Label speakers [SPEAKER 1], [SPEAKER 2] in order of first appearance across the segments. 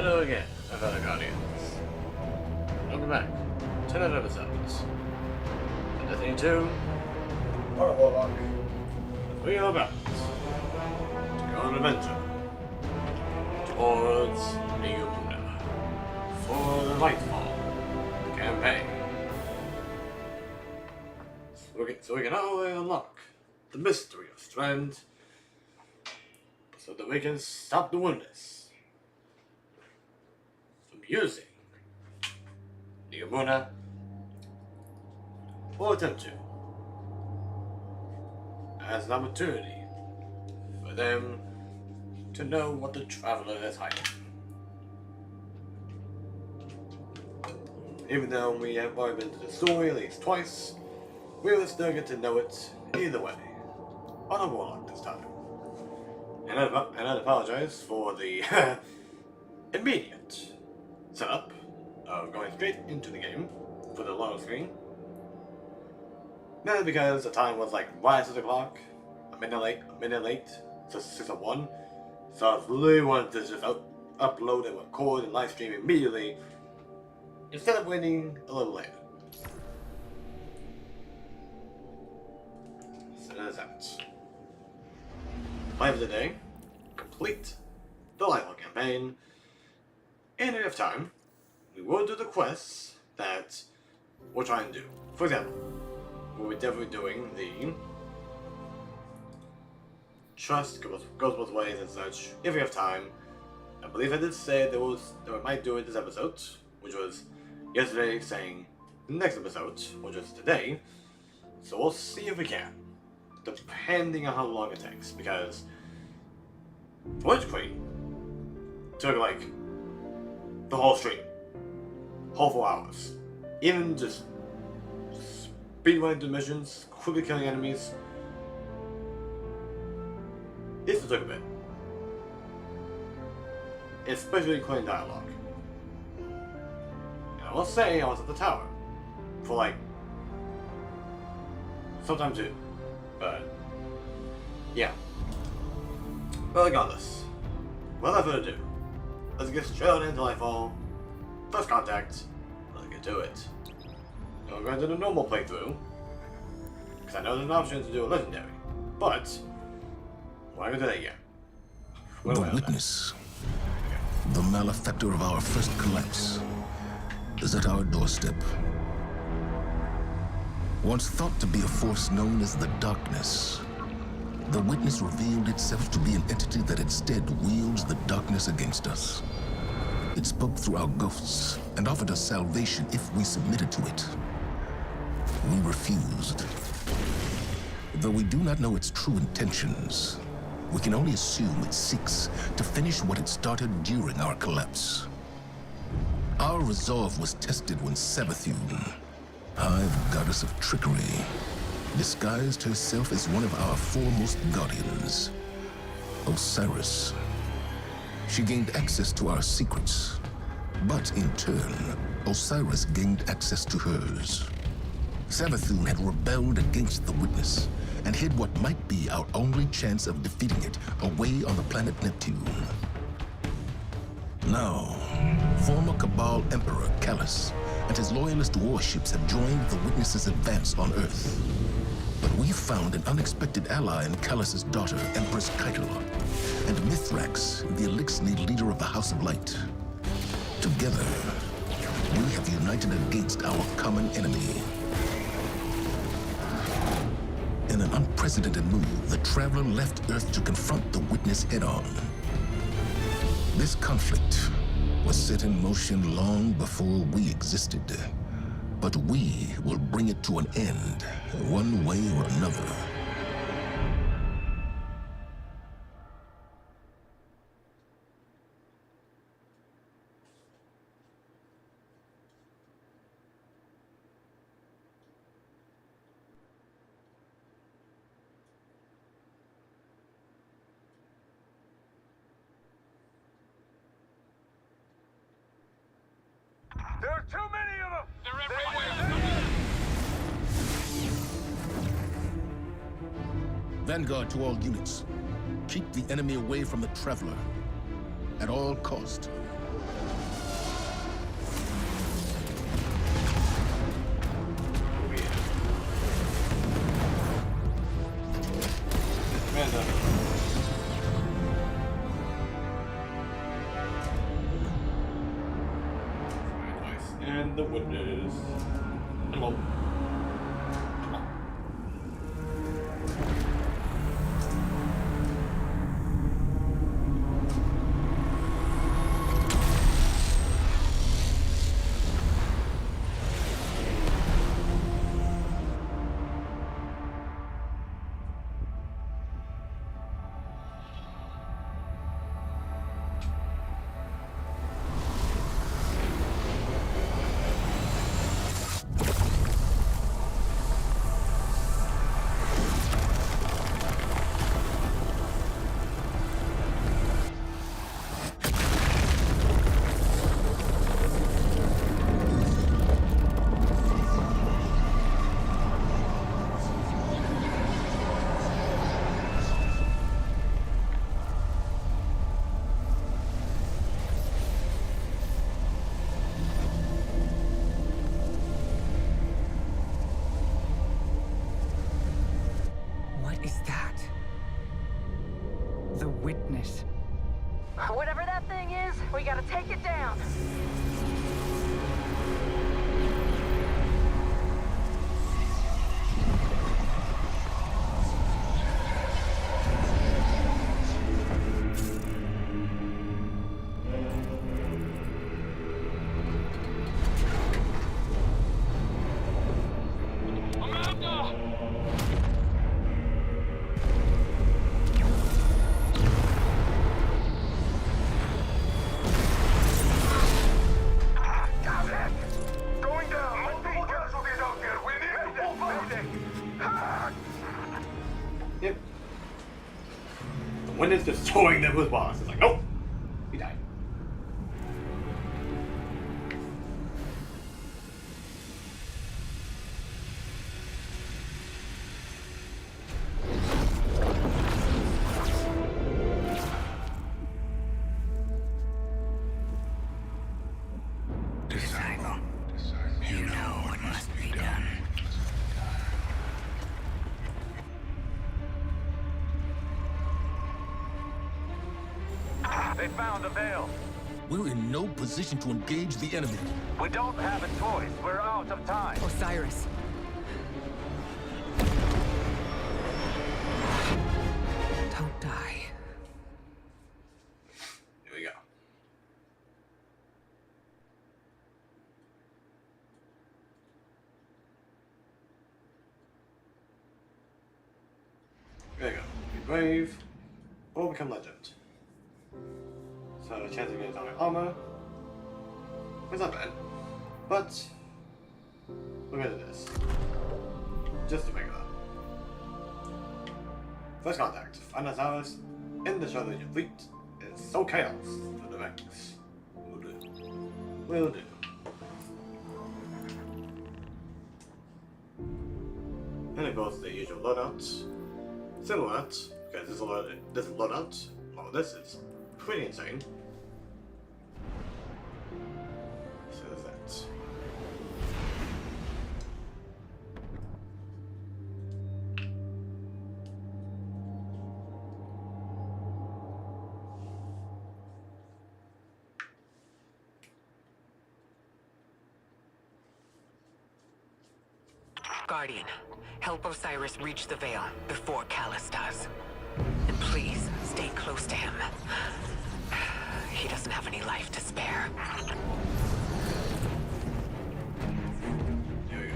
[SPEAKER 1] Hello again, my fellow Guardians. Welcome back. 10 episodes. And listening to Warlock. We are about to go on an adventure towards Lightfall for the Lightfall campaign. So we can always unlock the mystery of Strand so that we can stop the wilderness from using the Umuna or attempt to as an opportunity for them to know what the Traveler is hiding. Even though we have already been to the story at least twice, we will still get to know it either way, on a Warlock this time. And I'd apologize for the immediate setup of going straight into the game for the load screen. Mainly because the time was like right at 6 o'clock, a minute late, so 6:01. So I really wanted to just upload and record and live stream immediately instead of waiting a little later. So that's that. Plan for the day: complete the Lightfall campaign. And if time, we will do the quests that we're trying to do. For example, we'll be definitely doing the trust goes both ways and such. If we have time, I believe I did say that we might do it this episode, which was yesterday, saying the next episode, which is today. So we'll see if we can, depending on how long it takes. Because Witch Queen took like the whole stream, whole 4 hours. Even just speedrunning through missions, quickly killing enemies. It still took a bit. Especially including dialogue. And I will say I was at the tower for like sometime too. But yeah. But regardless, without further ado, let's get straight on into Lightfall. First contact, let's get to it. And we're going to do the normal playthrough, because I know there's an option to do a legendary, but we're not going to do that yet.
[SPEAKER 2] The witness, the malefactor of our first collapse, is at our doorstep. Once thought to be a force known as the Darkness, the witness revealed itself to be an entity that instead wields the darkness against us. It spoke through our ghosts and offered us salvation if we submitted to it. We refused. Though we do not know its true intentions, we can only assume it seeks to finish what it started during our collapse. Our resolve was tested when Savathun, Hive Goddess of Trickery, disguised herself as one of our foremost guardians, Osiris. She gained access to our secrets, but in turn, Osiris gained access to hers. Savathun had rebelled against the witness and hid what might be our only chance of defeating it away on the planet Neptune. Now, former Cabal Emperor Callus and his loyalist warships have joined the witness's advance on Earth. But we found an unexpected ally in Callus's daughter, Empress Kytala, and Mithrax, the Elixir leader of the House of Light. Together, we have united against our common enemy. In an unprecedented move, the Traveler left Earth to confront the witness head-on. This conflict was set in motion long before we existed. But we will bring it to an end, one way or another.
[SPEAKER 3] There are too many of them!
[SPEAKER 4] They're everywhere!
[SPEAKER 2] Vanguard to all units. Keep the enemy away from the Traveler. At all cost.
[SPEAKER 1] And nice. And the witness. Hello.
[SPEAKER 3] Witness.
[SPEAKER 4] Whatever that thing is, we gotta take it down.
[SPEAKER 1] Yep. When it's destroying them with boss, it's like, oh, he died.
[SPEAKER 3] Disciple, you know what must be done.
[SPEAKER 5] They found the veil.
[SPEAKER 2] We're in no position to engage the enemy.
[SPEAKER 5] We don't have a choice. We're out of time.
[SPEAKER 3] Osiris. Don't die.
[SPEAKER 1] Here we go. There you go. Be brave or become legend. So the chance of getting atomic armor is not bad, but we're gonna do this. Just to make it up. First contact. Find Osiris in the shadow of your fleet. It's so chaos for the max. Will do. Will do. And it goes to the usual loadouts. Similar loadouts, because this loadout, all this is pretty insane. So there's that.
[SPEAKER 3] Guardian, help Osiris reach the veil before Callus does. And please, stay close to him. He doesn't have any life to spare.
[SPEAKER 1] Here we go.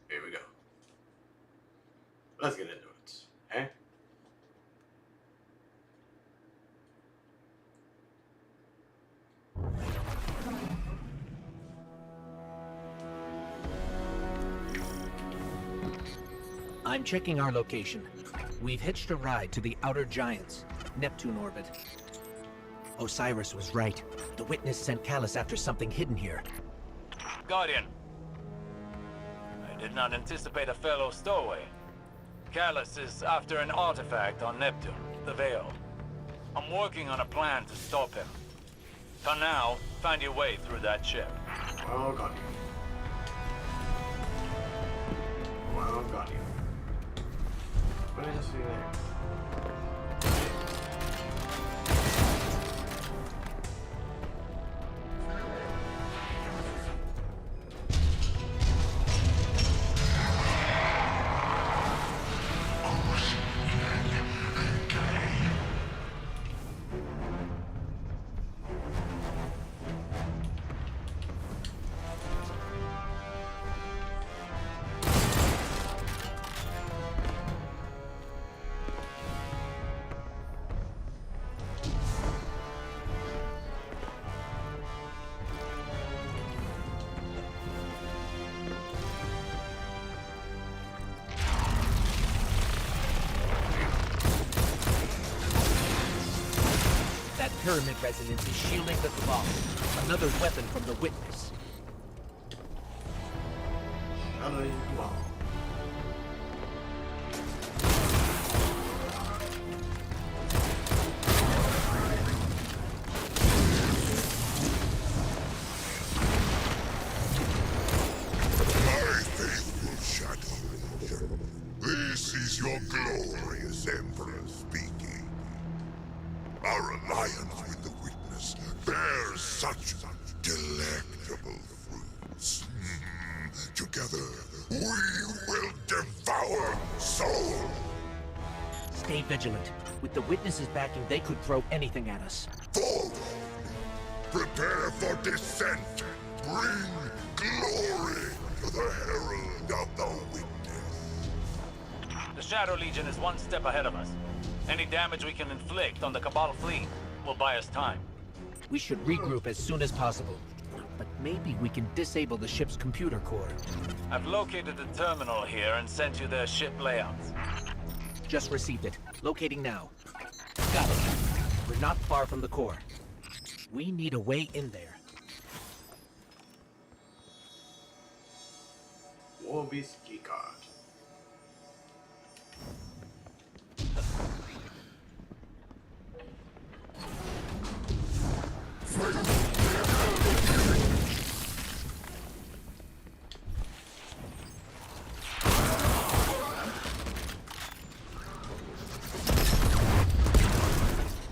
[SPEAKER 1] Here we go. Let's get into it. Okay?
[SPEAKER 6] I'm checking our location. We've hitched a ride to the Outer Giants. Neptune orbit. Osiris was right. The Witness sent Callus after something hidden here.
[SPEAKER 5] Guardian. I did not anticipate a fellow stowaway. Callus is after an artifact on Neptune, the Veil. I'm working on a plan to stop him. For now, find your way through that ship.
[SPEAKER 1] Well, got you. Well, got you. What did I just see there?
[SPEAKER 6] Pyramid resonance is shielding the Cabal. Another weapon from the Witness.
[SPEAKER 1] Wow.
[SPEAKER 2] My faithful shadow. This is your glorious Emperor speaking. Our alliance with the Witness bears such delectable fruits. Together, we will devour soul.
[SPEAKER 6] Stay vigilant. With the Witness's backing, they could throw anything at us.
[SPEAKER 2] Forward! Prepare for descent! Bring glory to the Herald of the Witness!
[SPEAKER 5] The Shadow Legion is one step ahead of us. Any damage we can inflict on the Cabal fleet will buy us time.
[SPEAKER 6] We should regroup as soon as possible. But maybe we can disable the ship's computer core.
[SPEAKER 5] I've located the terminal here and sent you their ship layouts.
[SPEAKER 6] Just received it. Locating now. Got it. We're not far from the core. We need a way in there.
[SPEAKER 1] Warby's keycard.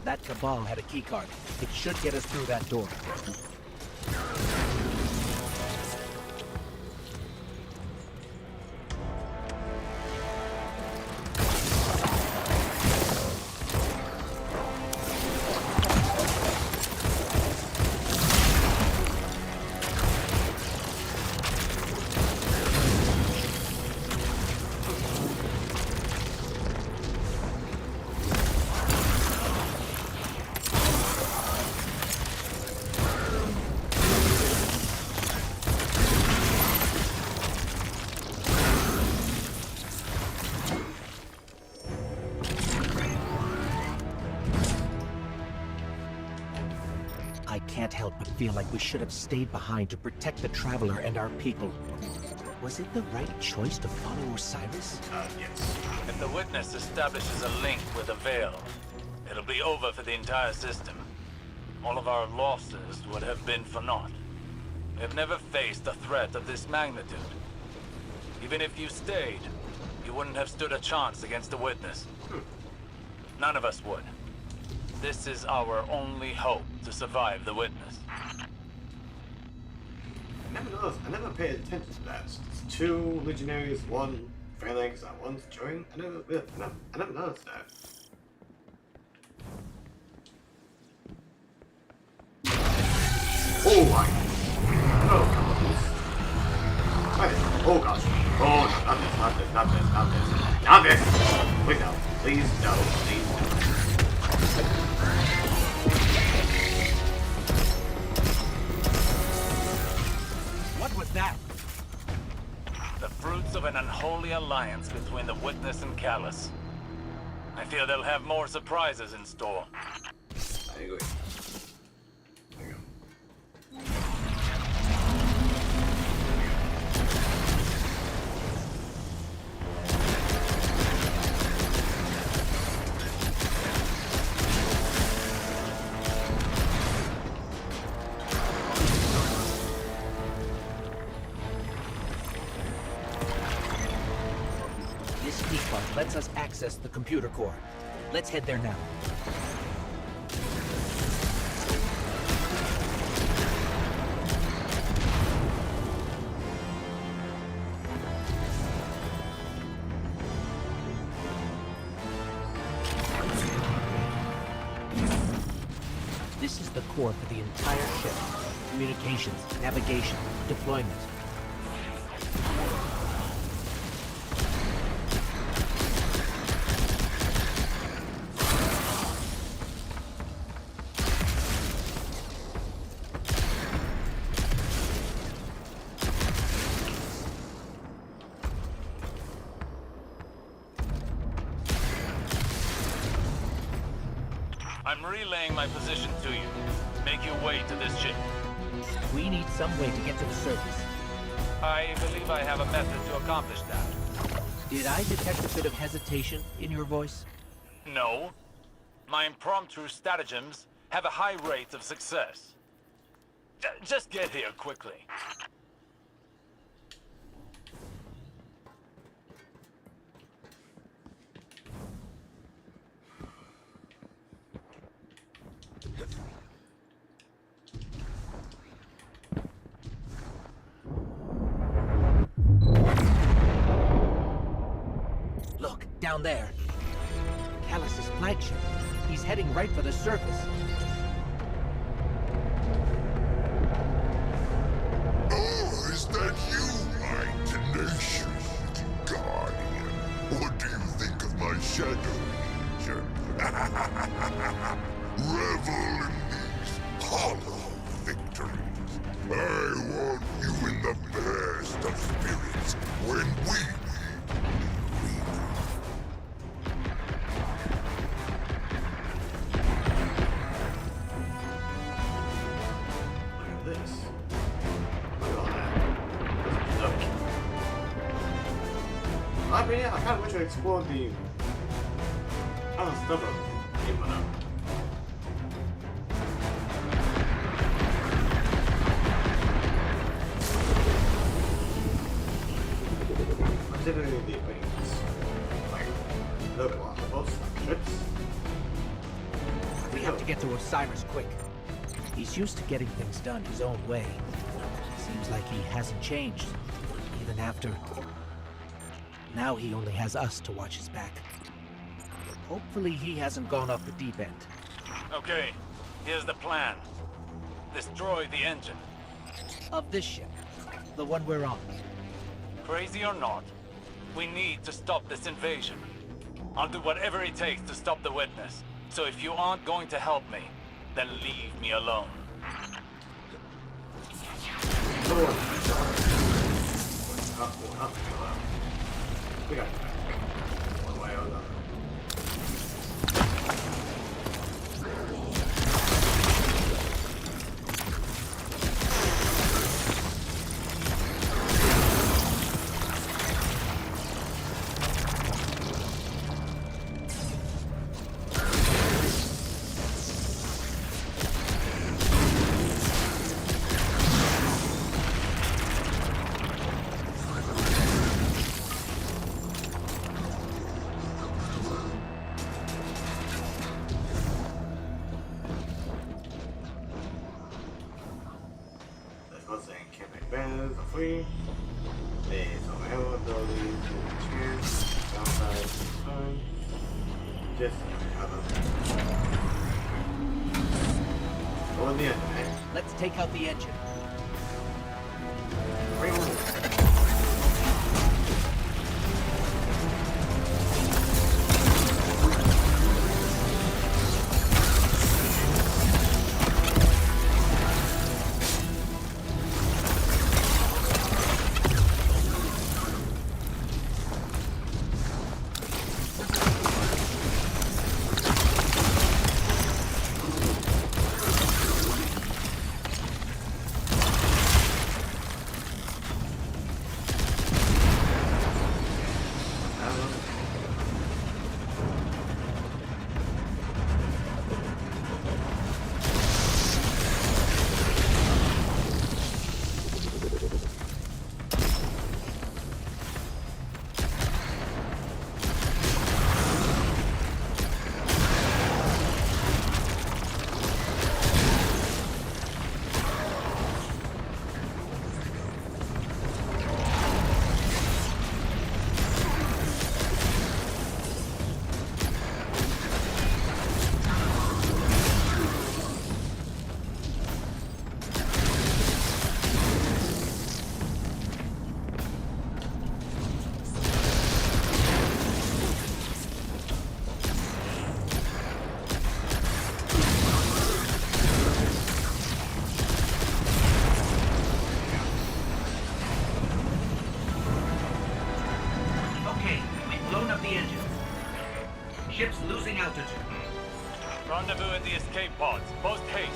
[SPEAKER 6] That Cabal had a keycard. It should get us through that door. I can't help but feel like we should have stayed behind to protect the Traveler and our people. Was it the right choice to follow Osiris?
[SPEAKER 1] Yes.
[SPEAKER 5] If the Witness establishes a link with the Veil, it'll be over for the entire system. All of our losses would have been for naught. We've never faced a threat of this magnitude. Even if you stayed, you wouldn't have stood a chance against the Witness. None of us would. This is our only hope to survive the Witness.
[SPEAKER 1] I never noticed. I never paid attention to that. It's 2 legionaries, 1 phalanx, and 1 centurion. I never noticed that. Oh my! Oh god! Oh gosh! Oh, not this! Not this! Not this! Not this! Not this! Please no! Please no! Please no!
[SPEAKER 6] What was that?
[SPEAKER 5] The fruits of an unholy alliance between the Witness and Callus. I I fear they'll have more surprises in store.
[SPEAKER 1] I agree. There you go.
[SPEAKER 6] This key card lets us access the computer core. Let's head there now. This is the core for the entire ship. Communications, navigation, deployment.
[SPEAKER 5] I'm relaying my position to you. Make your way to this ship.
[SPEAKER 6] We need some way to get to the surface.
[SPEAKER 5] I believe I have a method to accomplish that.
[SPEAKER 6] Did I detect a bit of hesitation in your voice?
[SPEAKER 5] No. My impromptu stratagems have a high rate of success. Just get here quickly.
[SPEAKER 6] Look, down there. Callus's flagship. He's heading right for the surface.
[SPEAKER 2] Oh, is that you, my tenacious guardian? What do you think of my shadow agent? Revel in these hollow victories. I want you in the best of spirits when we meet.
[SPEAKER 1] Look at this. Look at all that. Look. I mean, yeah, I kind of wish I explored the other stuff of Game Up. Particularly the wings. Like, a little bit more on both ships.
[SPEAKER 6] We have to get to Osiris quick. He's used to getting things done his own way. Seems like he hasn't changed, even after... Now he only has us to watch his back. Hopefully he hasn't gone off the deep end.
[SPEAKER 5] Okay, here's the plan. Destroy the engine.
[SPEAKER 6] Of this ship, the one we're on.
[SPEAKER 5] Crazy or not, we need to stop this invasion. I'll do whatever it takes to stop the witness. So if you aren't going to help me, then leave me alone.
[SPEAKER 1] We got it. One way or another. Banners are free. There's some availability to choose. Downside time. Just go in the end, eh?
[SPEAKER 6] Let's take out the engine.
[SPEAKER 5] the escape pods. Post haste.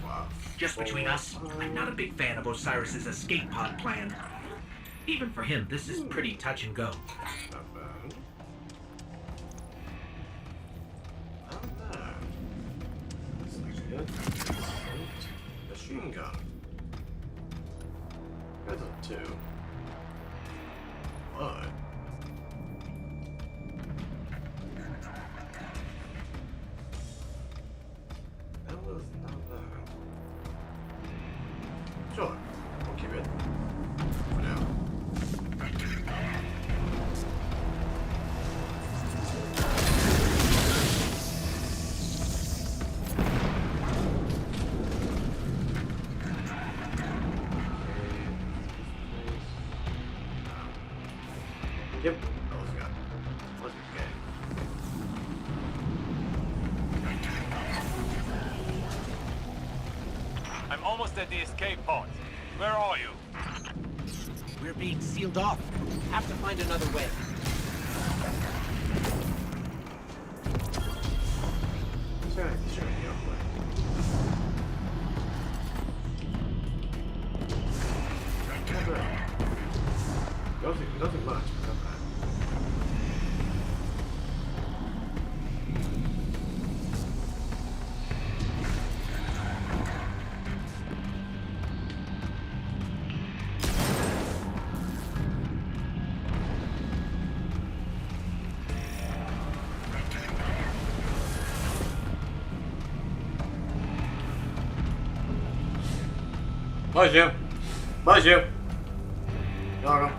[SPEAKER 1] Wow.
[SPEAKER 6] Just between us, I'm not a big fan of Osiris's escape pod plan. Even for him, this is pretty touch and go.
[SPEAKER 1] Not bad. Not bad. That's actually good. Machine gun. That's a 2. What? That was not bad. Sure, we'll keep it. For now. Yep, that was good. Let's get it.
[SPEAKER 5] I'm almost at the escape pods. Where are you?
[SPEAKER 6] We're being sealed off. Have to find another way.
[SPEAKER 1] Sure, Nothing much, but not bad. Bonjour. Bonjour. No.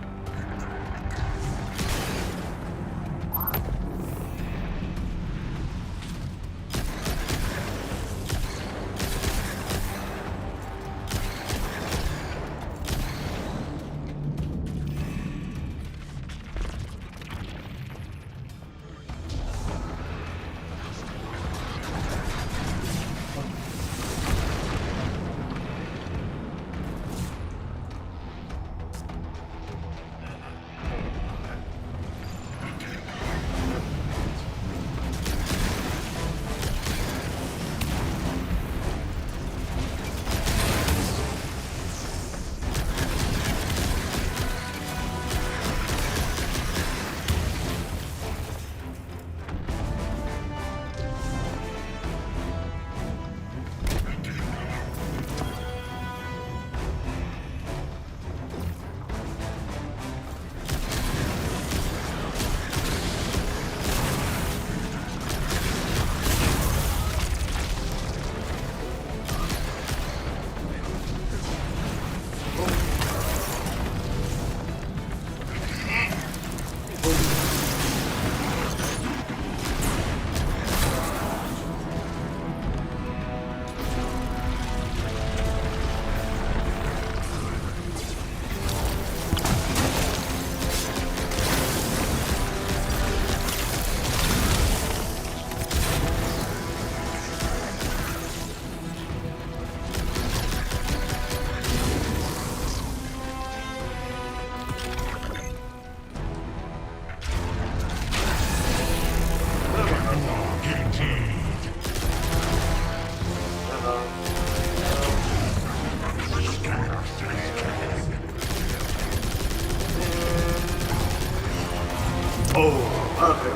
[SPEAKER 1] Oh, perfect.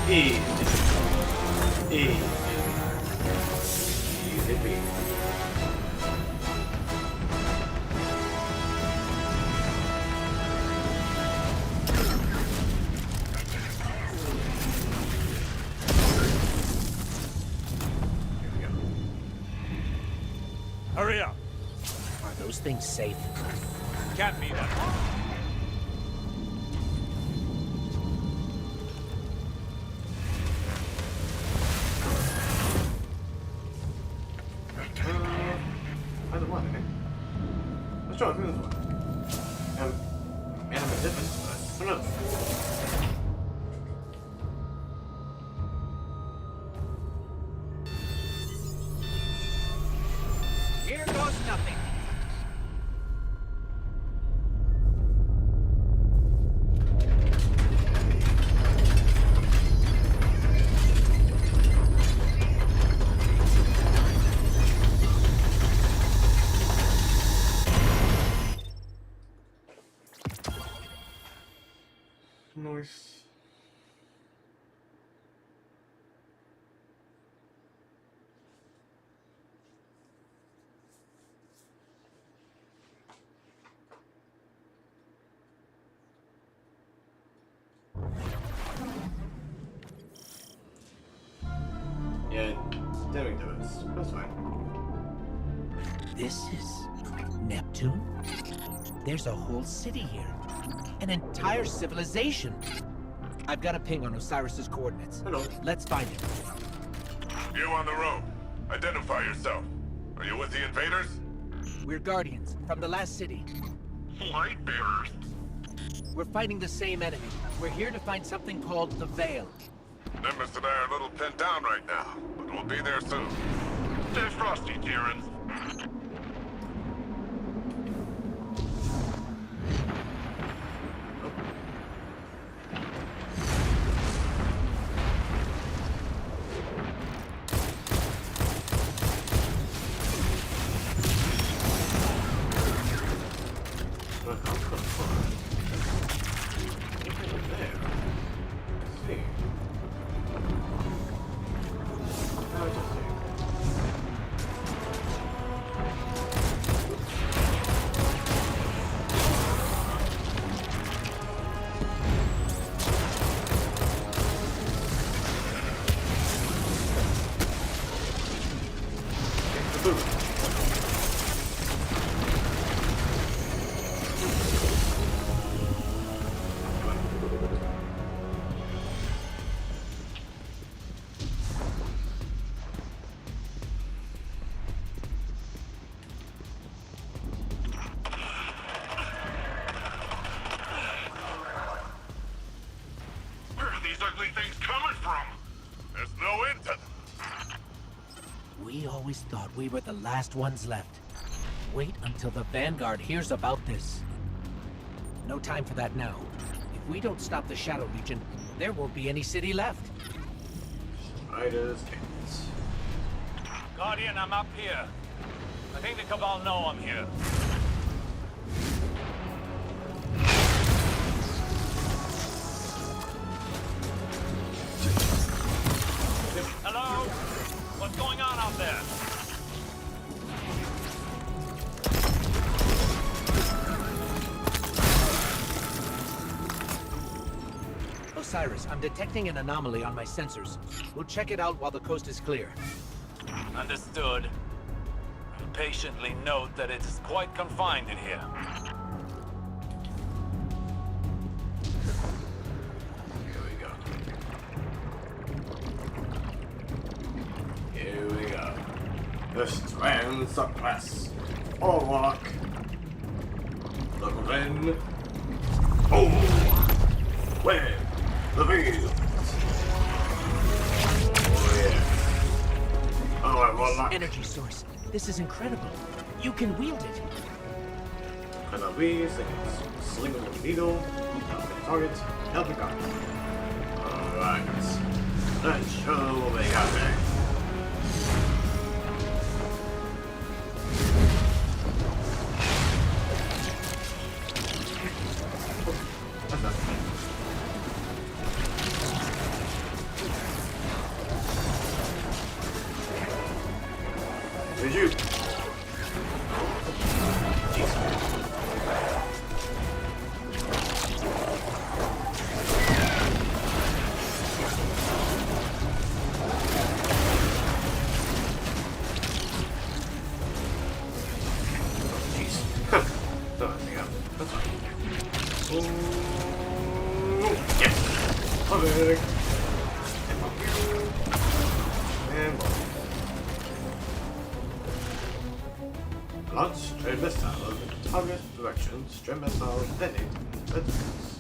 [SPEAKER 1] Easy. Easy. Easy peasy. Here we go.
[SPEAKER 5] Hurry up.
[SPEAKER 6] Are those things safe?
[SPEAKER 5] Can't be that.
[SPEAKER 1] Either one, I think. Let's try this one. Anime different, but who knows?
[SPEAKER 6] Here goes nothing.
[SPEAKER 1] Nice. Yeah, doing this. That's fine.
[SPEAKER 6] This is Neptune? There's a whole city here. An entire civilization. I've got a ping on Osiris's coordinates.
[SPEAKER 1] Hello.
[SPEAKER 6] Let's find him.
[SPEAKER 7] You on the road. Identify yourself. Are you with the invaders?
[SPEAKER 6] We're Guardians, from the last city.
[SPEAKER 7] Light bearers.
[SPEAKER 6] We're fighting the same enemy. We're here to find something called the Veil.
[SPEAKER 7] Nimbus and I are a little pinned down right now, but we'll be there soon. Stay frosty, Tyrans.
[SPEAKER 1] Well, how come anything up there? Let's see. Now just see. Boom.
[SPEAKER 7] Where are these ugly things coming from? There's no end to them.
[SPEAKER 6] We always thought we were the last ones left. Wait until the Vanguard hears about this. No time for that now. If we don't stop the Shadow Legion, there won't be any city left.
[SPEAKER 1] Spiders, cats.
[SPEAKER 5] Guardian, I'm up here. I think the Cabal know I'm here. Hello? What's going on out there?
[SPEAKER 6] Osiris, I'm detecting an anomaly on my sensors. We'll check it out while the coast is clear.
[SPEAKER 5] Understood. I'll patiently note that it is quite confined in here.
[SPEAKER 1] Here we go. Here we go. The Strand subclass. Warlock. Look then. Oh! Where? The field. Oh yeah. Alright, Warlock.
[SPEAKER 6] Energy source. This is incredible. You can wield it.
[SPEAKER 1] Cause of these, they can sling them with a needle, help the target, help the guard. Alright. Let's show what we got there. That's not Did you? Launch Strand missile in target direction. Strand missile detonate in red zones.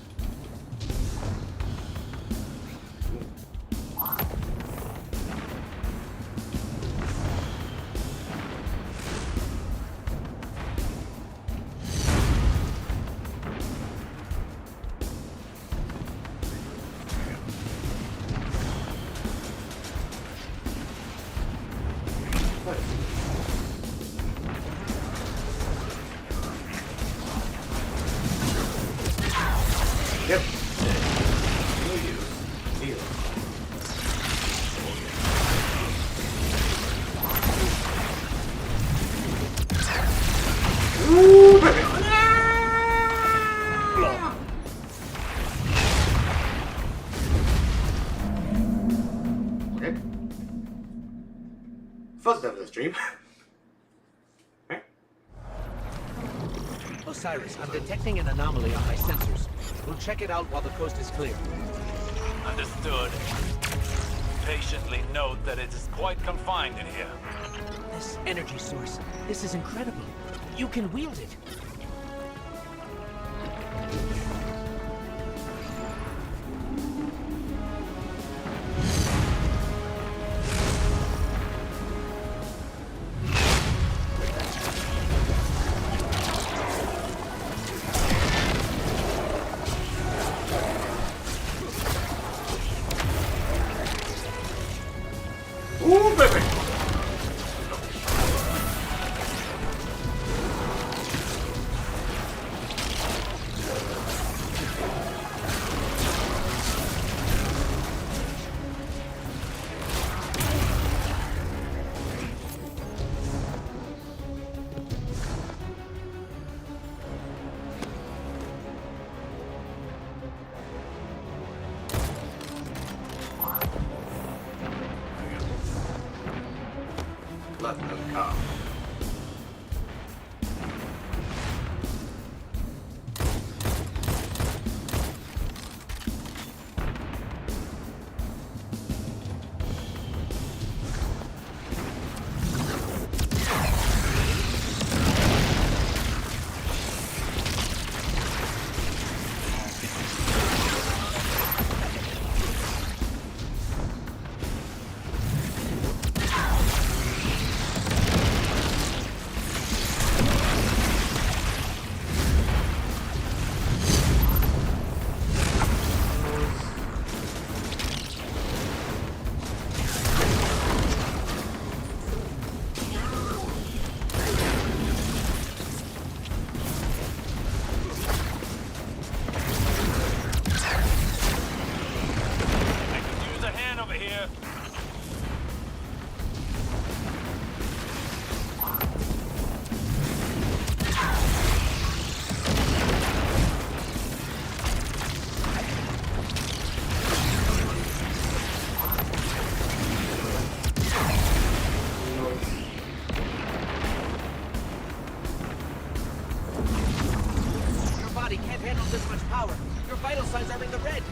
[SPEAKER 1] Yep. Ooh, baby. Okay. First step of the stream. Okay.
[SPEAKER 6] Osiris, I'm detecting an anomaly on my sensors. We'll check it out while the coast is clear.
[SPEAKER 5] Understood. Patiently note that it is quite confined in here.
[SPEAKER 6] This energy source, this is incredible. You can wield it.
[SPEAKER 1] Ooh, baby. Let them come.
[SPEAKER 5] I could use a hand over here.
[SPEAKER 6] Your body can't handle this much power. Your vital signs are in the red.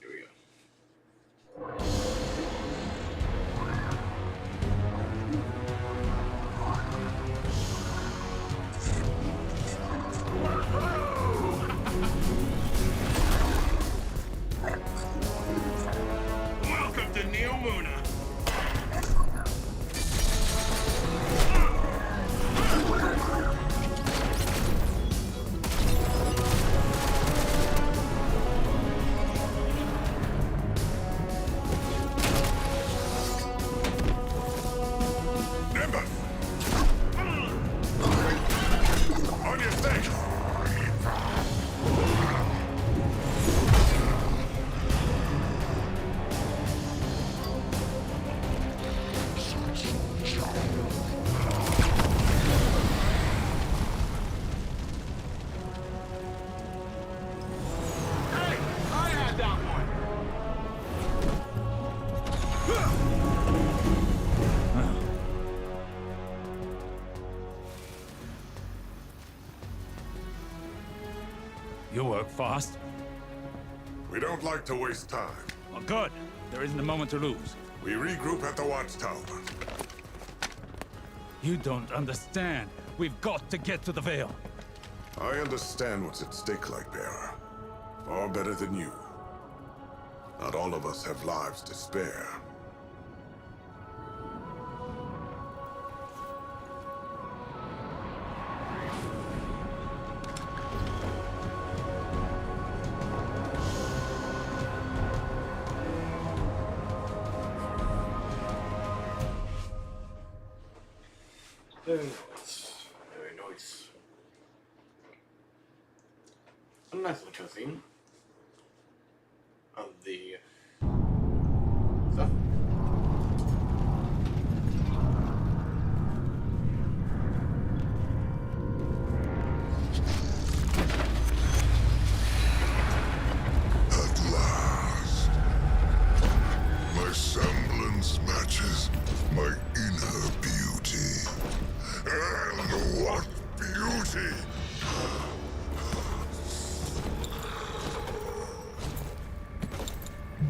[SPEAKER 1] Here we go.
[SPEAKER 7] Welcome to Neo Muna. Nimbus! On your stakes! Hey, I had that one!
[SPEAKER 8] You work fast.
[SPEAKER 7] We don't like to waste time.
[SPEAKER 8] Oh, good. There isn't a moment to lose.
[SPEAKER 7] We regroup at the watchtower.
[SPEAKER 8] You don't understand. We've got to get to the Veil.
[SPEAKER 7] I understand what's at stake, Lightbearer. Far better than you. Not all of us have lives to spare.
[SPEAKER 1] Very nice. Very nice. nice. A nice little cutscene of the stuff.
[SPEAKER 7] At last, my semblance matches my inner beauty. And what beauty!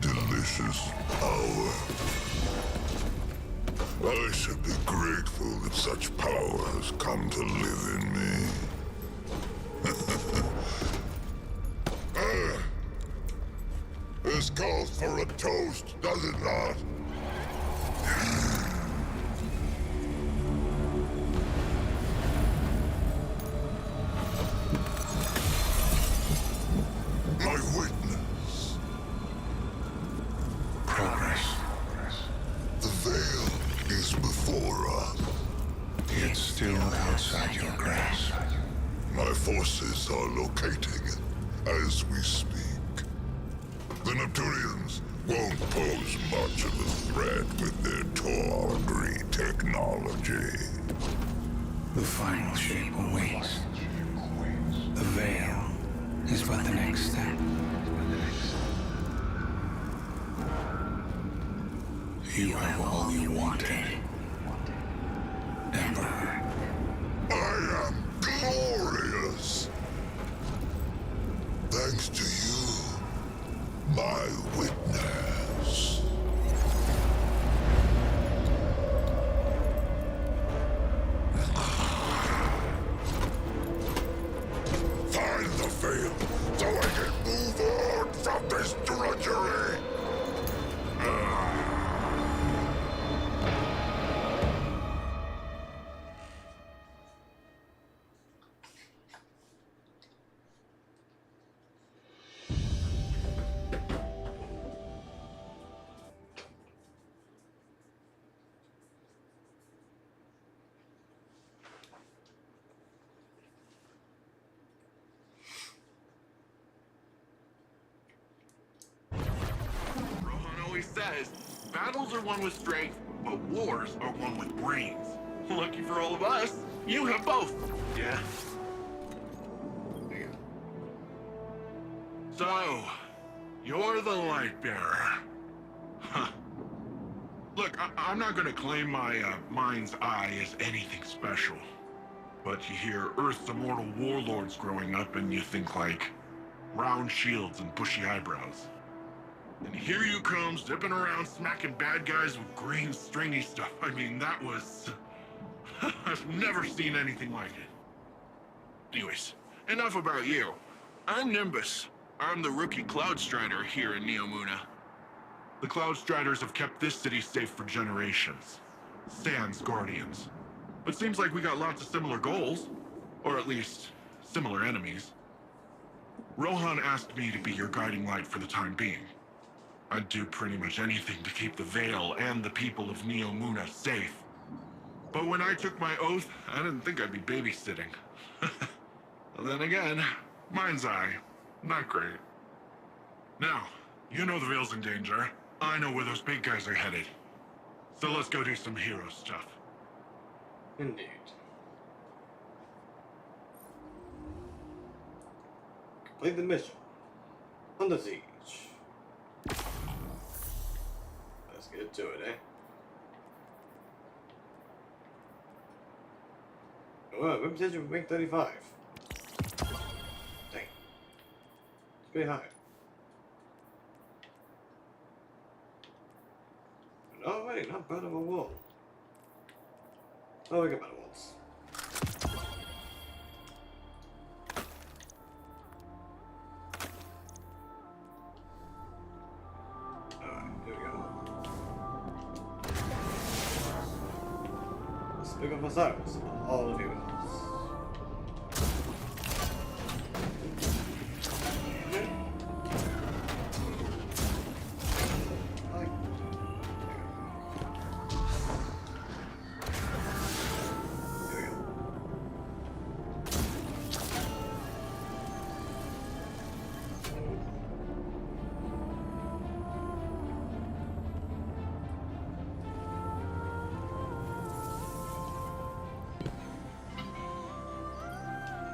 [SPEAKER 7] Delicious power. I should be grateful that such power has come to live in me. This calls for a toast, does it not? My witness.
[SPEAKER 9] Progress.
[SPEAKER 7] The veil is before us.
[SPEAKER 9] It's still outside your grasp.
[SPEAKER 7] My forces are locating it as we speak. The Neptunians won't pose much of a threat with their tawdry technology.
[SPEAKER 9] The final shape awaits. The veil is but the next step. You have all you wanted, Emperor.
[SPEAKER 7] I am glorious! Thanks to you, my witness. Find the veil so I can move on from this drudgery!
[SPEAKER 10] Rohan always says, battles are won with strength, but wars are won with brains. Lucky for all of us, you have both. Yeah. So, you're the light bearer. Huh. Look, I'm not gonna claim my mind's eye is anything special. But you hear Earth's immortal warlords growing up and you think like round shields and bushy eyebrows. And here you come, zipping around, smacking bad guys with green stringy stuff. I mean, that was... I've never seen anything like it. Anyways, enough about you. I'm Nimbus. I'm the rookie Cloud Strider here in Neomuna. The Cloud Striders have kept this city safe for generations. Sans Guardians. But seems like we got lots of similar goals. Or at least, similar enemies. Rohan asked me to be your guiding light for the time being. I'd do pretty much anything to keep the Veil and the people of Neomuna safe. But when I took my oath, I didn't think I'd be babysitting. Well, then again, mind's eye, not great. Now, you know the Veil's in danger. I know where those big guys are headed. So let's go do some hero stuff.
[SPEAKER 1] Indeed. Complete the mission. On the siege. Let's get to it, eh? Well, reputation for rank 35. Dang. It's pretty high. No, wait, not bad of a wall. Oh, we got better walls. Alright, here we go. Let's pick up Osiris. All of you else.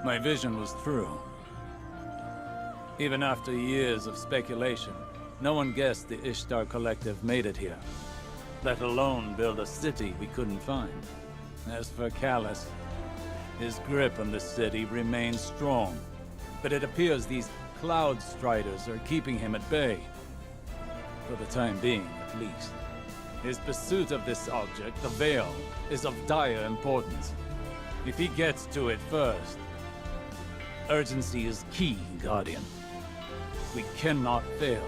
[SPEAKER 5] My vision was true. Even after years of speculation, no one guessed the Ishtar Collective made it here, let alone build a city we couldn't find. As for Callus, his grip on the city remains strong, but it appears these Cloud Striders are keeping him at bay. For the time being, at least. His pursuit of this object, the Veil, is of dire importance. If he gets to it first, urgency is key, Guardian. We cannot fail.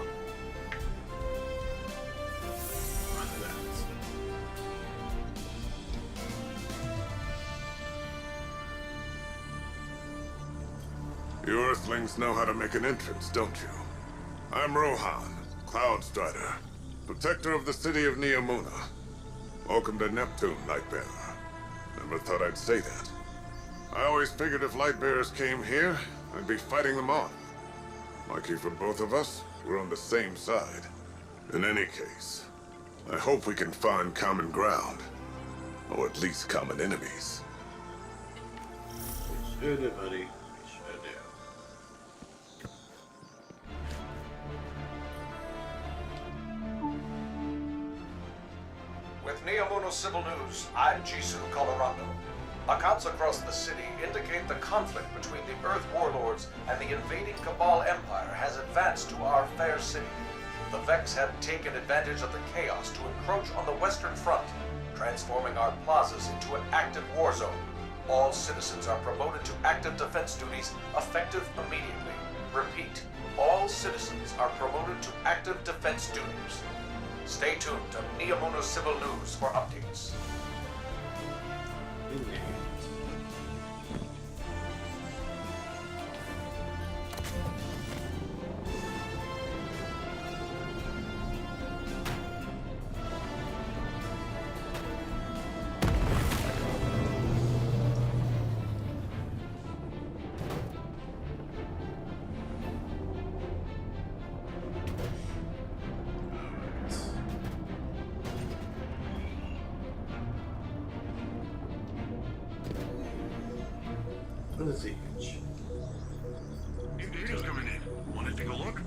[SPEAKER 7] You Earthlings know how to make an entrance, don't you? I'm Rohan, Cloud Strider, protector of the city of Neomuna. Welcome to Neptune, Lightbearer. Never thought I'd say that. I always figured if Lightbearers came here, I'd be fighting them off. Lucky for both of us, we're on the same side. In any case, I hope we can find common ground. Or at least common enemies.
[SPEAKER 1] Sure do, buddy. Sure do.
[SPEAKER 11] With Neomuna Civil News, I'm Jisoo Colorado. Accounts across the city indicate the conflict between the Earth Warlords and the invading Cabal Empire has advanced to our fair city. The Vex have taken advantage of the chaos to encroach on the Western Front, transforming our plazas into an active war zone. All citizens are promoted to active defense duties, effective immediately. Repeat, all citizens are promoted to active defense duties. Stay tuned to Neomuna Civil News for updates.
[SPEAKER 1] The siege.
[SPEAKER 10] New data's coming in. Want to take a look?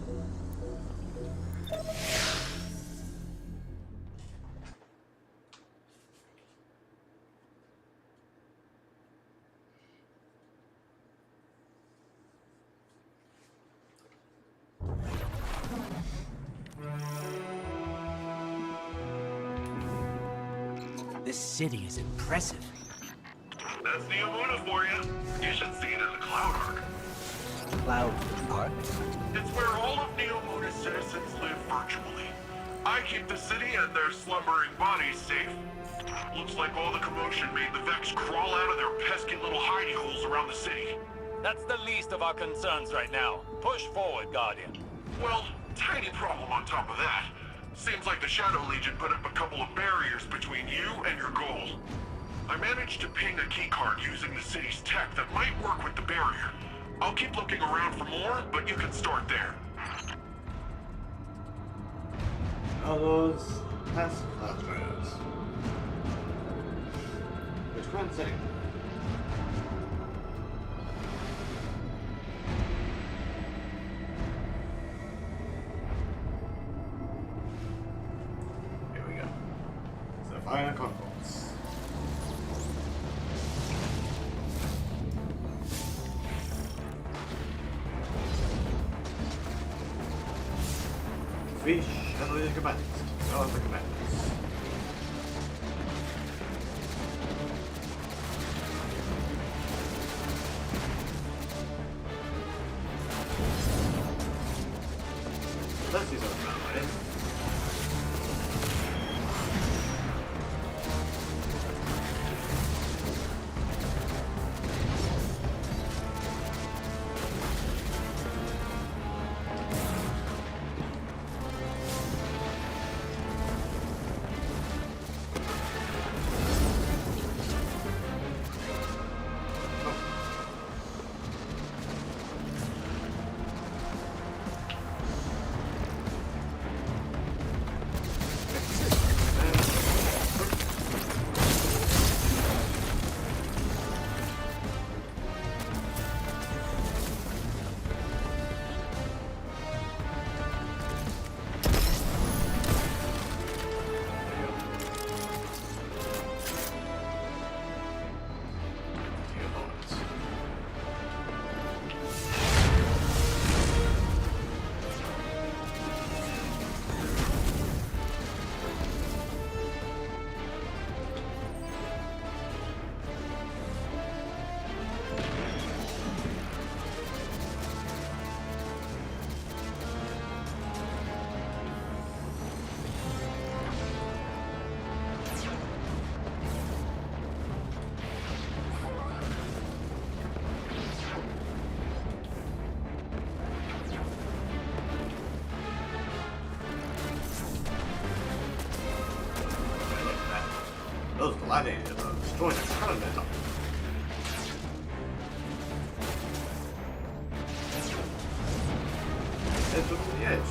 [SPEAKER 6] This city is impressive.
[SPEAKER 10] That's Neomuna for you. You should see it in the Cloud Arc.
[SPEAKER 6] Cloud Arc?
[SPEAKER 10] It's where all of Neomuna's citizens live virtually. I keep the city and their slumbering bodies safe. Looks like all the commotion made the Vex crawl out of their pesky little hidey holes around the city.
[SPEAKER 5] That's the least of our concerns right now. Push forward, Guardian.
[SPEAKER 10] Well, tiny problem on top of that. Seems like the Shadow Legion put up a couple of barriers between you and your goal. I managed to ping a keycard using the city's tech that might work with the barrier. I'll keep looking around for more, but you can start there.
[SPEAKER 1] All those past Cloudstriders. Which one city? Here we go. It's the final conference. Fish and the combatants. All the combatants. Let's see something about it. landing destroying a ton of metal. Head to the edge.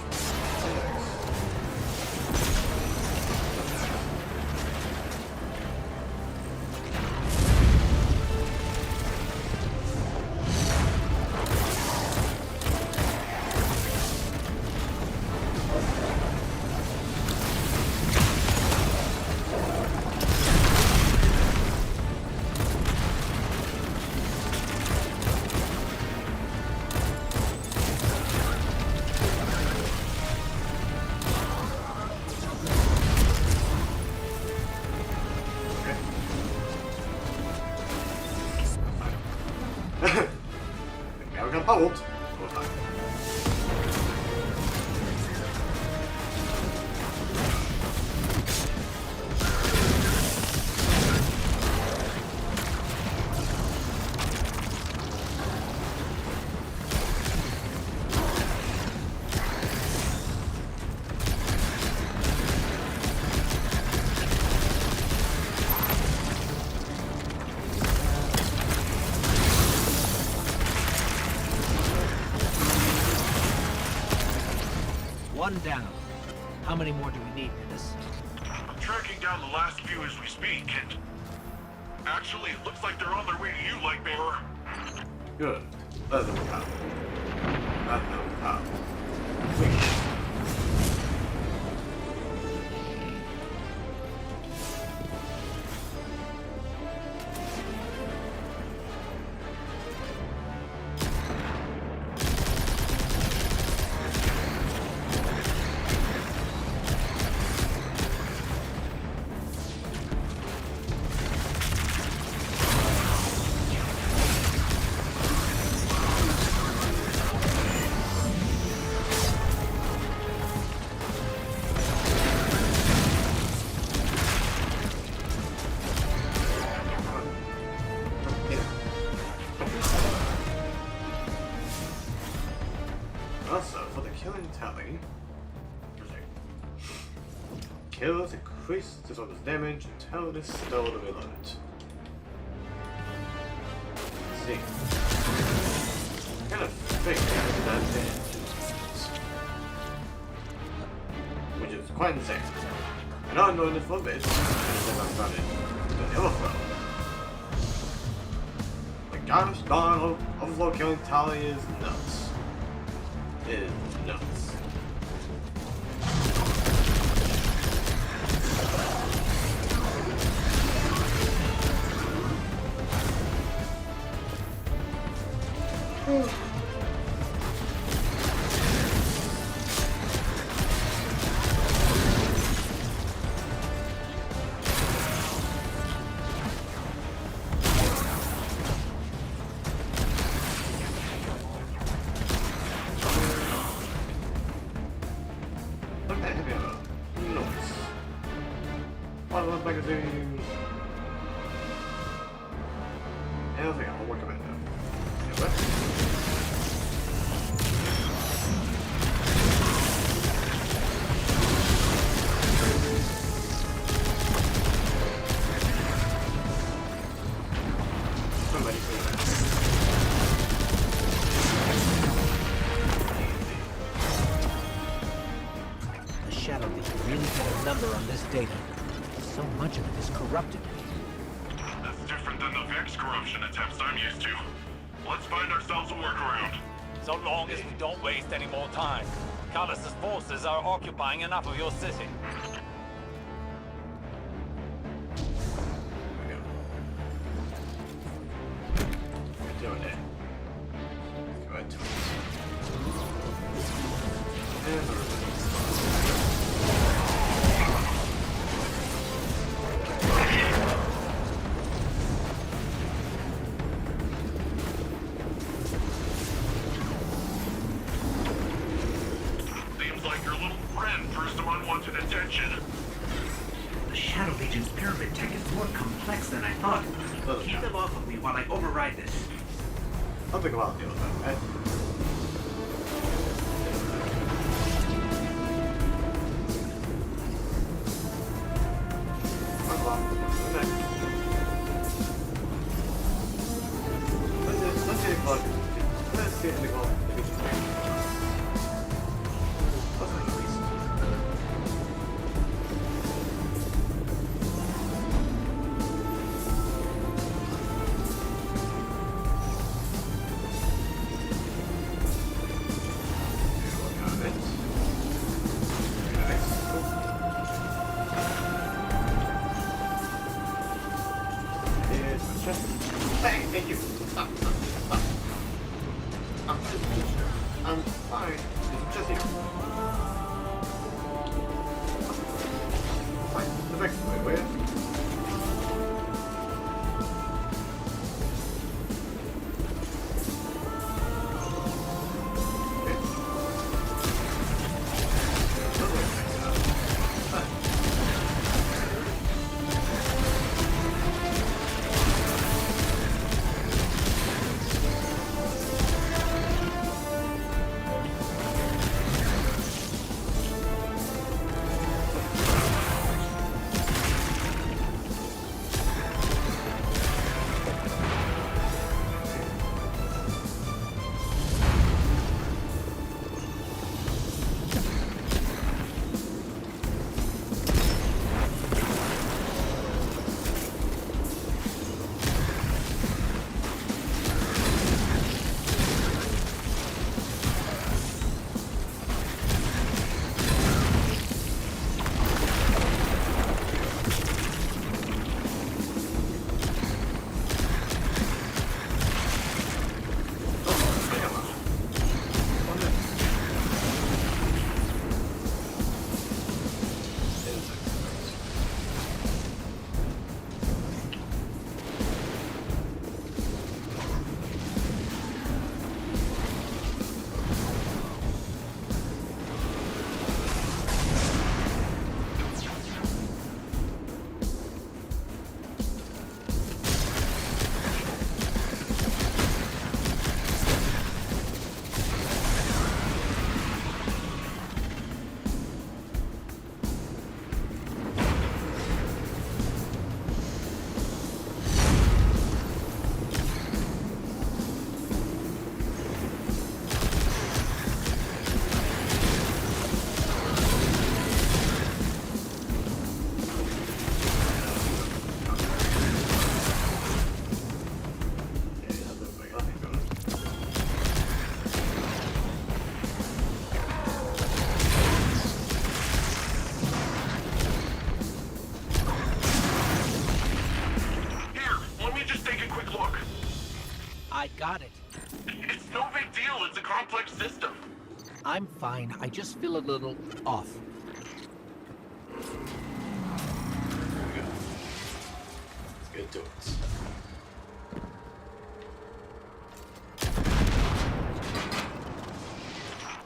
[SPEAKER 1] Pummeled.
[SPEAKER 6] One down. How many more do we need, Dennis?
[SPEAKER 10] I'm tracking down the last few as we speak, and actually, it looks like they're on their way to you, Lightbearer.
[SPEAKER 1] Good. Let them come. Let them come. Wait. Also, for the killing tally, kills increase disorder's damage until it is still to reload it. Let's see. I kind of think that damage, which is quite insane. I know I'm doing this for a bit, and then I started the overflow. The gosh darn overflow killing tally is nuts. Is nuts. Magazine. And I think I'll work on it now. Yeah, somebody clean that.
[SPEAKER 6] The Shadow Legion really got a number on this data. So much of it is corrupted.
[SPEAKER 10] That's different than the Vex corruption attempts I'm used to. Let's find ourselves a workaround.
[SPEAKER 5] So long as we don't waste any more time. Callus's forces are occupying enough of your city.
[SPEAKER 1] Doing it. Go ahead to it.
[SPEAKER 10] Seems like your little friend drew some unwanted attention.
[SPEAKER 12] The Shadow Legion's pyramid tech is more complex than I thought. Keep them off of me while I override this.
[SPEAKER 1] I'll think about deal with that, okay? Come on. Let's see the clock. Let's see the clock. Thank you. I'm fine. Just here. Fine. The next way, will you?
[SPEAKER 6] I got it.
[SPEAKER 10] It's no big deal. It's a complex system.
[SPEAKER 6] I'm fine. I just feel a little off.
[SPEAKER 1] Let's get to it.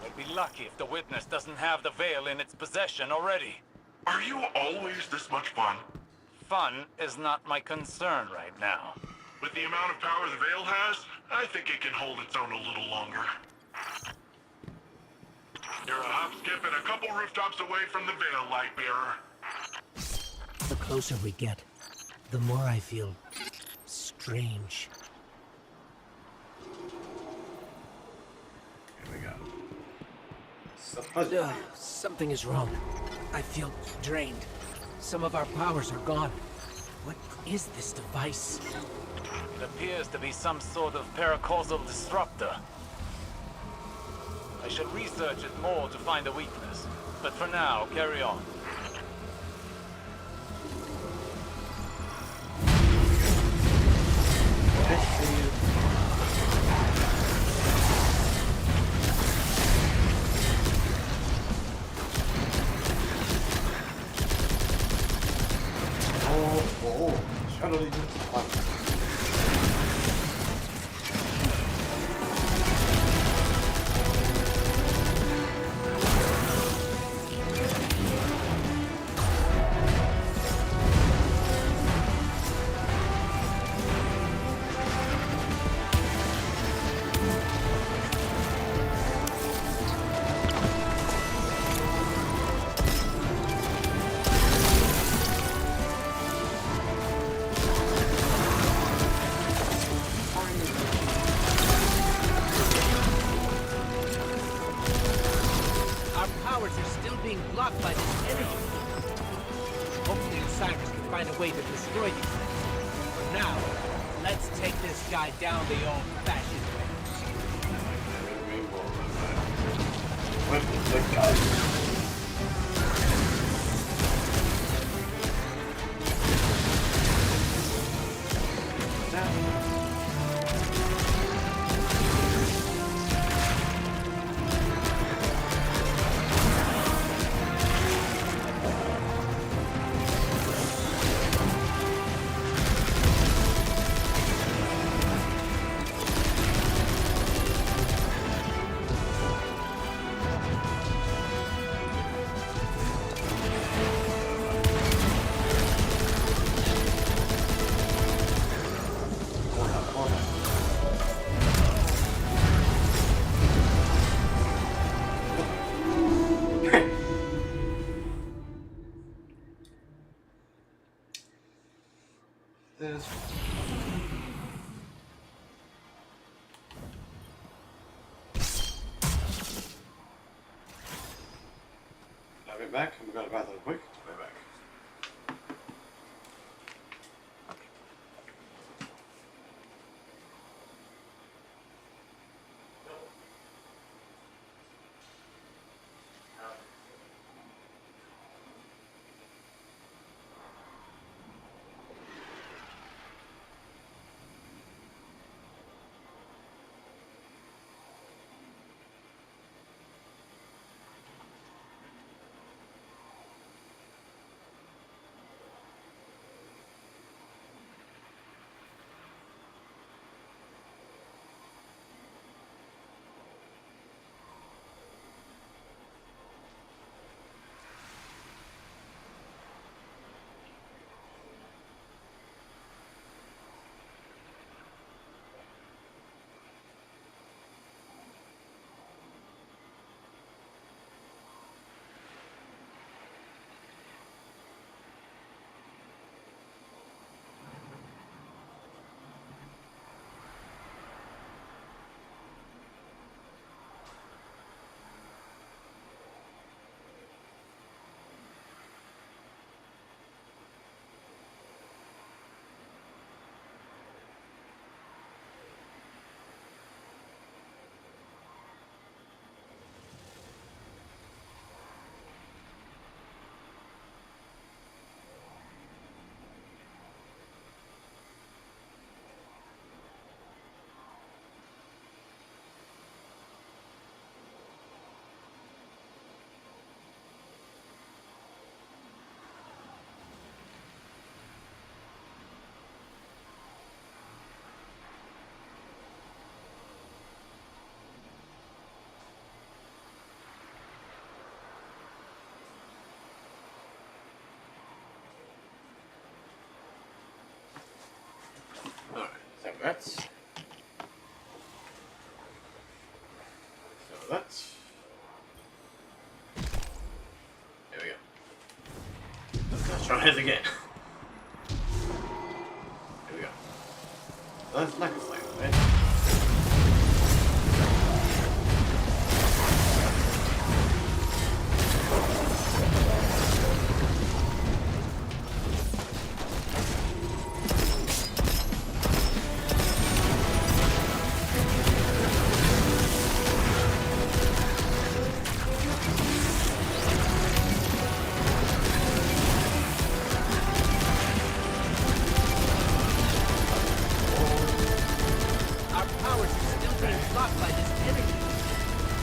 [SPEAKER 5] I'd be lucky if the witness doesn't have the veil in its possession already.
[SPEAKER 10] Are you always this much fun?
[SPEAKER 5] Fun is not my concern right now.
[SPEAKER 10] With the amount of power the veil has, I think it can hold its own a little longer. You're a hop, skip, and a couple rooftops away from the veil, Lightbearer.
[SPEAKER 6] The closer we get, the more I feel strange.
[SPEAKER 1] Here we go.
[SPEAKER 6] Something is wrong. I feel drained. Some of our powers are gone. What is this device?
[SPEAKER 5] It appears to be some sort of paracausal disruptor. I should research it more to find a weakness. But for now, carry on.
[SPEAKER 1] Shadow Legion.
[SPEAKER 6] blocked by this energy. Hopefully Osiris can find a way to destroy these things. For now, let's take this guy down the old-fashioned way.
[SPEAKER 1] With the gun. This. I'll be back. I'm going to bathroom quick. I'll be back. Alright, so that's. There we go. Let's try it again. Here we go. That's like a flame, right?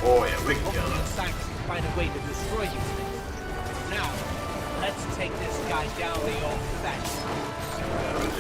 [SPEAKER 1] Oh yeah, we can kill them.
[SPEAKER 6] Osiris can find a way to destroy these things. Now, let's take this guy down the old-fashioned way.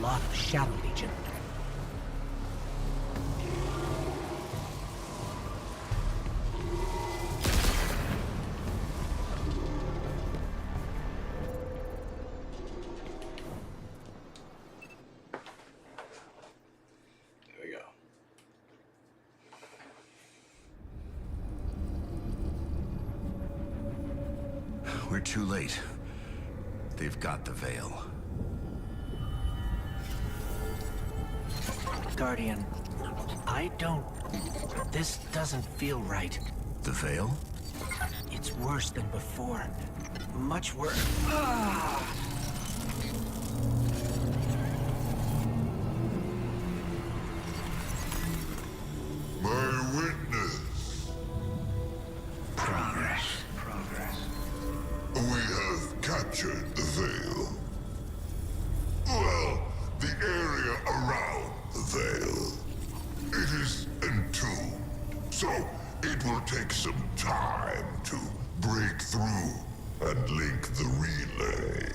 [SPEAKER 6] lot of Shadow Legion.
[SPEAKER 1] There we go.
[SPEAKER 13] We're too late. They've got the Veil.
[SPEAKER 6] Guardian, I don't... This doesn't feel right.
[SPEAKER 13] The Veil?
[SPEAKER 6] It's worse than before. Much worse.
[SPEAKER 7] My witness.
[SPEAKER 9] Progress.
[SPEAKER 7] We have captured the Veil. Well, the area around the Veil. It is entombed, so it will take some time to break through and link the relay.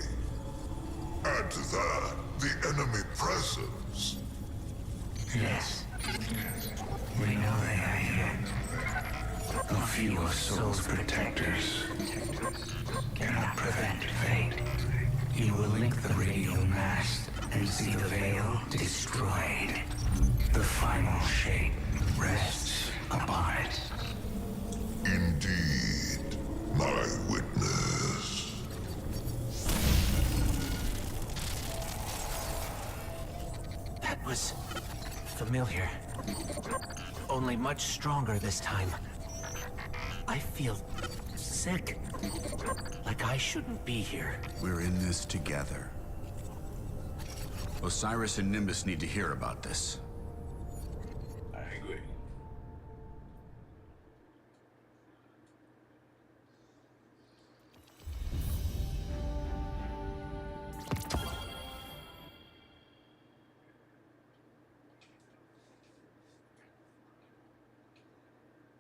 [SPEAKER 7] Add to that the enemy presence.
[SPEAKER 9] Yes. We know they are here. A few of Soul's protectors cannot prevent fate. You will link the radio mast and see the Veil destroyed. The final shape rests upon it.
[SPEAKER 7] Indeed, my witness.
[SPEAKER 6] That was familiar. Only much stronger this time. I feel sick. Like I shouldn't be here.
[SPEAKER 13] We're in this together. Osiris and Nimbus need to hear about this.
[SPEAKER 1] I agree.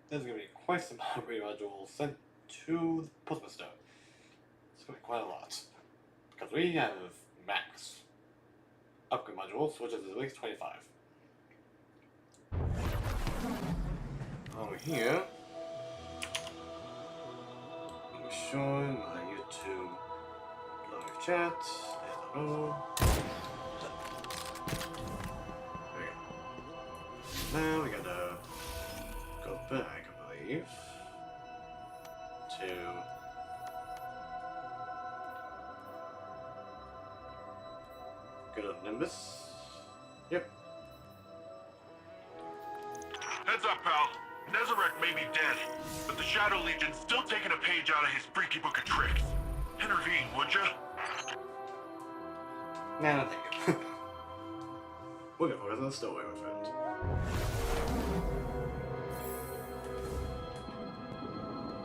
[SPEAKER 1] There's going to be quite some upgrade modules sent to the Postmaster. It's going to be quite a lot. Because we have max upgrade modules, which is at least 25. Over here, I'm showing my YouTube live chat. Hello. There we go. Now we gotta go back, I believe, to go to Nimbus. Yep.
[SPEAKER 10] Heads up, pal. Nezarek may be dead, but the Shadow Legion's still taking a page out of his freaky book of tricks. Intervene, would ya?
[SPEAKER 1] Nah, no thank you. We're gonna focus on the story, my friend.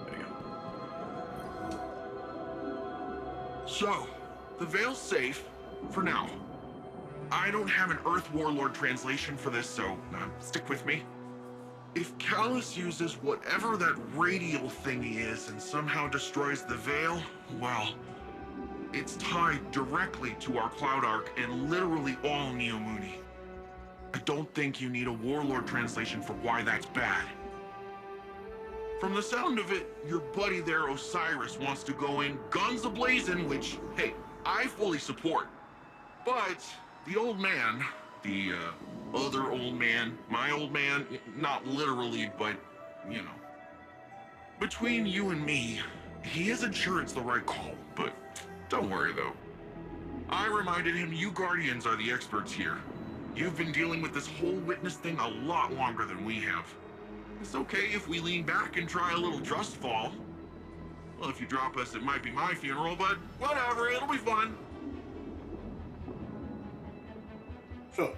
[SPEAKER 1] There we go.
[SPEAKER 10] So, the Veil's safe, for now. I don't have an Earth Warlord translation for this, so stick with me. If Callus uses whatever that radial thingy is and somehow destroys the Veil, well, it's tied directly to our Cloud Arc and literally all Neomuni. I don't think you need a Warlord translation for why that's bad. From the sound of it, your buddy there, Osiris, wants to go in guns a-blazing, which, hey, I fully support. But the old man, the other old man, my old man, not literally, but, you know. Between you and me, he isn't sure it's the right call, but don't worry though. I reminded him you Guardians are the experts here. You've been dealing with this whole witness thing a lot longer than we have. It's okay if we lean back and try a little trust fall. Well, if you drop us, it might be my funeral, but whatever, it'll be fun.
[SPEAKER 1] Sure.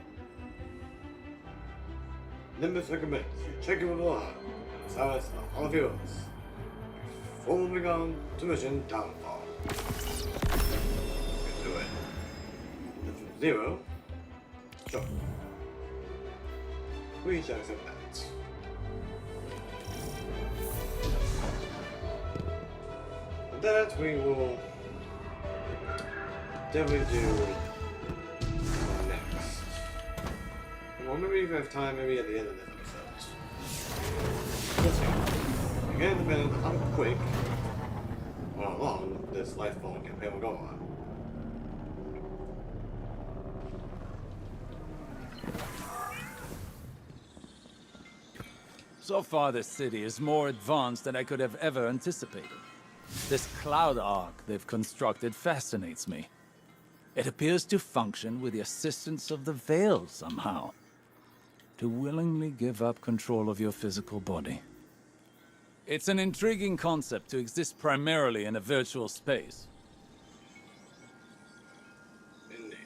[SPEAKER 1] Nimbus recommends you check in with Law, Osiris, and all of yours before moving on to mission Downfall. Get to it. And from 0, sure. We shall accept that. And that we will definitely do next. Well, maybe if we have time, maybe at the end of this episode. Let's see. Again, depending on how quick or how long this Lightfall campaign will go on.
[SPEAKER 5] So far, this city is more advanced than I could have ever anticipated. This cloud arc they've constructed fascinates me. It appears to function with the assistance of the Veil somehow. To willingly give up control of your physical body. It's an intriguing concept to exist primarily in a virtual space.
[SPEAKER 1] Indeed.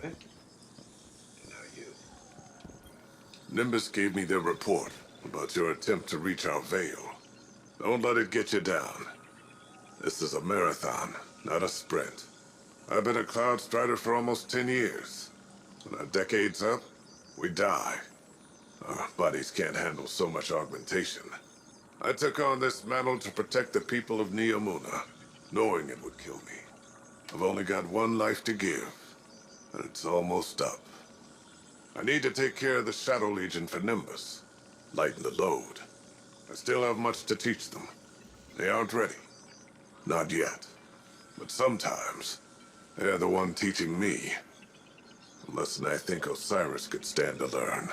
[SPEAKER 1] Okay. Now you.
[SPEAKER 7] Nimbus gave me their report about your attempt to reach our Veil. Don't let it get you down. This is a marathon, not a sprint. I've been a Cloud Strider for almost 10 years. When our decade's up, we die. Our bodies can't handle so much augmentation. I took on this mantle to protect the people of Neomuna, knowing it would kill me. I've only got one life to give, and it's almost up. I need to take care of the Shadow Legion for Nimbus, lighten the load. I still have much to teach them. They aren't ready. Not yet. But sometimes, they're the one teaching me. A lesson I think Osiris could stand to learn.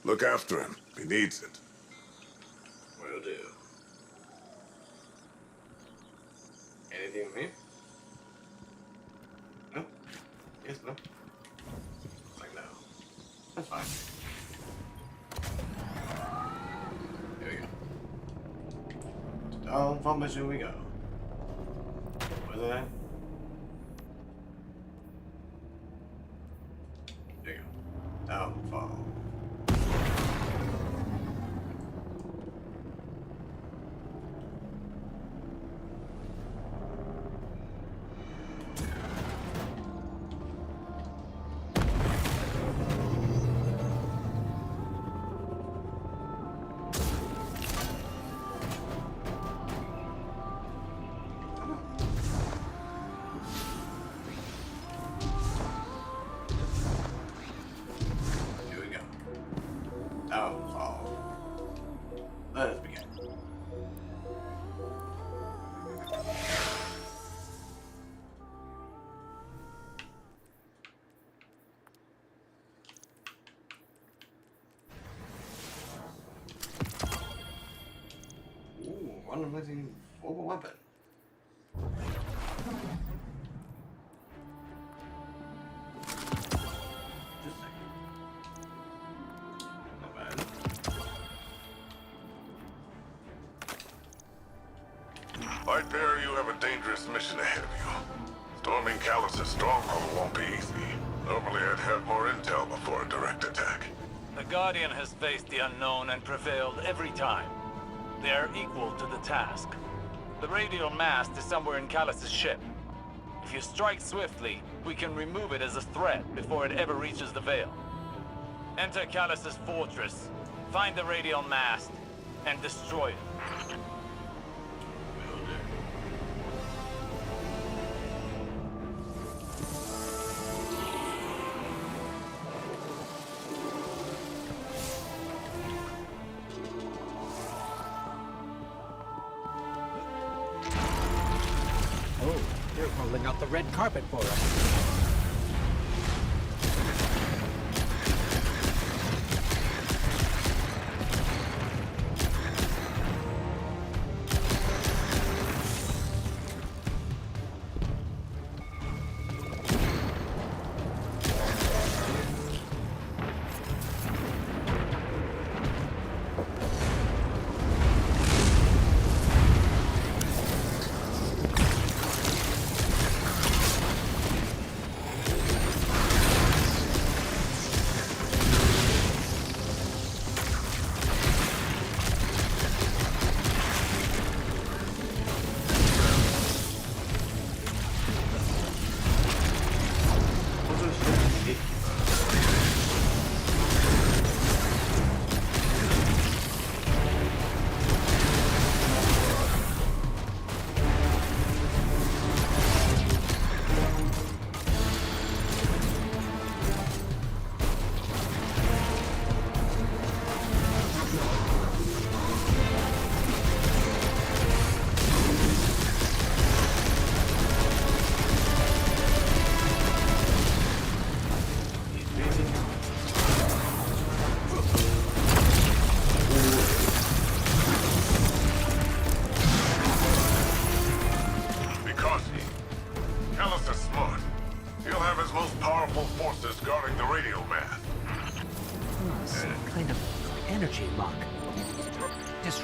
[SPEAKER 7] Look after him. He needs it.
[SPEAKER 1] Will do. Anything with me? No? Yes, no? Like no. That's fine. Here we go. Downfall mission we go. Where's it at? There you go. Downfall. Let us begin. Ooh, one amazing mobile weapon.
[SPEAKER 7] Lightbearer, you have a dangerous mission ahead of you. Storming Callus's stronghold won't be easy. Normally I'd have more intel before a direct attack.
[SPEAKER 5] The Guardian has faced the unknown and prevailed every time. They are equal to the task. The radial mast is somewhere in Callus's ship. If you strike swiftly, we can remove it as a threat before it ever reaches the Veil. Enter Callus's fortress, find the radial mast, and destroy it.
[SPEAKER 6] Rolling out the red carpet for us.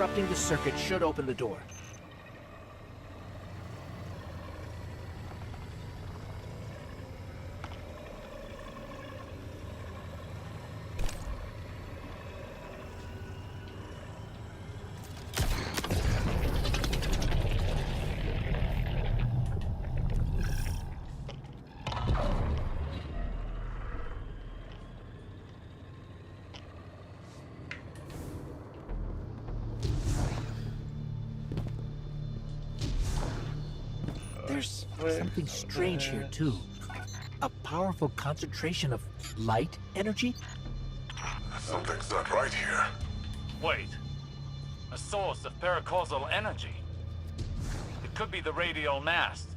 [SPEAKER 6] Disrupting the circuit should open the door. There's something strange here, too. A powerful concentration of light energy?
[SPEAKER 7] Something's not right here.
[SPEAKER 5] Wait. A source of paracausal energy. It could be the radial mast.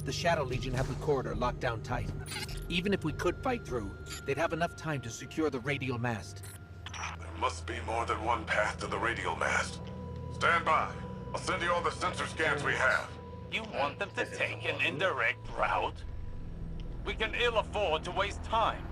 [SPEAKER 6] The Shadow Legion have the corridor locked down tight. Even if we could fight through, they'd have enough time to secure the radial mast.
[SPEAKER 7] There must be more than one path to the radial mast. Stand by. I'll send you all the sensor scans we have.
[SPEAKER 5] You want them to take an indirect route? We can ill afford to waste time.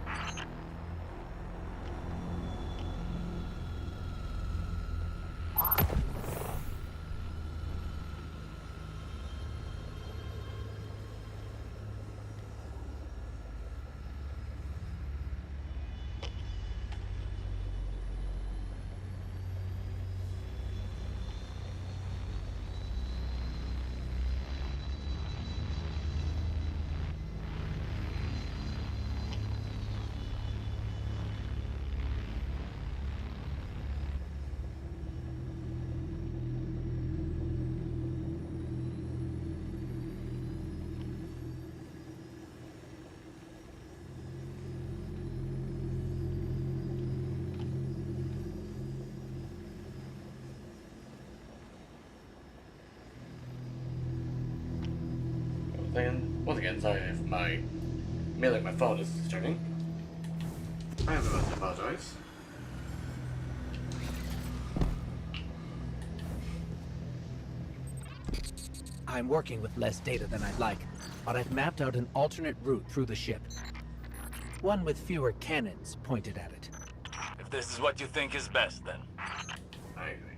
[SPEAKER 1] Once again, sorry if my phone is disturbing. I have to apologize.
[SPEAKER 6] I'm working with less data than I'd like, but I've mapped out an alternate route through the ship. One with fewer cannons pointed at it.
[SPEAKER 5] If this is what you think is best, then.
[SPEAKER 1] I agree.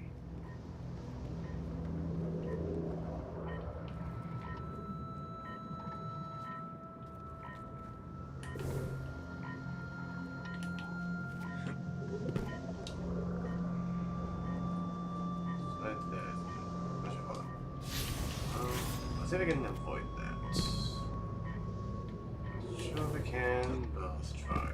[SPEAKER 1] Let's see if I can avoid that. Sure if I can, but let's try.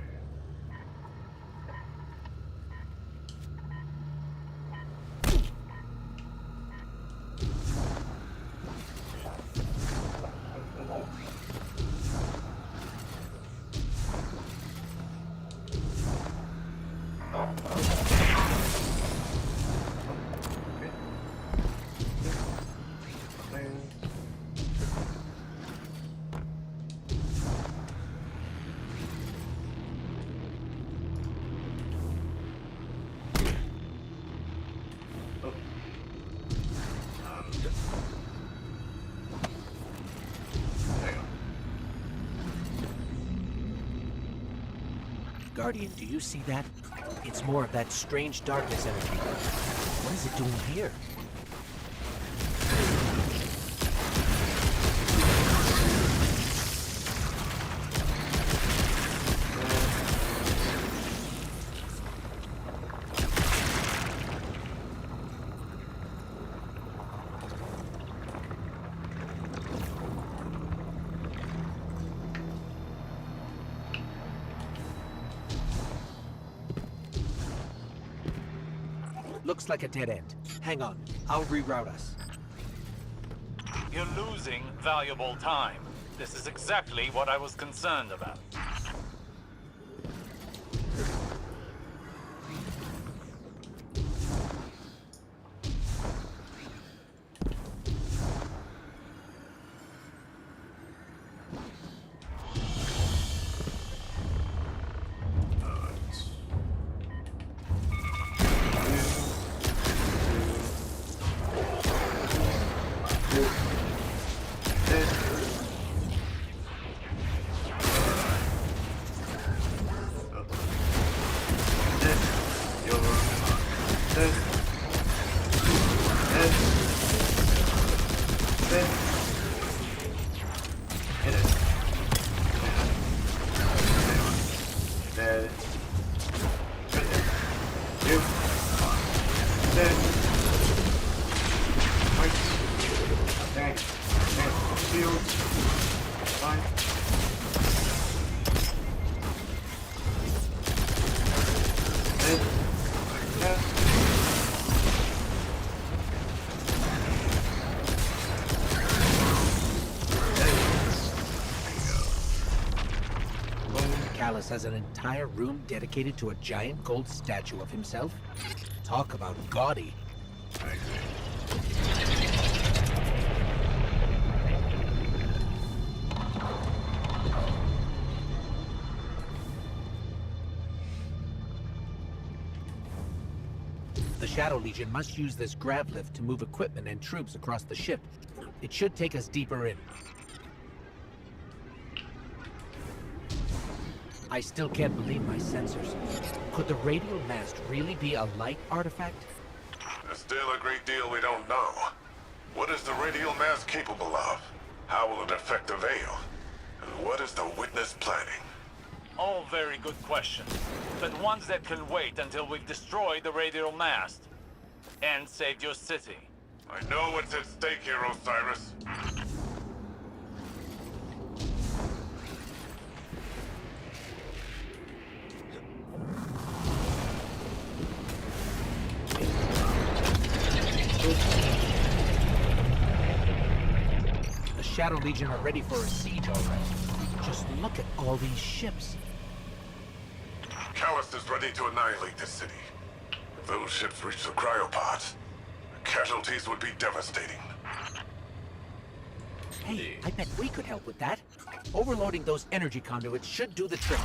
[SPEAKER 6] Guardian, do you see that? It's more of that strange darkness energy. What is it doing here? Looks like a dead end. Hang on, I'll reroute us.
[SPEAKER 5] You're losing valuable time. This is exactly what I was concerned about.
[SPEAKER 6] Callus has an entire room dedicated to a giant gold statue of himself. Talk about gaudy. The Shadow Legion must use this grav lift to move equipment and troops across the ship. It should take us deeper in. I still can't believe my sensors. Could the radial mast really be a light artifact?
[SPEAKER 7] There's still a great deal we don't know. What is the radial mass capable of? How will it affect the Veil? And what is the Witness planning?
[SPEAKER 5] All very good questions, but ones that can wait until we've destroyed the radial mast and saved your city.
[SPEAKER 7] I know what's at stake here, Osiris.
[SPEAKER 6] The Shadow Legion are ready for a siege already. Just look at all these ships.
[SPEAKER 7] Callus is ready to annihilate this city. If those ships reach the cryopods, the casualties would be devastating.
[SPEAKER 6] Hey, I bet we could help with that. Overloading those energy conduits should do the trick.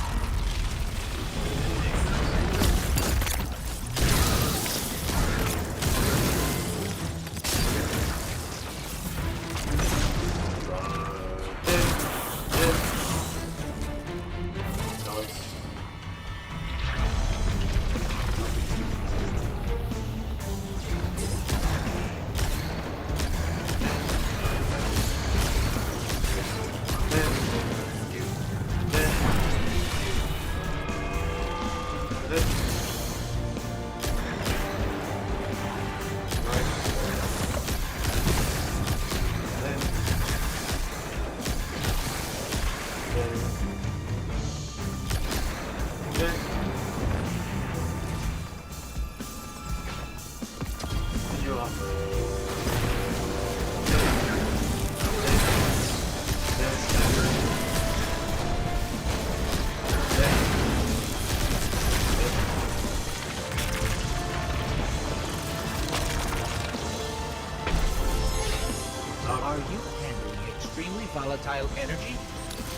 [SPEAKER 6] Are you handling extremely volatile energy?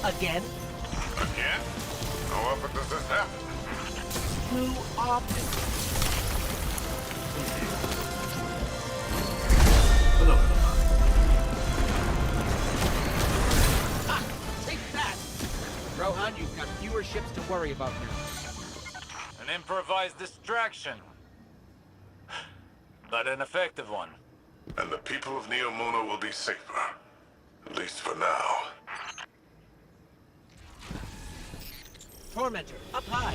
[SPEAKER 6] Again?
[SPEAKER 7] Again? How often does this happen?
[SPEAKER 6] Too often. Ha! Take that! Rohan, you've got fewer ships to worry about now.
[SPEAKER 5] An improvised distraction. But an effective one.
[SPEAKER 7] And the people of Neomuna will be safer. At least for now.
[SPEAKER 6] Tormentor, up high.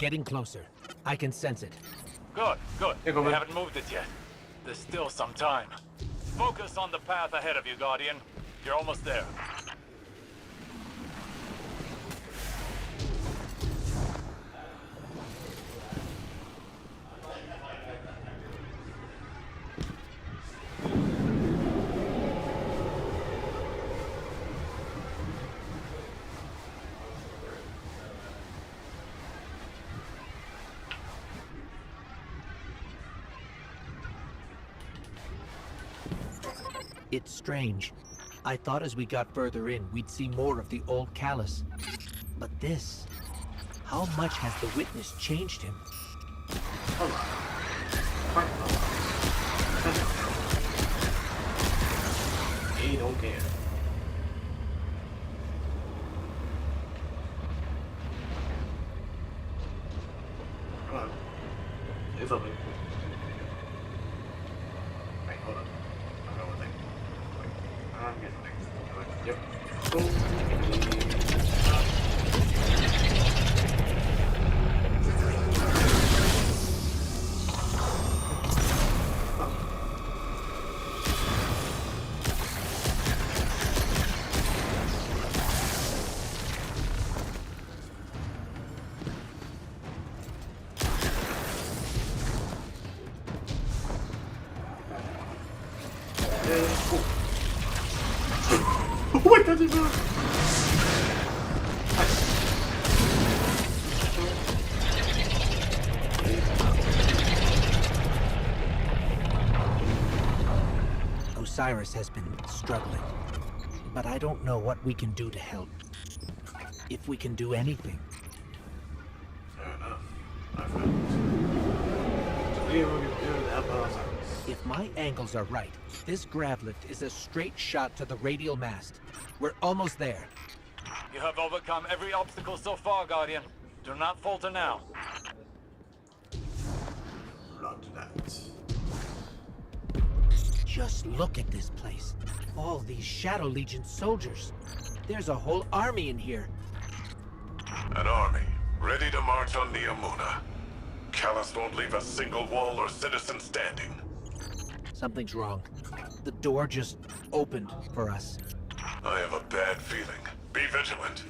[SPEAKER 6] getting closer. I can sense it.
[SPEAKER 5] Good, good.
[SPEAKER 1] Here, go,
[SPEAKER 5] They
[SPEAKER 1] man.
[SPEAKER 5] haven't moved it yet. There's still some time. Focus on the path ahead of you, Guardian. You're almost there.
[SPEAKER 6] It's strange. I thought as we got further in, we'd see more of the old Callus. But this... How much has the witness changed him?
[SPEAKER 1] Hold on. Quite a lot. He don't care. Come on. It's open. Wait, hold on. I got one thing. Wait. I'm getting things. Yep. Oh my god, it's not.
[SPEAKER 6] Osiris has been struggling, but I don't know what we can do to help. If we can do anything.
[SPEAKER 1] Fair enough, my friend. So we will be doing that by ourselves.
[SPEAKER 6] If my angles are right, this grav lift is a straight shot to the radial mast. We're almost there.
[SPEAKER 5] You have overcome every obstacle so far, Guardian. Do not falter now.
[SPEAKER 1] Not that.
[SPEAKER 6] Just look at this place. All these Shadow Legion soldiers. There's a whole army in here.
[SPEAKER 7] An army, ready to march on Neomuna. Callus won't leave a single wall or citizen standing.
[SPEAKER 6] Something's wrong. The door just opened for us.
[SPEAKER 7] I have a bad feeling. Be vigilant.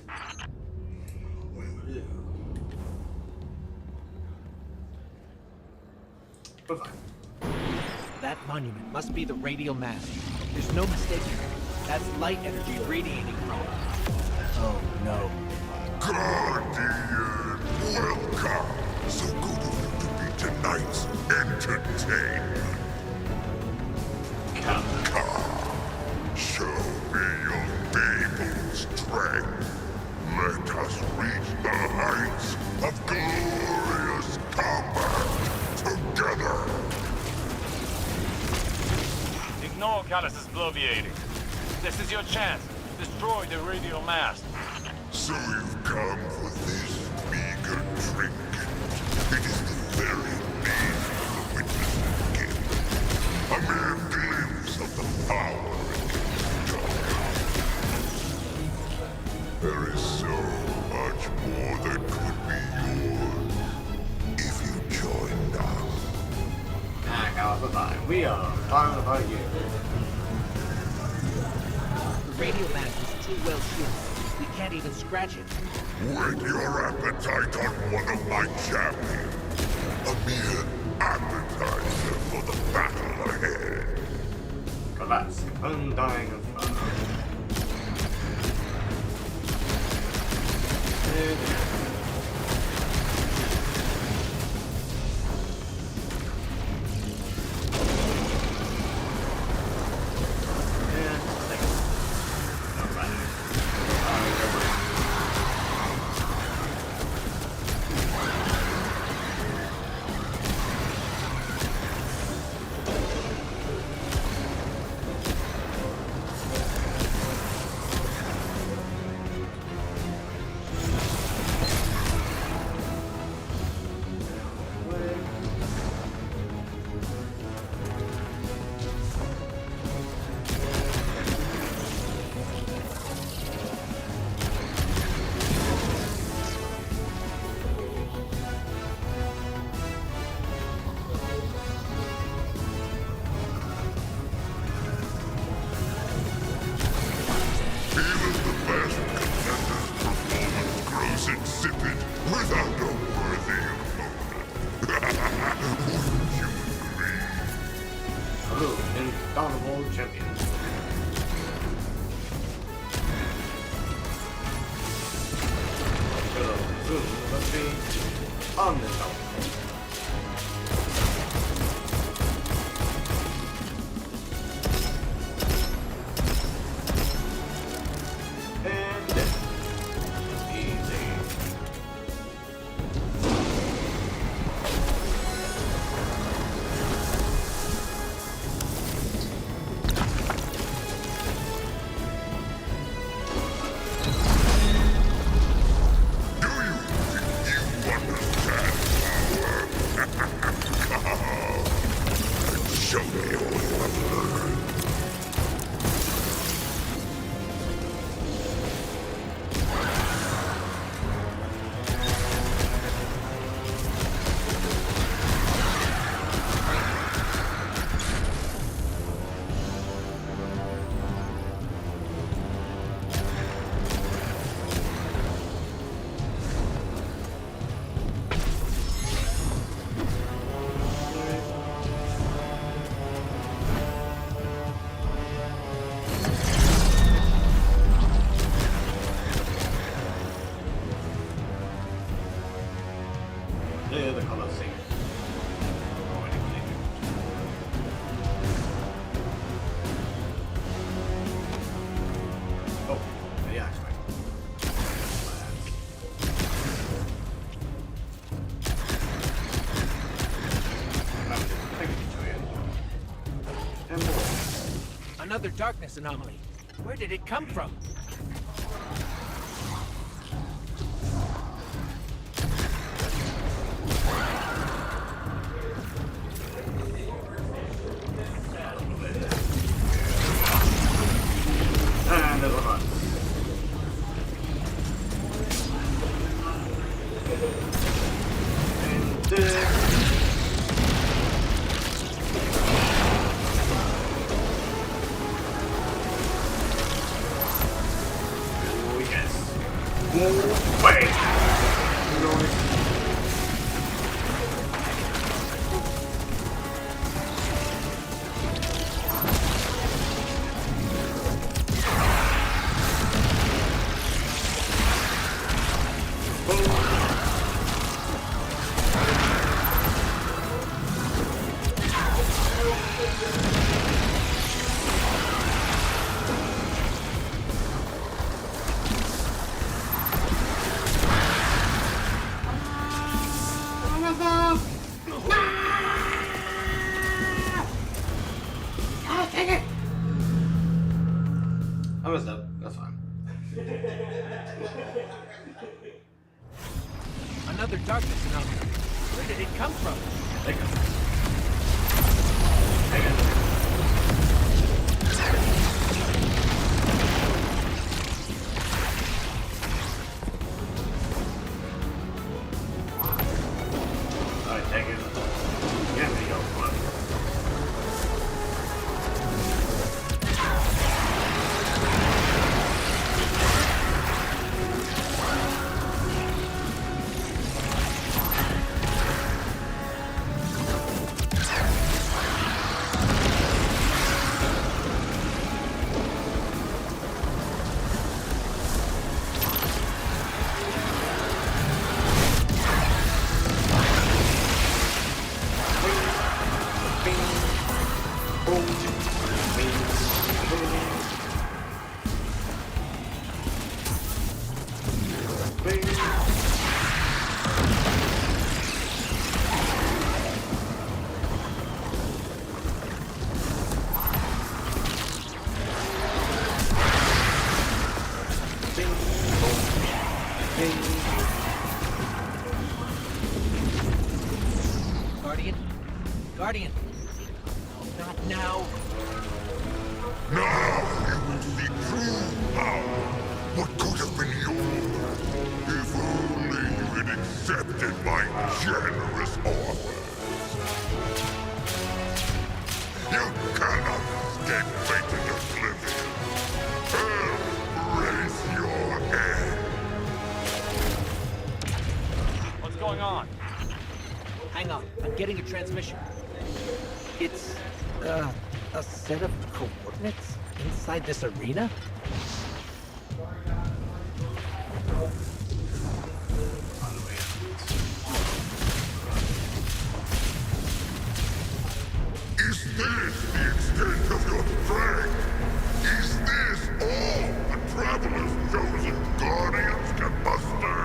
[SPEAKER 1] We're fine.
[SPEAKER 6] That monument must be the radial mast. There's no mistaking it. That's light energy radiating from it. Oh no.
[SPEAKER 7] Guardian, welcome. So good of you to be tonight's entertainment. Come, show me your Babel strength. Let us reach the heights of glorious combat together.
[SPEAKER 5] Ignore Callus's bloviating. This is your chance. Destroy the radial mast.
[SPEAKER 7] So you've come for this meager trinket. It is the very name of the witness's gift. A mere glimpse of the power it can enjoy. There is so much more that could be yours if you joined us.
[SPEAKER 1] Ah, Callus, we're fine. We are talking about you.
[SPEAKER 6] The radial mast is too well shielded. We can't even scratch it.
[SPEAKER 7] Whet your appetite on one of my champions. A mere appetizer for the battle ahead.
[SPEAKER 1] Kalask, undying of fire. world champion. Zoom, let's be on this telephone.
[SPEAKER 6] Another darkness anomaly. Where did it come from?
[SPEAKER 1] And there's one. I messed up. That's fine.
[SPEAKER 6] Another darkness anomaly. Where did it come from?
[SPEAKER 1] Take it. Alright, take it. Get me your blood.
[SPEAKER 6] Guardian. Not now.
[SPEAKER 7] Now you will see true power. What could have been yours if only you had accepted my generous offers. You cannot escape fated oblivion. Raise your head.
[SPEAKER 5] What's going on?
[SPEAKER 6] Hang on, I'm getting a transmission. It's, A set of coordinates inside this arena?
[SPEAKER 7] Is this the extent of your strength? Is this all the Traveler's chosen guardians can muster?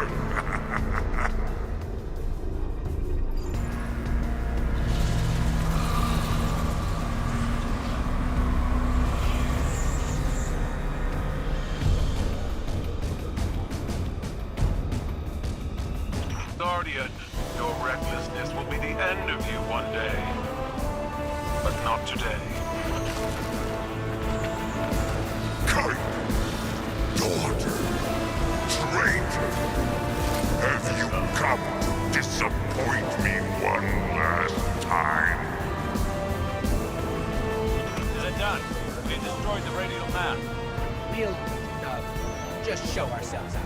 [SPEAKER 10] Guardian, your recklessness will be the end of you one day. But not today.
[SPEAKER 7] Kite! Daughter! Traitor! Have you come to disappoint me one last time?
[SPEAKER 5] Is it done? We destroyed the radial map.
[SPEAKER 6] We'll, just show ourselves out.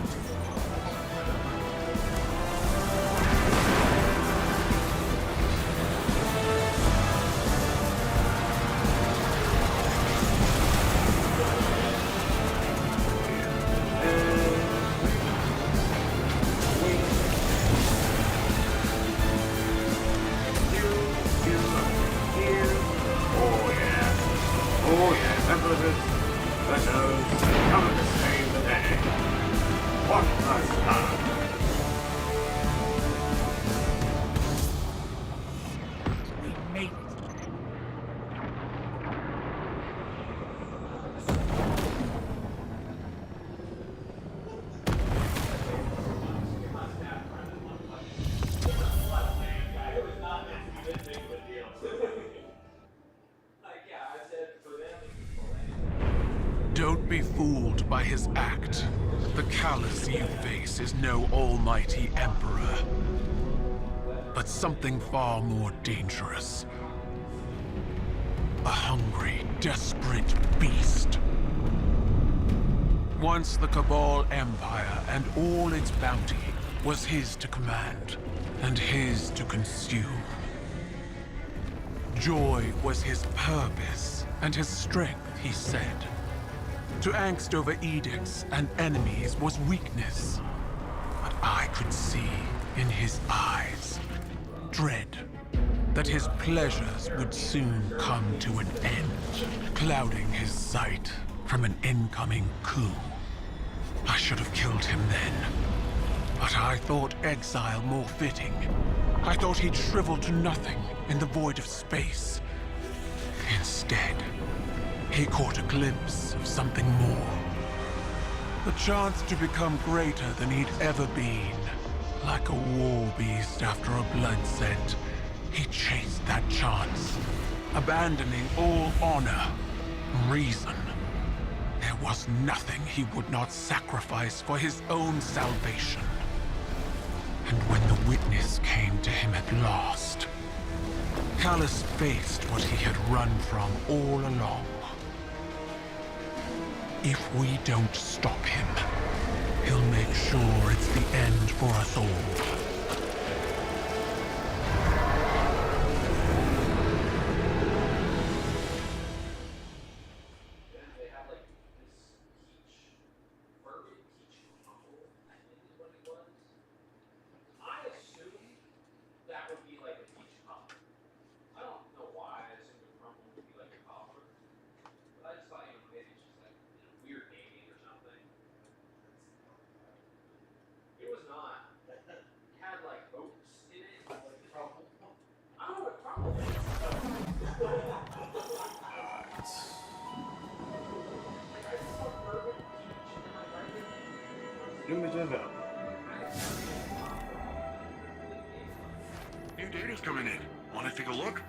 [SPEAKER 14] Don't be fooled by his act. The callous you face is no almighty emperor, but something far more dangerous. A hungry, desperate beast. Once the Cabal Empire and all its bounty was his to command and his to consume. Joy was his purpose and his strength, he said. To angst over edicts and enemies was weakness. But I could see in his eyes dread that his pleasures would soon come to an end, clouding his sight from an incoming coup. I should have killed him then, but I thought exile more fitting. I thought he'd shrivel to nothing in the void of space. Instead, he caught a glimpse of something more. The chance to become greater than he'd ever been. Like a war beast after a blood scent, he chased that chance, abandoning all honor, reason. There was nothing he would not sacrifice for his own salvation. And when the witness came to him at last, Callus faced what he had run from all along. If we don't stop him, he'll make sure it's the end for us all.
[SPEAKER 10] New data's coming in. Want to take a look?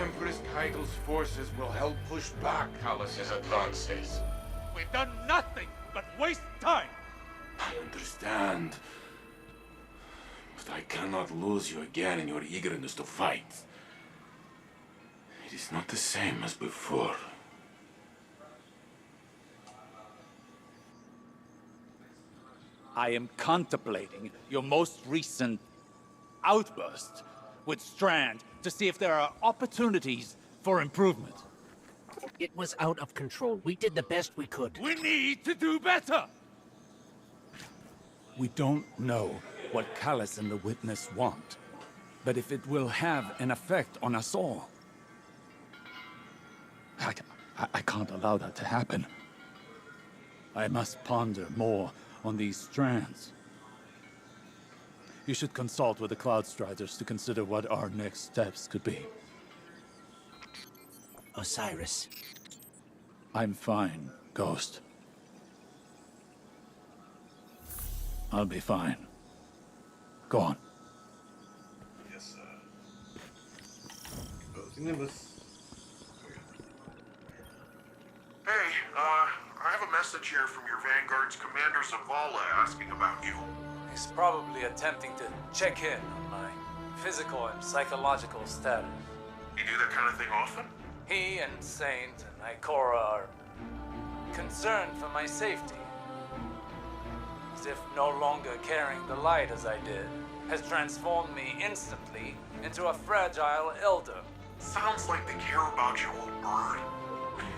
[SPEAKER 15] Empress Keigel's forces will help push back Callus's advances.
[SPEAKER 8] We've done nothing but waste time.
[SPEAKER 15] I understand. But I cannot lose you again in your eagerness to fight. It is not the same as before.
[SPEAKER 8] I am contemplating your most recent outburst with Strand to see if there are opportunities for improvement.
[SPEAKER 6] It was out of control. We did the best we could.
[SPEAKER 8] We need to do better! We don't know what Callus and the Witness want, but if it will have an effect on us all, I can't allow that to happen. I must ponder more on these strands. You should consult with the Cloud Striders to consider what our next steps could be.
[SPEAKER 6] Osiris.
[SPEAKER 8] I'm fine, Ghost. I'll be fine. Go on.
[SPEAKER 1] Yes, Nimbus.
[SPEAKER 10] Hey, I have a message here from your Vanguard's commander Zavala asking about you.
[SPEAKER 5] He's probably attempting to check in on my physical and psychological status.
[SPEAKER 10] You do that kind of thing often?
[SPEAKER 5] He and Saint and Ikora are concerned for my safety. As if no longer carrying the light as I did has transformed me instantly into a fragile elder.
[SPEAKER 10] Sounds like they care about you, old bird.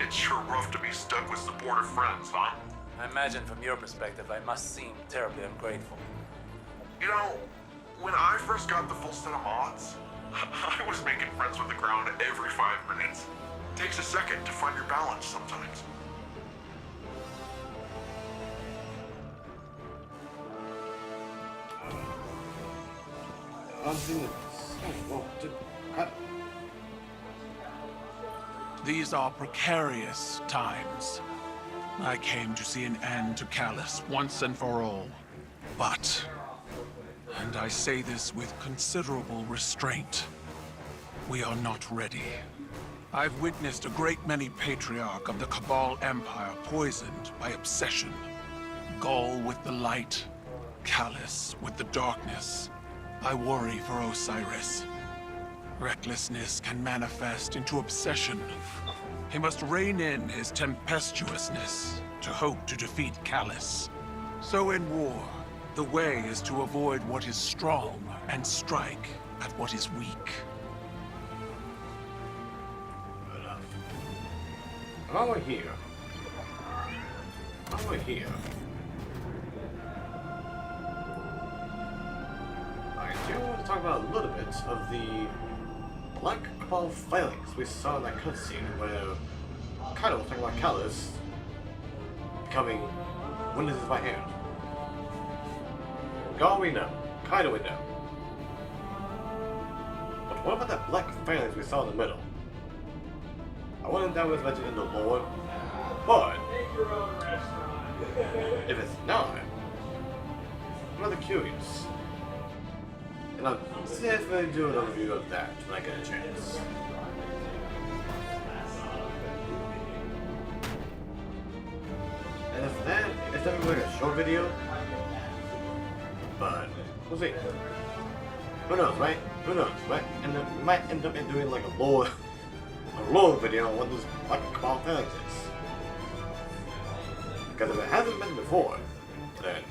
[SPEAKER 10] It's sure rough to be stuck with supportive friends, huh?
[SPEAKER 5] I imagine from your perspective I must seem terribly ungrateful.
[SPEAKER 10] You know, when I first got the full set of mods, I was making friends with the ground every 5 minutes. Takes a second to find your balance sometimes.
[SPEAKER 14] These are precarious times. I came to see an end to Callus once and for all. But, and I say this with considerable restraint, we are not ready. I've witnessed a great many patriarch of the Cabal Empire poisoned by obsession. Gaul with the light, Callus with the darkness. I worry for Osiris. Recklessness can manifest into obsession. He must rein in his tempestuousness to hope to defeat Callus. So in war, the way is to avoid what is strong and strike at what is weak.
[SPEAKER 1] While we're here, I do want to talk about a little bit of the Black Cabal failings we saw in that cutscene where Kaido was talking about Callus becoming witnesses by hand. Gaul we know, Kaido we know. But what about that black failings we saw in the middle? I wonder if that was mentioned in the lore, but if it's not, I'm rather curious. And I'll definitely do an overview of that when I get a chance. And if that would be like a short video, but we'll see. Who knows, right? Who knows, right? And it might end up in doing like a lore video on what this Black Cabal failings is. Because if it hasn't been before, then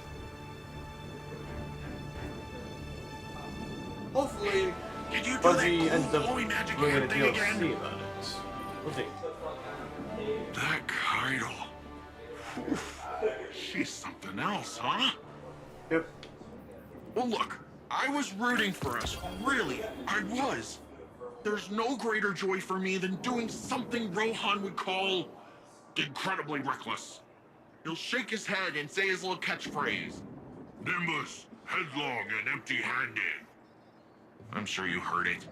[SPEAKER 1] hopefully Bungie ends up doing a DLC about it. We'll see.
[SPEAKER 10] That Kaido. She's something else, huh?
[SPEAKER 1] Yep.
[SPEAKER 10] Well, look, I was rooting for us. Really, I was. There's no greater joy for me than doing something Rohan would call incredibly reckless. He'll shake his head and say his little catchphrase. Nimbus, headlong and empty-handed. I'm sure you heard it.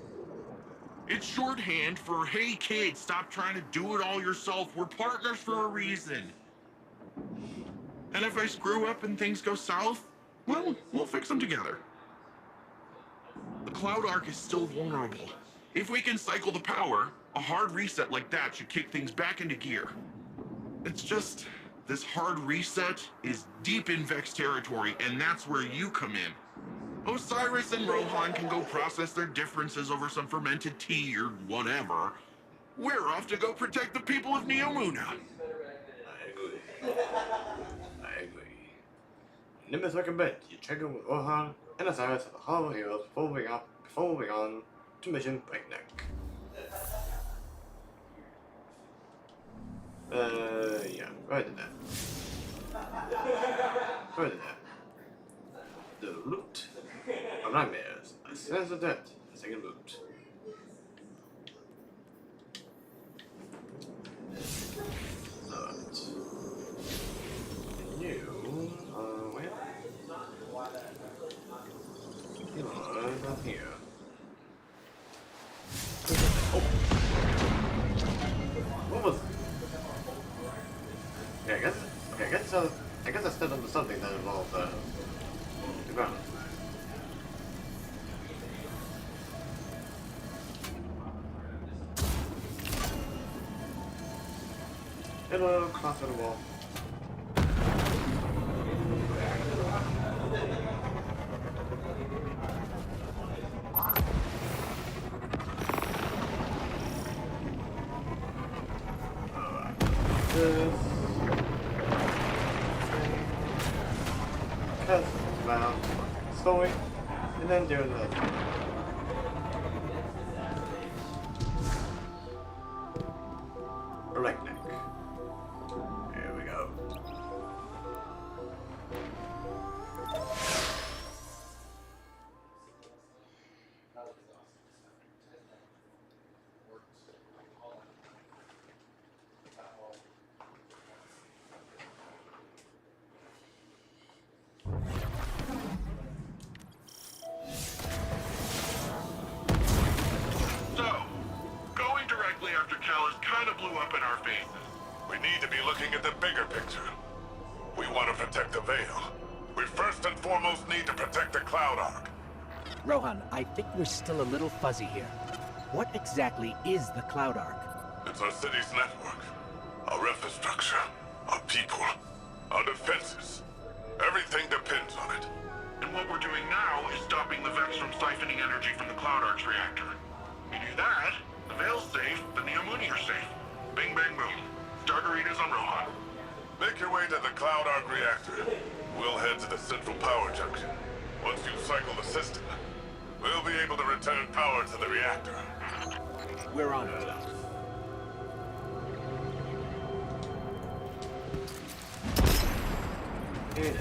[SPEAKER 10] It's shorthand for, hey kid, stop trying to do it all yourself. We're partners for a reason. And if I screw up and things go south, well, we'll fix them together. The Cloud Arc is still vulnerable. If we can cycle the power, a hard reset like that should kick things back into gear. It's just, This hard reset is deep in Vex territory, and that's where you come in. Osiris and Rohan can go process their differences over some fermented tea or whatever. We're off to go protect the people of Neomuna.
[SPEAKER 1] I agree. Nimbus recommend you check in with Rohan and Osiris at the Hall of Heroes before moving on to Mission Breakneck. Yeah, right in that. Right in that. The loot of nightmares. A sense of death. A second loot. Alright. You, where? You are not here. Oh! What was? Okay, I guess I stepped onto something that involved the ground. Hello, cross on the wall. Cast around story, and then do the Breakneck. Here we go.
[SPEAKER 10] So, going directly after Callus kind of blew up in our faces.
[SPEAKER 7] We need to be looking at the bigger picture. We want to protect the Veil. We first and foremost need to protect the Cloud Ark.
[SPEAKER 6] Rohan, I think we're still a little fuzzy here. What exactly is the Cloud Ark?
[SPEAKER 7] It's our city's network, our infrastructure, our people, our defenses. Everything depends on it.
[SPEAKER 10] And what we're doing now is stopping the Vex from siphoning energy from the Cloud Ark's reactor. We do that, the Veil's safe, the Neomuni are safe. Bing bang boom. Start arenas on Rohan.
[SPEAKER 7] Make your way to the Cloud Ark reactor. We'll head to the central power junction. Once you cycle the system, we'll be able to return power to the reactor.
[SPEAKER 6] We're on it.
[SPEAKER 1] Here.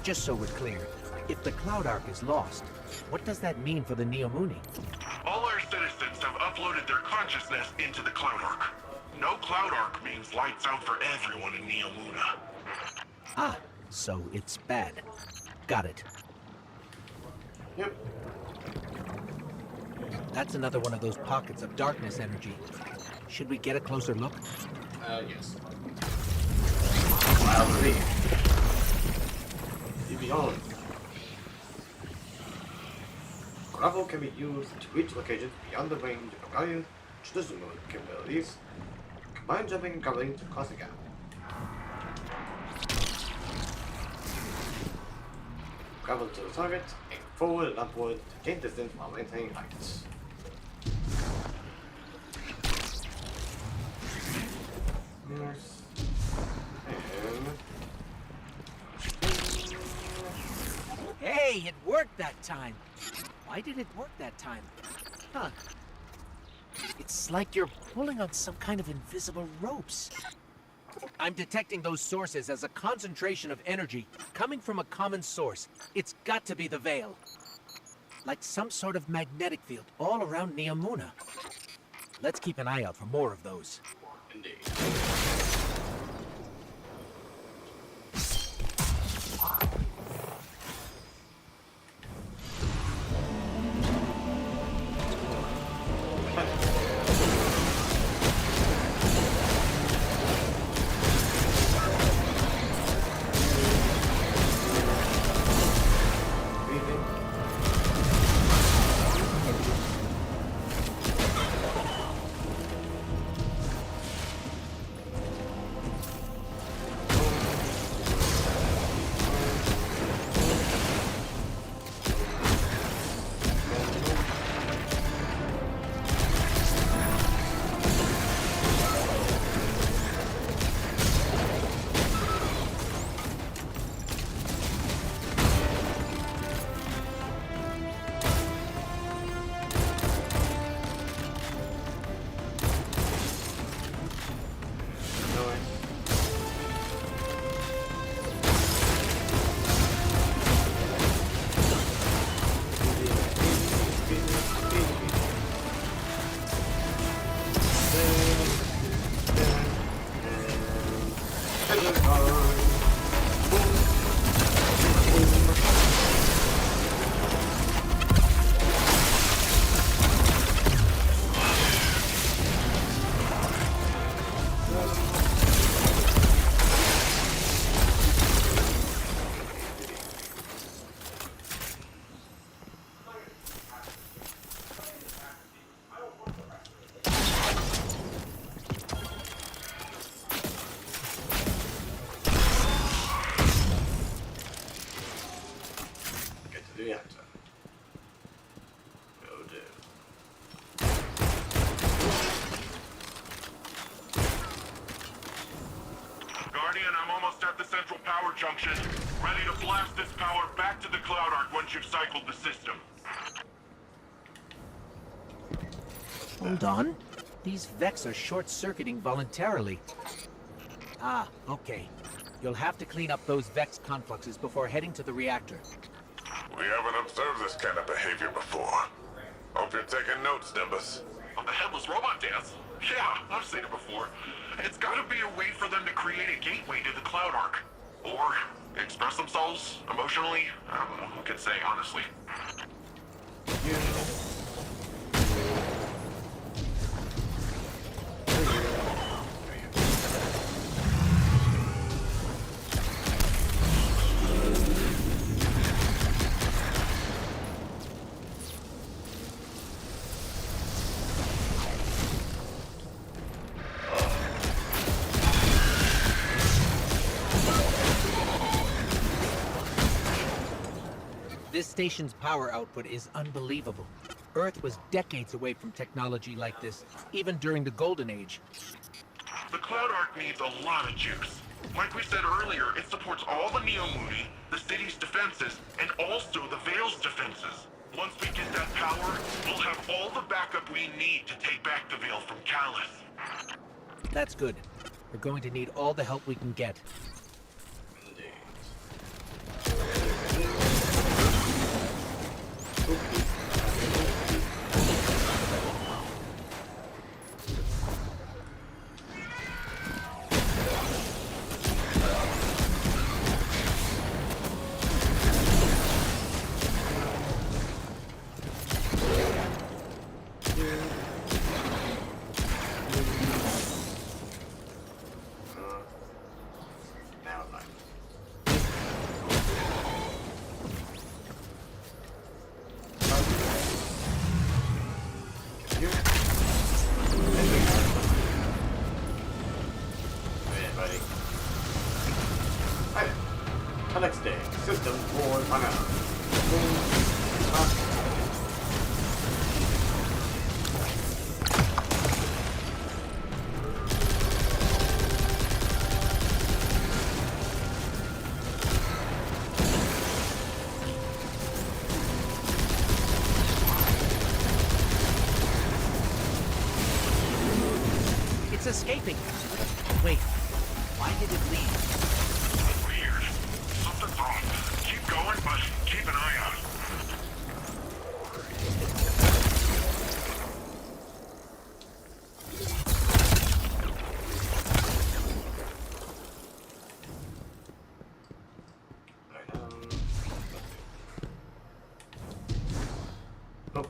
[SPEAKER 6] Just so we're clear, if the Cloud Ark is lost, what does that mean for the Neomuni?
[SPEAKER 10] All our citizens have uploaded their consciousness into the Cloud Ark. No Cloud Ark means lights out for everyone in Neomuna.
[SPEAKER 6] Ah, so it's bad. Got it.
[SPEAKER 1] Yep.
[SPEAKER 6] That's another one of those pockets of darkness energy. Should we get a closer look?
[SPEAKER 1] Yes. I'll leave. see beyond. Gravel can be used to reach locations beyond the range of Guardian's traditional capabilities. Combine jumping and graveling to close the gap. Gravel to the target, aim forward and upward to gain distance while maintaining height. Yes. And...
[SPEAKER 6] Hey, it worked that time. Why did it work that time? Huh. It's like you're pulling on some kind of invisible ropes. I'm detecting those sources as a concentration of energy coming from a common source. It's got to be the Veil. Like some sort of magnetic field all around Neomuna. Let's keep an eye out for more of those.
[SPEAKER 1] Indeed.
[SPEAKER 10] Junction, ready to blast this power back to the Cloud Arc once you've cycled the system.
[SPEAKER 6] Hold on. These Vex are short-circuiting voluntarily. Ah, okay. You'll have to clean up those Vex confluxes before heading to the reactor.
[SPEAKER 7] We haven't observed this kind of behavior before. Hope you're taking notes, Nimbus.
[SPEAKER 10] On the headless robot dance? Yeah, I've seen it before. It's gotta be a way for them to create a gateway to the Cloud Arc. Or express themselves emotionally. I don't know who can say, honestly.
[SPEAKER 6] This station's power output is unbelievable. Earth was decades away from technology like this, even during the Golden Age.
[SPEAKER 10] The Cloud Arc needs a lot of juice. Like we said earlier, it supports all the Neomuni, the city's defenses, and also the Veil's defenses. Once we get that power, we'll have all the backup we need to take back the Veil from Callus.
[SPEAKER 6] That's good. We're going to need all the help we can get.
[SPEAKER 1] system for fire.
[SPEAKER 6] It's escaping. Wait, why did it leave?
[SPEAKER 10] Weird. Something's off. Keep going, but keep an eye out.
[SPEAKER 1] Oh.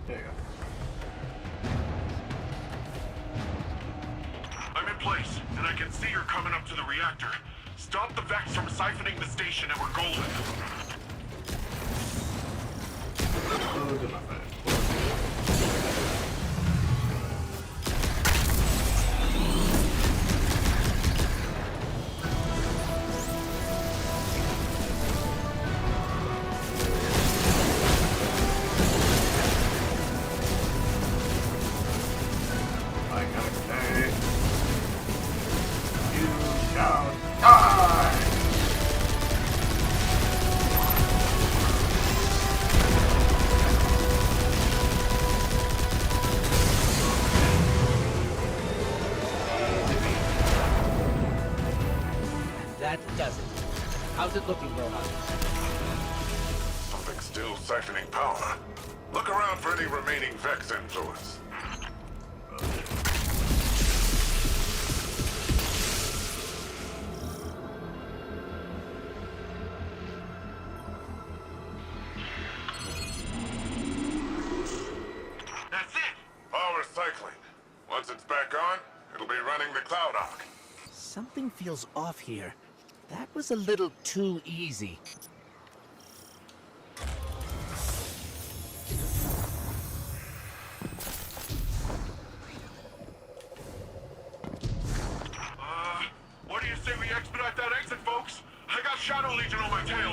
[SPEAKER 1] There you go.
[SPEAKER 10] I'm in place, and I can see you're coming up to the reactor. Stop the Vex from siphoning the station and we're golden.
[SPEAKER 1] Oh, good enough, man.
[SPEAKER 6] That does it. How's it looking, Rohan?
[SPEAKER 7] Something's still siphoning power. Look around for any remaining Vex influence.
[SPEAKER 10] That's it!
[SPEAKER 7] Power cycling. Once it's back on, it'll be running the Cloud Arc.
[SPEAKER 6] Something feels off here. That was a little too easy.
[SPEAKER 10] What do you say we expedite that exit, folks? I got Shadow Legion on my tail.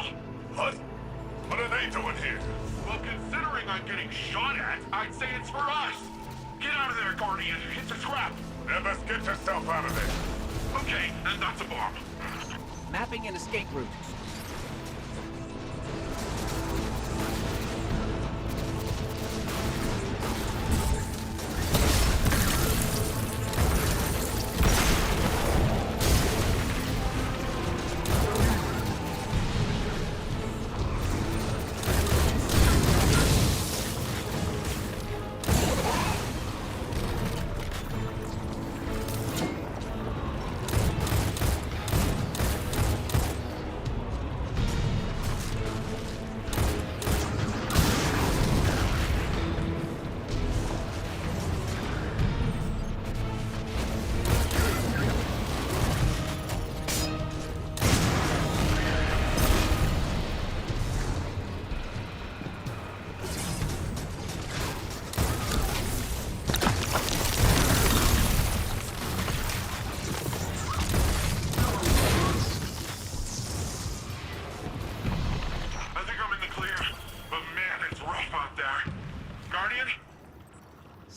[SPEAKER 7] What? What are they doing here?
[SPEAKER 10] Well, considering I'm getting shot at, I'd say it's for us. Get out of there, Guardian. It's a trap.
[SPEAKER 7] Never get yourself out of there.
[SPEAKER 10] Okay, and that's a bomb.
[SPEAKER 6] Mapping an escape route.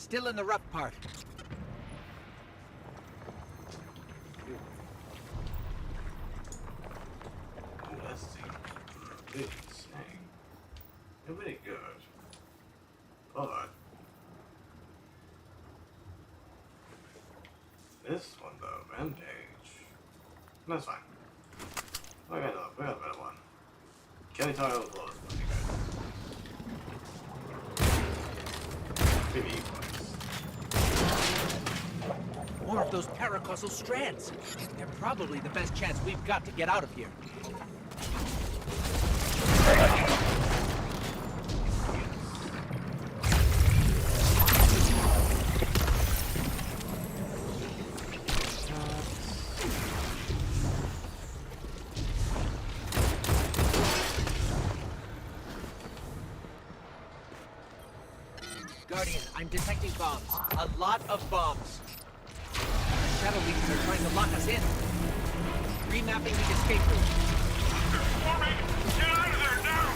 [SPEAKER 6] still in the rough part.
[SPEAKER 1] Let's see. Really insane. They're really good. But this one though, Rampage. That's fine. We got a better one. Kelly Tile as well is pretty good. Maybe
[SPEAKER 6] More of those paracausal strands. They're probably the best chance we've got to get out of here. Guardian, I'm detecting bombs. A lot of bombs. The Shadow Legions are trying to lock us in. Remapping the escape route.
[SPEAKER 10] Get out of there now!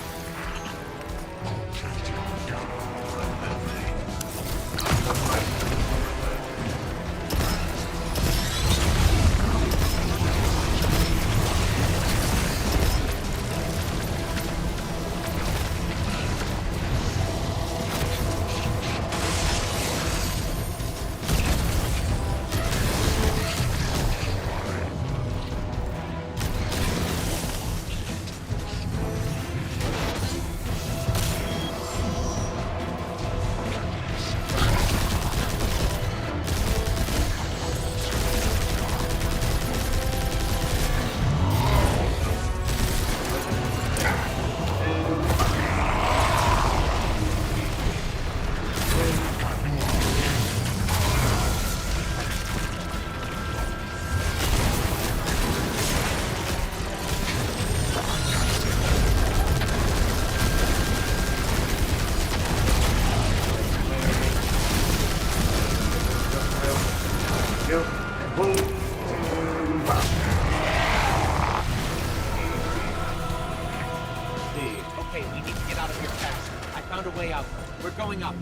[SPEAKER 6] Okay, we need to get out of here fast. I found a way out. We're going up.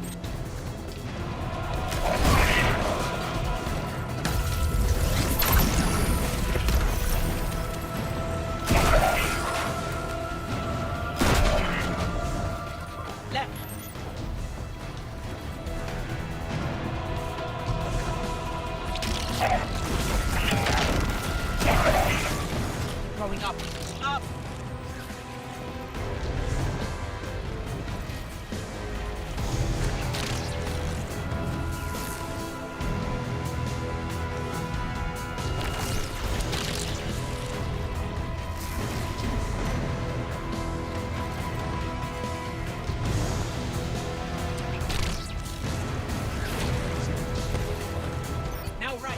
[SPEAKER 6] Left. Going up. Up. Now right.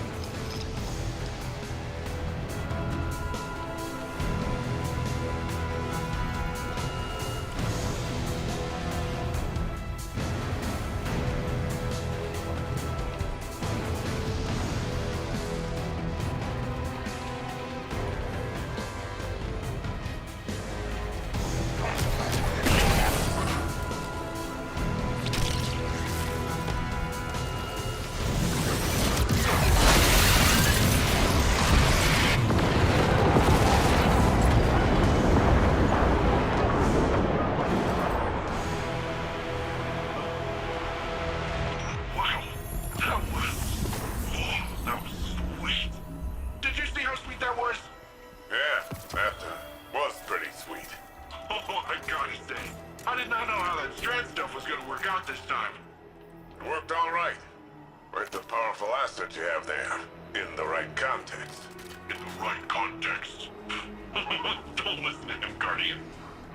[SPEAKER 10] Wow, that was sweet. Did you see how sweet that was?
[SPEAKER 7] Yeah, that was pretty sweet.
[SPEAKER 10] Oh, I gotta say, I did not know how that Strand stuff was gonna work out this time.
[SPEAKER 7] It worked all right. With the powerful asset you have there, in the right context.
[SPEAKER 10] In the right context. Don't listen to him, Guardian.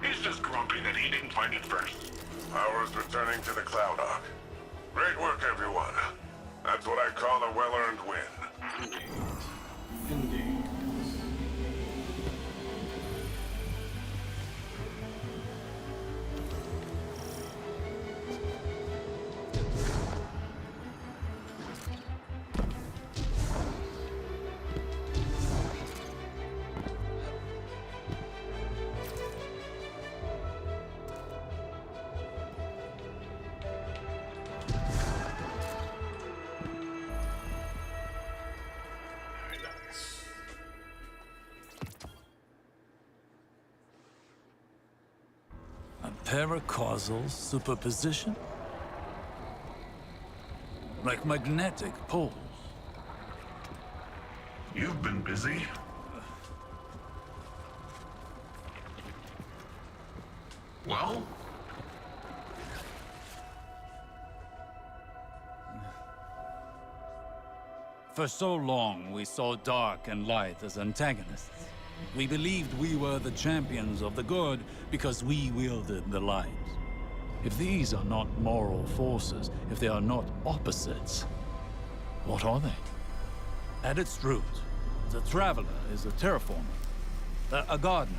[SPEAKER 10] He's just grumpy that he didn't find it first.
[SPEAKER 7] Power's returning to the Cloud Ark. Great work, everyone. That's what I call a well-earned win.
[SPEAKER 1] Indeed.
[SPEAKER 5] Paracausal superposition? Like magnetic poles.
[SPEAKER 10] You've been busy. Well?
[SPEAKER 5] For so long, we saw dark and light as antagonists. We believed we were the champions of the good because we wielded the light. If these are not moral forces, if they are not opposites, what are they? At its root, the Traveler is a terraformer, a gardener.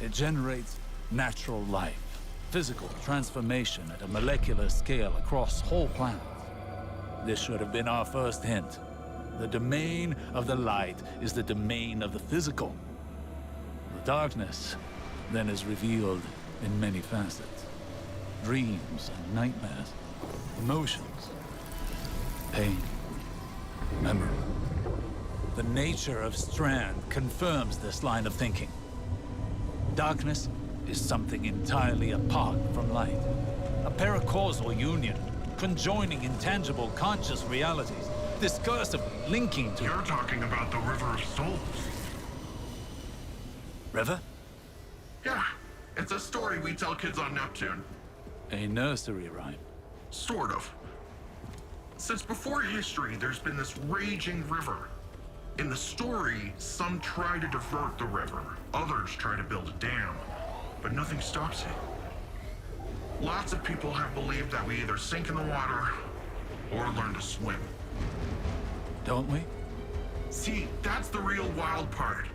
[SPEAKER 5] It generates natural life, physical transformation at a molecular scale across whole planets. This should have been our first hint. The domain of the light is the domain of the physical. The darkness then is revealed in many facets. Dreams and nightmares, emotions, pain, memory. The nature of Strand confirms this line of thinking. Darkness is something entirely apart from light. A paracausal union, conjoining intangible conscious realities, discursively linking to...
[SPEAKER 10] You're talking about the River of Souls.
[SPEAKER 5] River?
[SPEAKER 10] Yeah, it's a story we tell kids on Neptune.
[SPEAKER 5] A nursery rhyme.
[SPEAKER 10] Sort of. Since before history, there's been this raging river. In the story, some try to divert the river, others try to build a dam, but nothing stops it. Lots of people have believed that we either sink in the water or learn to swim.
[SPEAKER 5] Don't we?
[SPEAKER 10] See, that's the real wild part.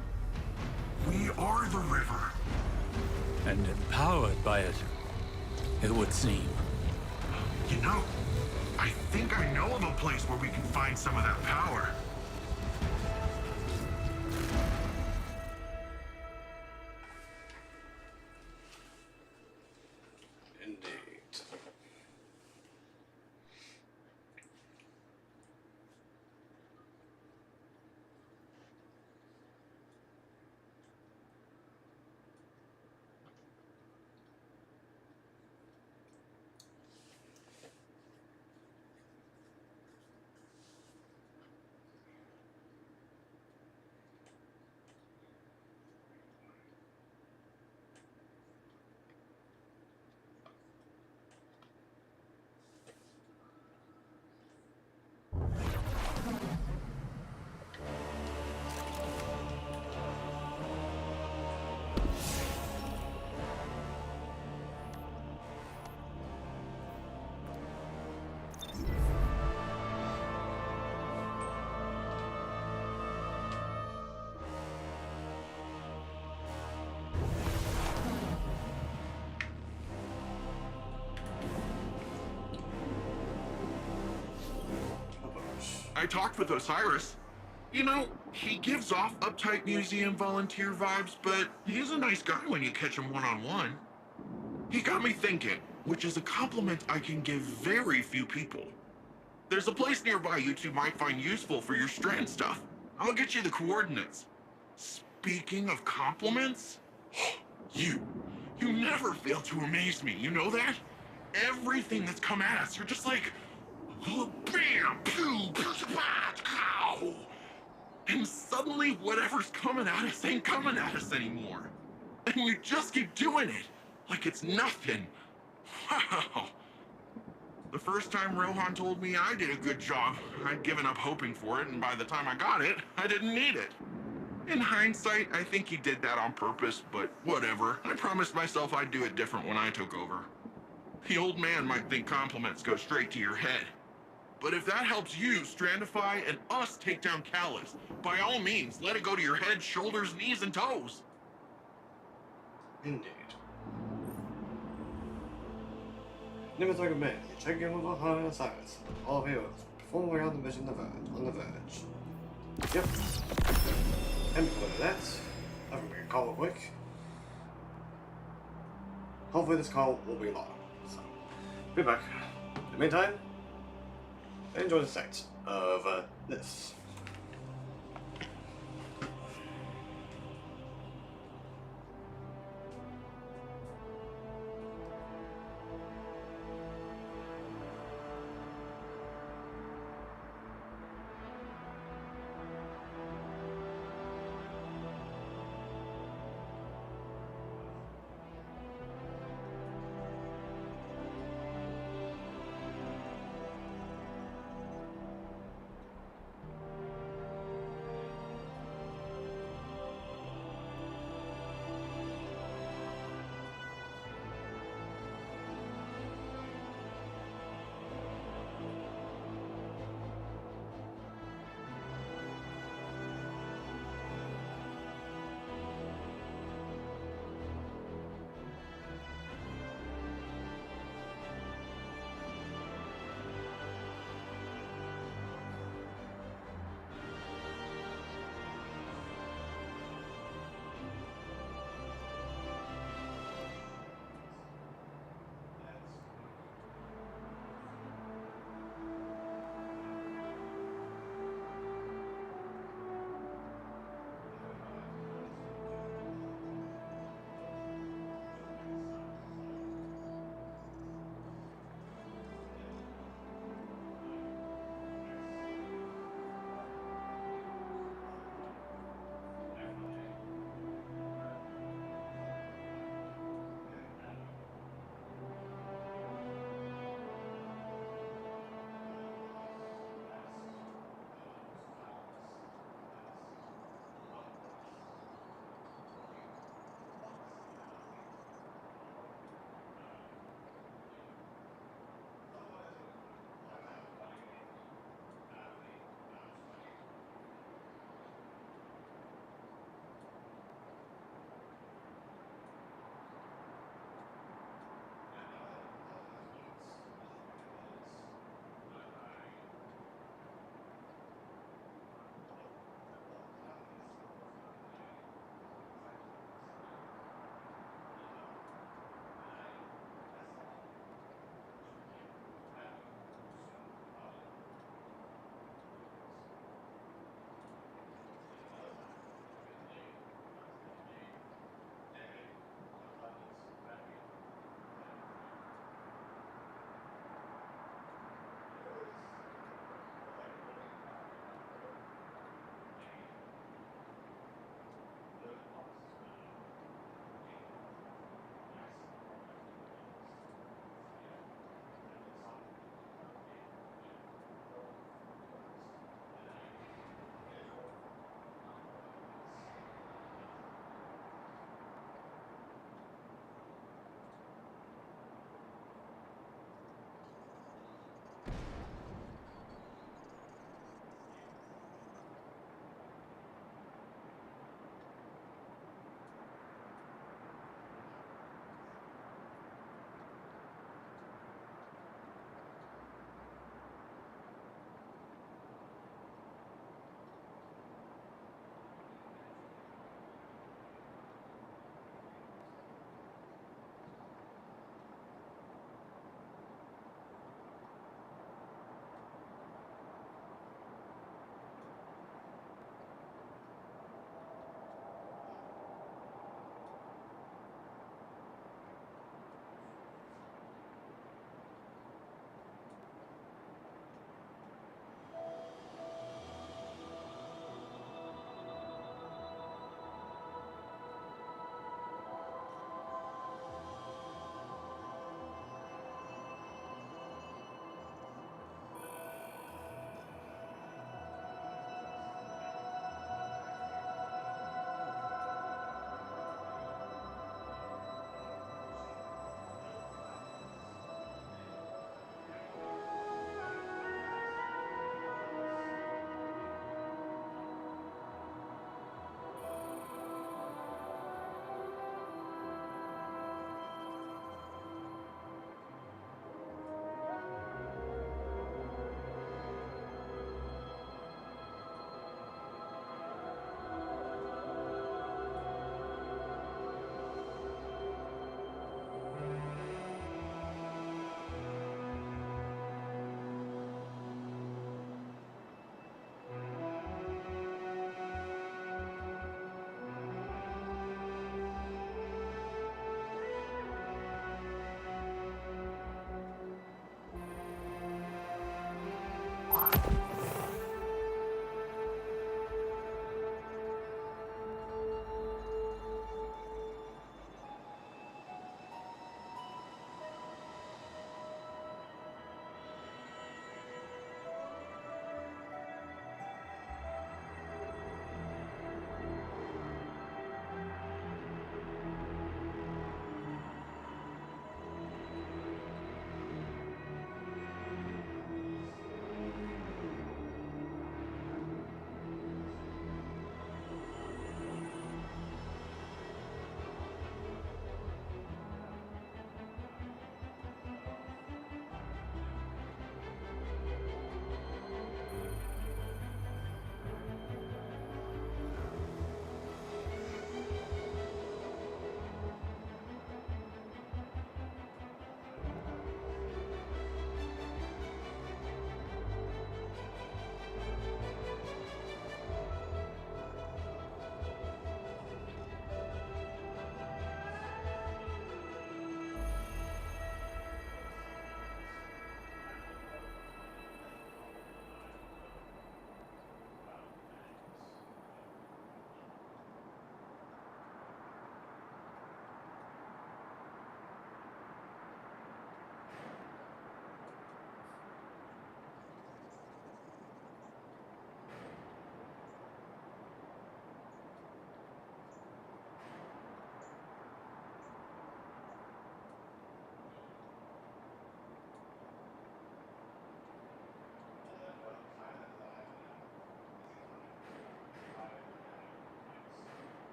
[SPEAKER 10] We are the river.
[SPEAKER 5] And empowered by it, it would seem.
[SPEAKER 10] You know, I think I know of a place where we can find some of that power. I talked with Osiris. You know, he gives off uptight museum volunteer vibes, but he's a nice guy when you catch him one-on-one. He got me thinking, which is a compliment I can give very few people. There's a place nearby you two might find useful for your Strand stuff. I'll get you the coordinates. Speaking of compliments, you never fail to amaze me, you know that? Everything that's come at us, you're just like, oh, bam, pew, pow. And suddenly whatever's coming at us ain't coming at us anymore. And you just keep doing it, like it's nothing. Wow. The first time Rohan told me I did a good job, I'd given up hoping for it, and by the time I got it, I didn't need it. In hindsight, I think he did that on purpose, but whatever. I promised myself I'd do it different when I took over. The old man might think compliments go straight to your head. But if that helps you strandify and us take down Callus, by all means, let it go to your head, shoulders, knees, and toes.
[SPEAKER 1] Indeed. Nemetic Man, check in with Osiris. All heroes, performing on the mission on the verge. Yep. And before that, I think we can call it quick. Hopefully this call will be long. So, be back. In the meantime, enjoy the sight of this.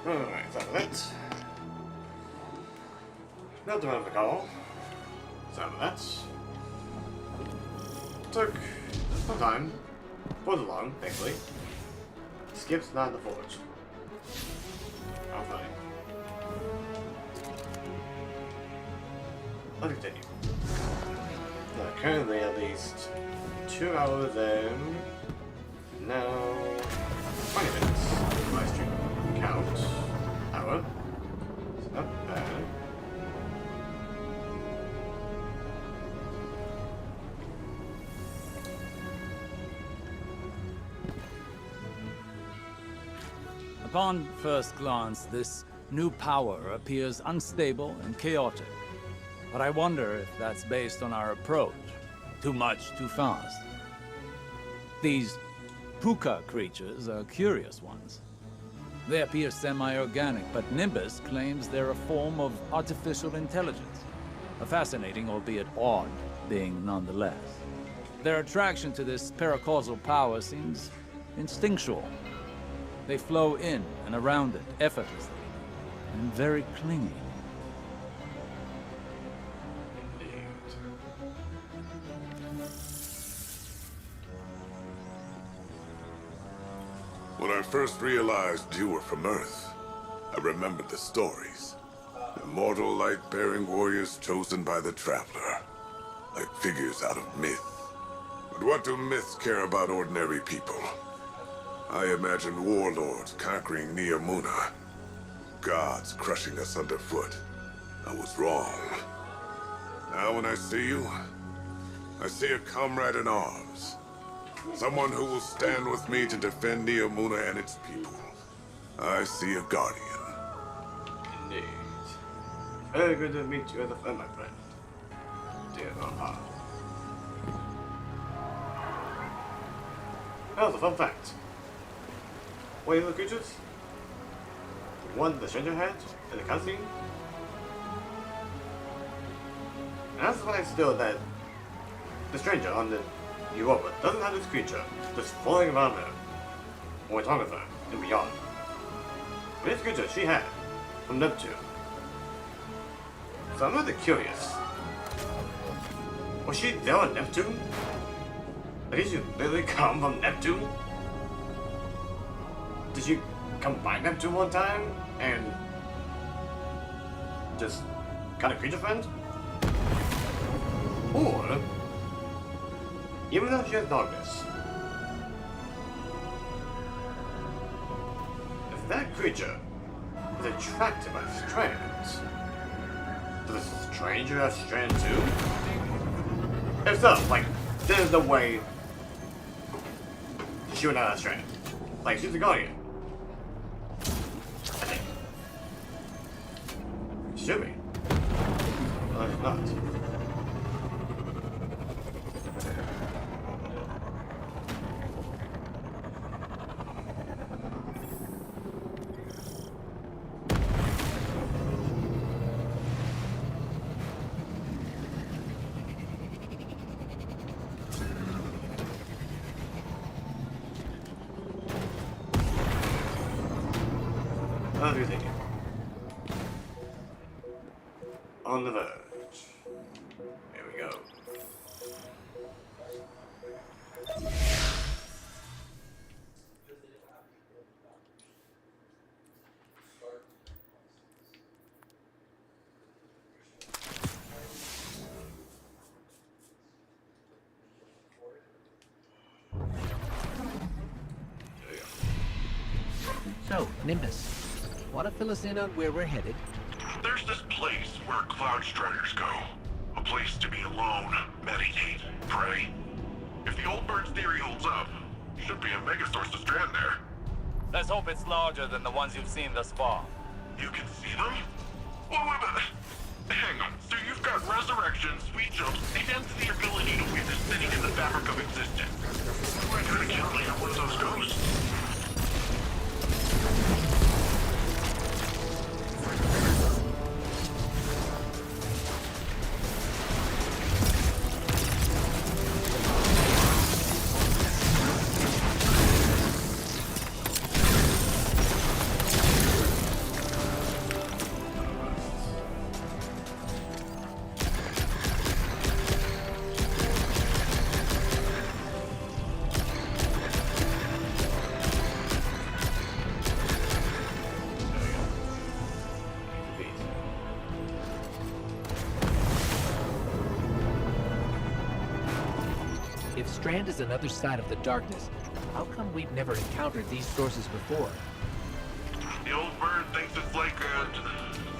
[SPEAKER 1] Alright, so that. Not the one the call. So that. Took some time. Wasn't long, thankfully. Skips not in the forge. How funny. Let's continue. Currently at least 2 hours and now 20 minutes. My stream count. Hour. It's not bad.
[SPEAKER 8] Upon first glance, this new power appears unstable and chaotic. But I wonder if that's based on our approach. Too much, too fast. These puka creatures are curious ones. They appear semi-organic, but Nimbus claims they're a form of artificial intelligence. A fascinating, albeit odd, being nonetheless. Their attraction to this paracausal power seems instinctual. They flow in and around it effortlessly, and very clingy.
[SPEAKER 7] When I first realized you were from Earth, I remembered the stories. Immortal light-bearing warriors chosen by the Traveler, like figures out of myth. But what do myths care about ordinary people? I imagined warlords conquering Neomuna, gods crushing us underfoot. I was wrong. Now when I see you, I see a comrade in arms. Someone who will stand with me to defend Neomuna and its people. I see a guardian.
[SPEAKER 1] Indeed. Very good to meet you as a friend, my friend. Dear Grandpa. That was a fun fact. What are the creatures? One the stranger had in the cutscene? And that's why still that the stranger on the Europa doesn't have this creature just floating around there when we're talking with her and beyond. But this creature she had from Neptune. So I'm rather curious. Was she there on Neptune? Like, did she literally come from Neptune? Did she come by Neptune one time and just got a creature friend? Or, even though she has darkness, if that creature is attracted by strands, does the stranger have Strand too? If so, like, there's no way she would not have Strand. Like, she's a guardian. I think. She should be. Well, if not. What are you thinking? On the verge. Here we go.
[SPEAKER 6] So, Nimbus, want to fill us in on where we're headed?
[SPEAKER 10] There's this place where Cloud Striders go. A place to be alone, meditate, pray. If the old bird's theory holds up, should be a megasource to Strand there.
[SPEAKER 5] Let's hope it's larger than the ones you've seen thus far.
[SPEAKER 10] You can see them? Wait a minute. Hang on. So you've got resurrection, sweet jumps, and the ability to witness sitting in the fabric of existence. We're gonna kill me on one of those ghosts.
[SPEAKER 6] Strand is another side of the darkness, how come we've never encountered these sources before?
[SPEAKER 10] The old bird thinks it's like a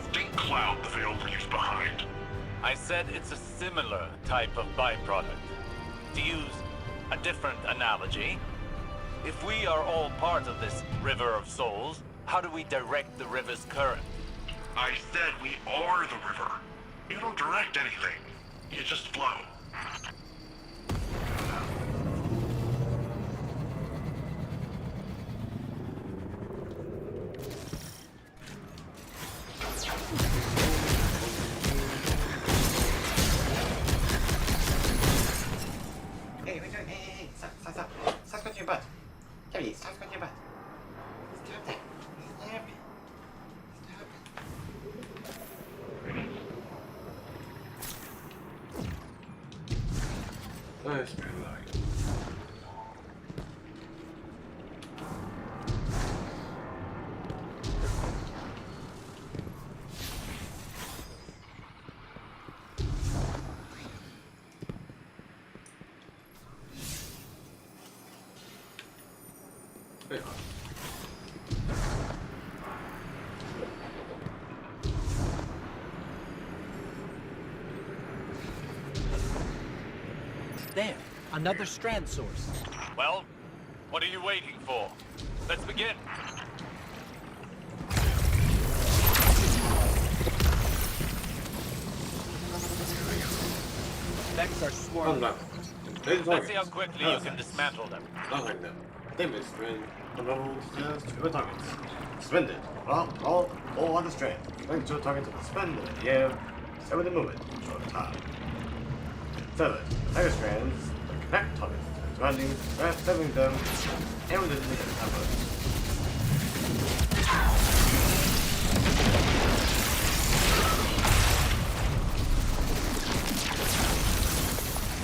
[SPEAKER 10] stink cloud the Veil leaves behind.
[SPEAKER 5] I said it's a similar type of byproduct. To use a different analogy, if we are all part of this river of souls, how do we direct the river's current?
[SPEAKER 10] I said we are the river. You don't direct anything. You just flow.
[SPEAKER 1] Hey, stop. Stop scratching your butt. Kevin, stop scratching your butt. Stop that. Stop it. Stop it. Nice, very light.
[SPEAKER 6] There, another Strand source.
[SPEAKER 5] Well, what are you waiting for? Let's begin.
[SPEAKER 6] Vex are swarming.
[SPEAKER 5] Let's see how quickly you can dismantle them.
[SPEAKER 1] Not like them. They missed Strand. Unraveled stairs to a targets. Suspended. All on the Strand. Going to a target to suspend in the air. Stay with the movement. Short time. Third, higher strands connect targets surrounding, severing them, and with the indicated numbers.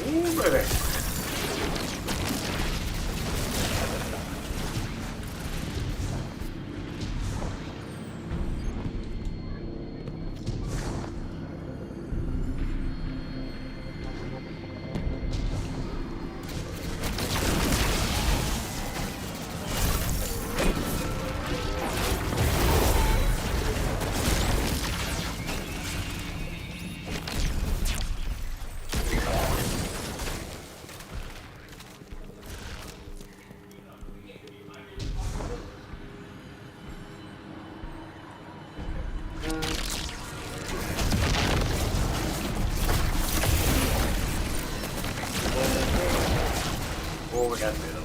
[SPEAKER 1] Ooh, baby. Oh, we got to do that.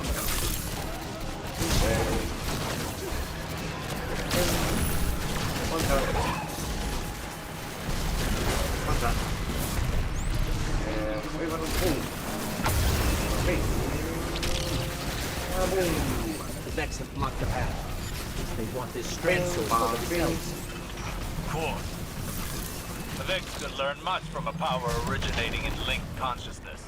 [SPEAKER 1] One time. And we want to boom. Boom.
[SPEAKER 6] The Vex have blocked the path. They want this Strand source for themselves.
[SPEAKER 5] Of course. The Vex could learn much from a power originating in linked consciousness.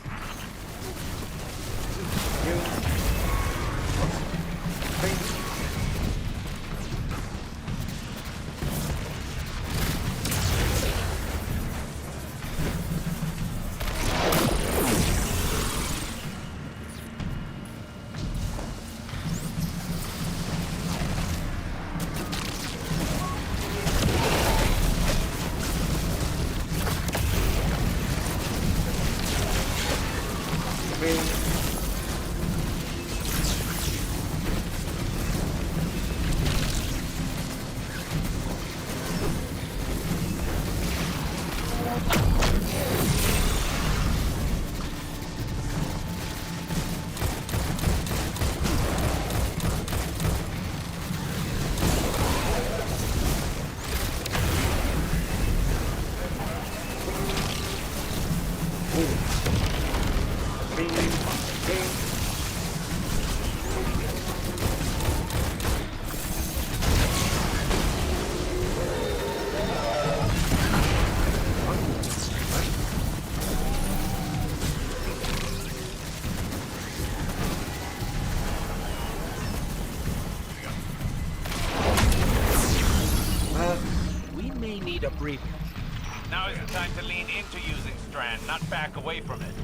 [SPEAKER 6] We may need a breather.
[SPEAKER 5] Now is the time to lean into using Strand, not back away from it.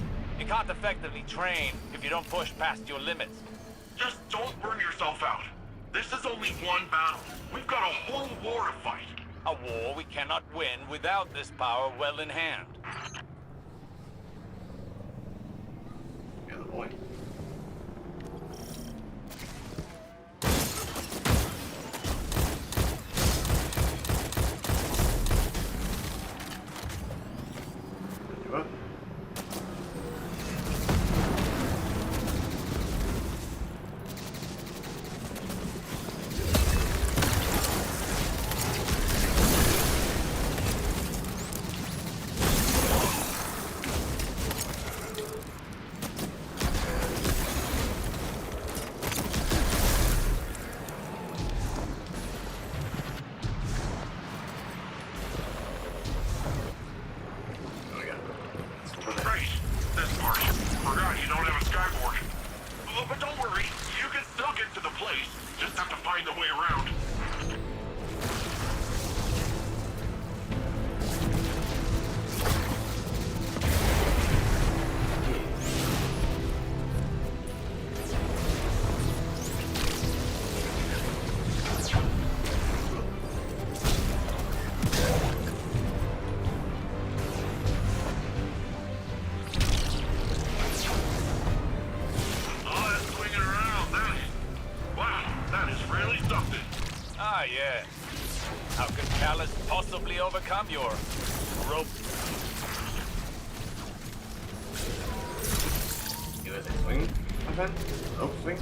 [SPEAKER 5] You can't effectively train if you don't push past your limits.
[SPEAKER 10] Just don't burn yourself out. This is only one battle. We've got a whole war to fight.
[SPEAKER 5] A war we cannot win without this power well in hand.
[SPEAKER 1] Yeah, the point. What?
[SPEAKER 10] Right, this part. Forgot you don't have a skyboard. Oh, but don't worry, you can still get to the place. Just have to find a way around.
[SPEAKER 5] Ah, yeah. How could Callus possibly overcome your rope?
[SPEAKER 1] Give us a swing, my friend. Rope swing.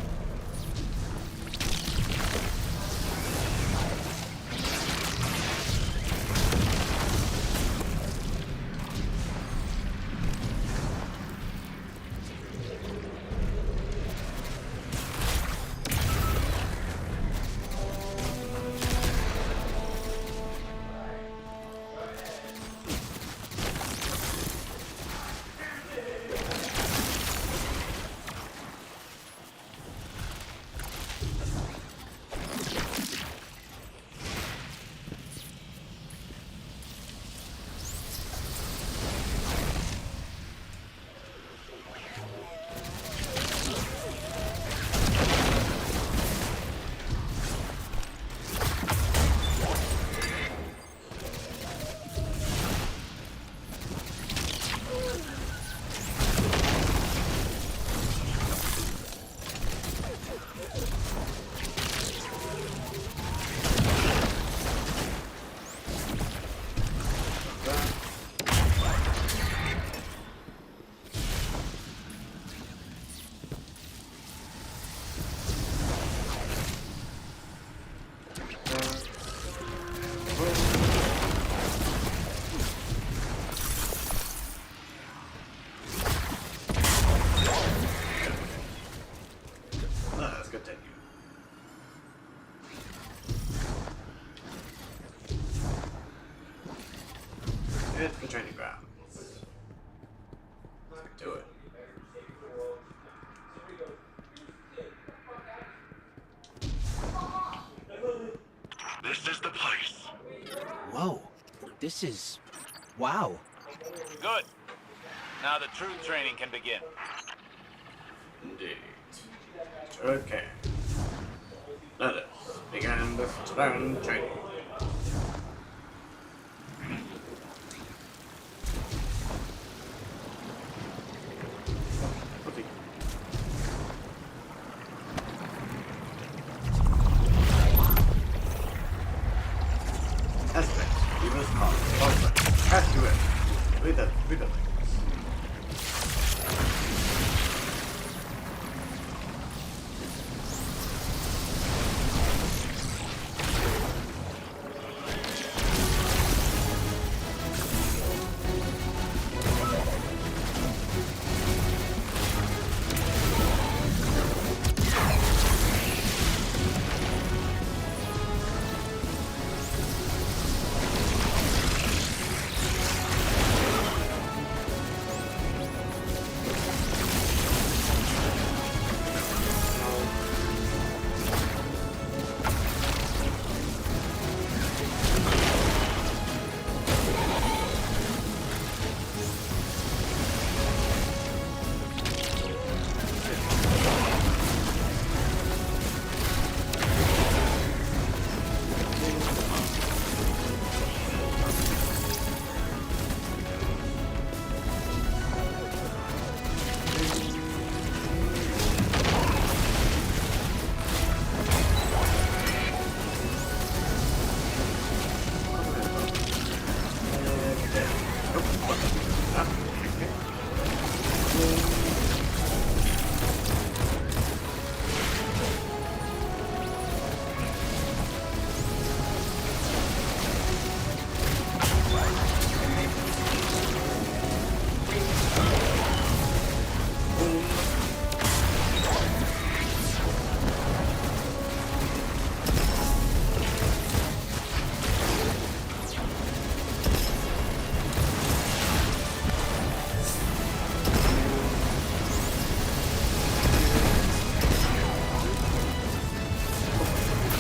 [SPEAKER 1] Let's continue. It's the training grounds. Let's do it.
[SPEAKER 10] This is the place.
[SPEAKER 6] Whoa. This is... wow.
[SPEAKER 5] Good. Now the true training can begin.
[SPEAKER 1] Indeed. Sure can. Let us begin the Strand training. Okay. Aspect. You must call. Pass to it. Read the links.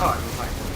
[SPEAKER 1] Oh, I'm fine.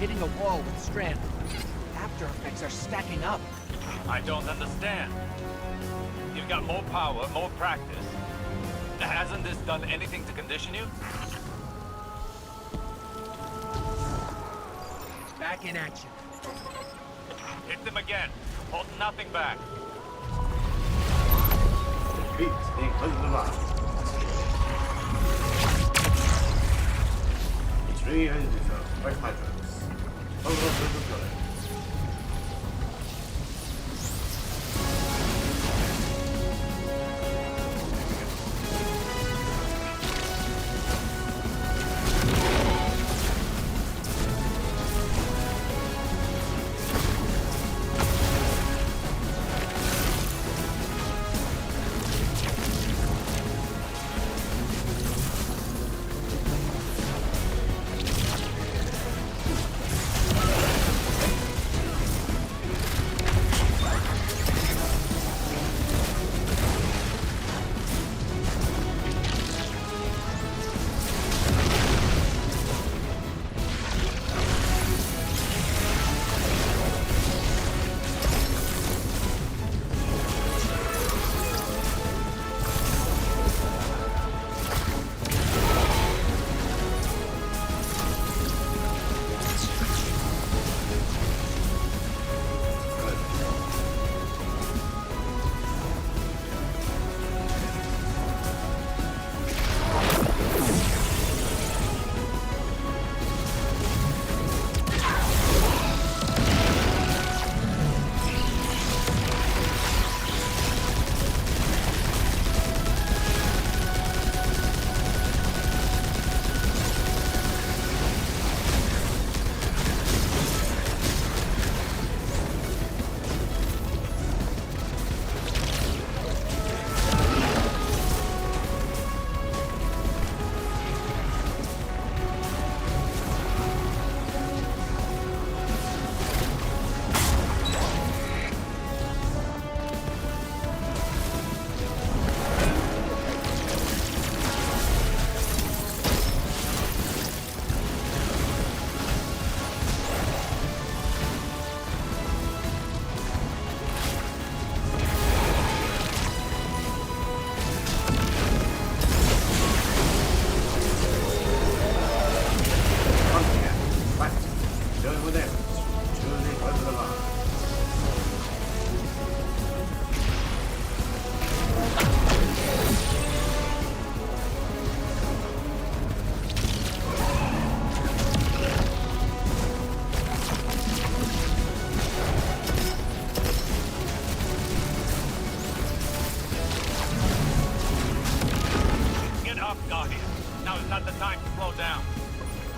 [SPEAKER 6] Hitting a wall with Strand. After effects are stacking up.
[SPEAKER 5] I don't understand. You've got more power, more practice. Hasn't this done anything to condition you?
[SPEAKER 6] Back in action.
[SPEAKER 5] Hit them again. Hold nothing back.
[SPEAKER 1] Beats being close to the line. It's really easy to do. Like my drugs. Oh, good.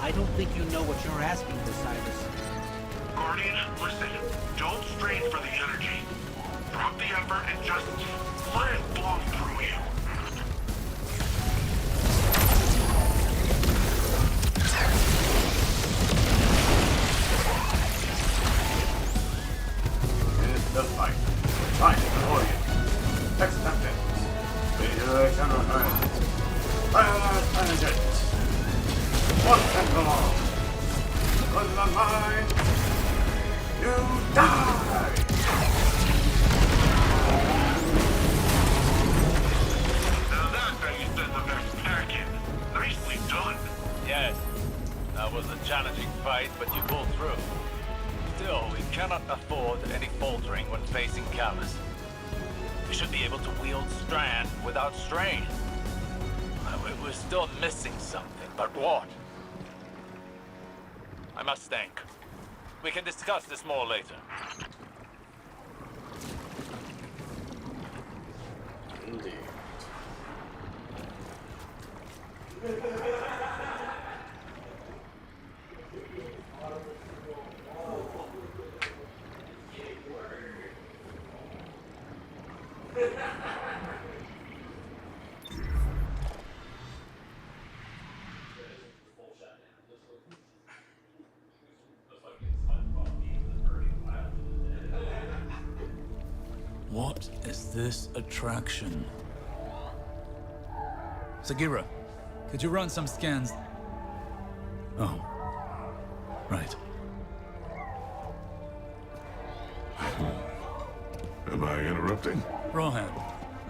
[SPEAKER 6] I don't think you know what you're asking, Osiris.
[SPEAKER 10] Guardian, listen. Don't strain for the energy. Drop the effort and just let it flow through you.
[SPEAKER 1] It's the fight. Fight the Warrior. Accepted. Major General Earth. Once and for all. Because of mine, you die!
[SPEAKER 10] Now that's how you send the next pack in. Nicely done.
[SPEAKER 5] Yes, that was a challenging fight, but you pulled through. Still, we cannot afford any faltering when facing Callus. We should be able to wield Strand without strain. We're still missing something, but what? I must think. We can discuss this more later.
[SPEAKER 1] Indeed.
[SPEAKER 8] What is this attraction? Sagira, could you run some scans? Oh, right.
[SPEAKER 7] Am I interrupting?
[SPEAKER 8] Rohan,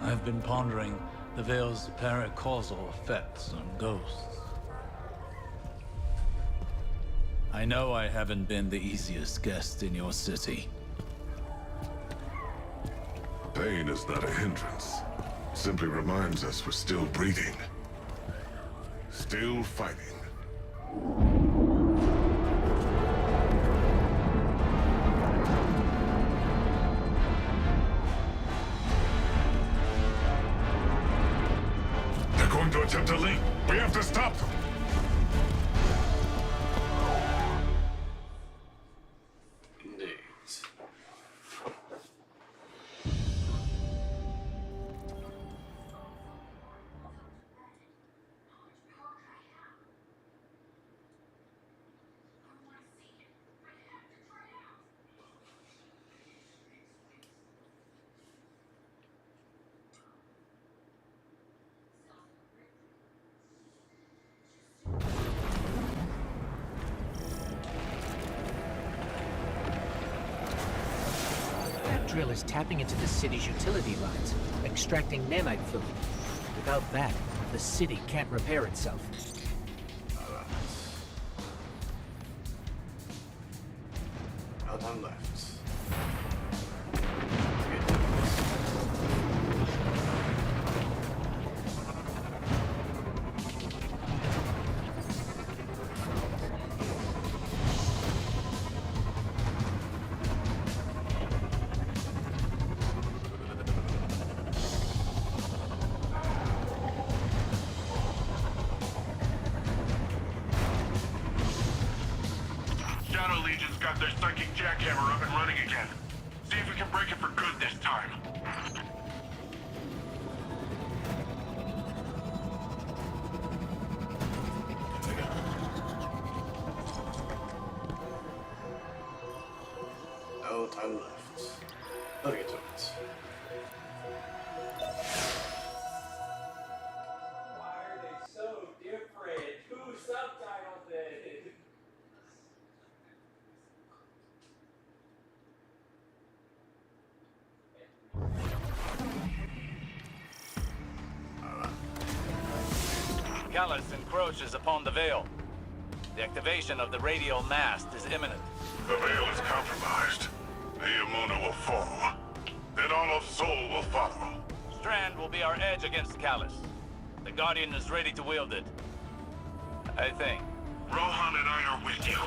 [SPEAKER 8] I've been pondering the Veil's paracausal effects on ghosts. I know I haven't been the easiest guest in your city.
[SPEAKER 7] Pain is not a hindrance. Simply reminds us we're still breathing. Still fighting. They're going to attempt to leap. We have to stop them.
[SPEAKER 1] Indeed.
[SPEAKER 6] That drill is tapping into the city's utility lines, extracting nanite fluid. Without that, the city can't repair itself.
[SPEAKER 1] No time left.
[SPEAKER 10] Shadow Legion's got their psychic jackhammer up and running again. See if we can break it for good this time.
[SPEAKER 1] No time left. Let's get to it.
[SPEAKER 16] Why are they so different? Who subtitled it?
[SPEAKER 5] Callus encroaches upon the Veil. The activation of the radial mast is imminent.
[SPEAKER 7] The Veil is compromised. The Emuna will fall. Then all of Sol will follow.
[SPEAKER 5] Strand will be our edge against Callus. The Guardian is ready to wield it. I think.
[SPEAKER 10] Rohan and I are with you.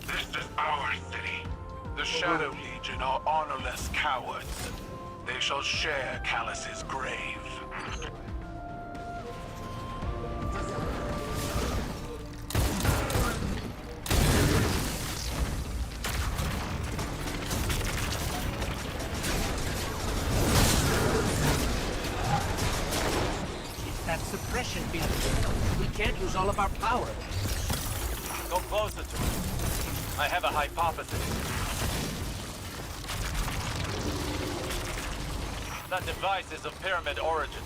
[SPEAKER 10] This is our city. The Shadow Legion are honorless cowards. They shall share Callus's grave.
[SPEAKER 6] That suppression field. We can't use all of our power.
[SPEAKER 5] Go closer to it. I have a hypothesis. That device is of pyramid origin,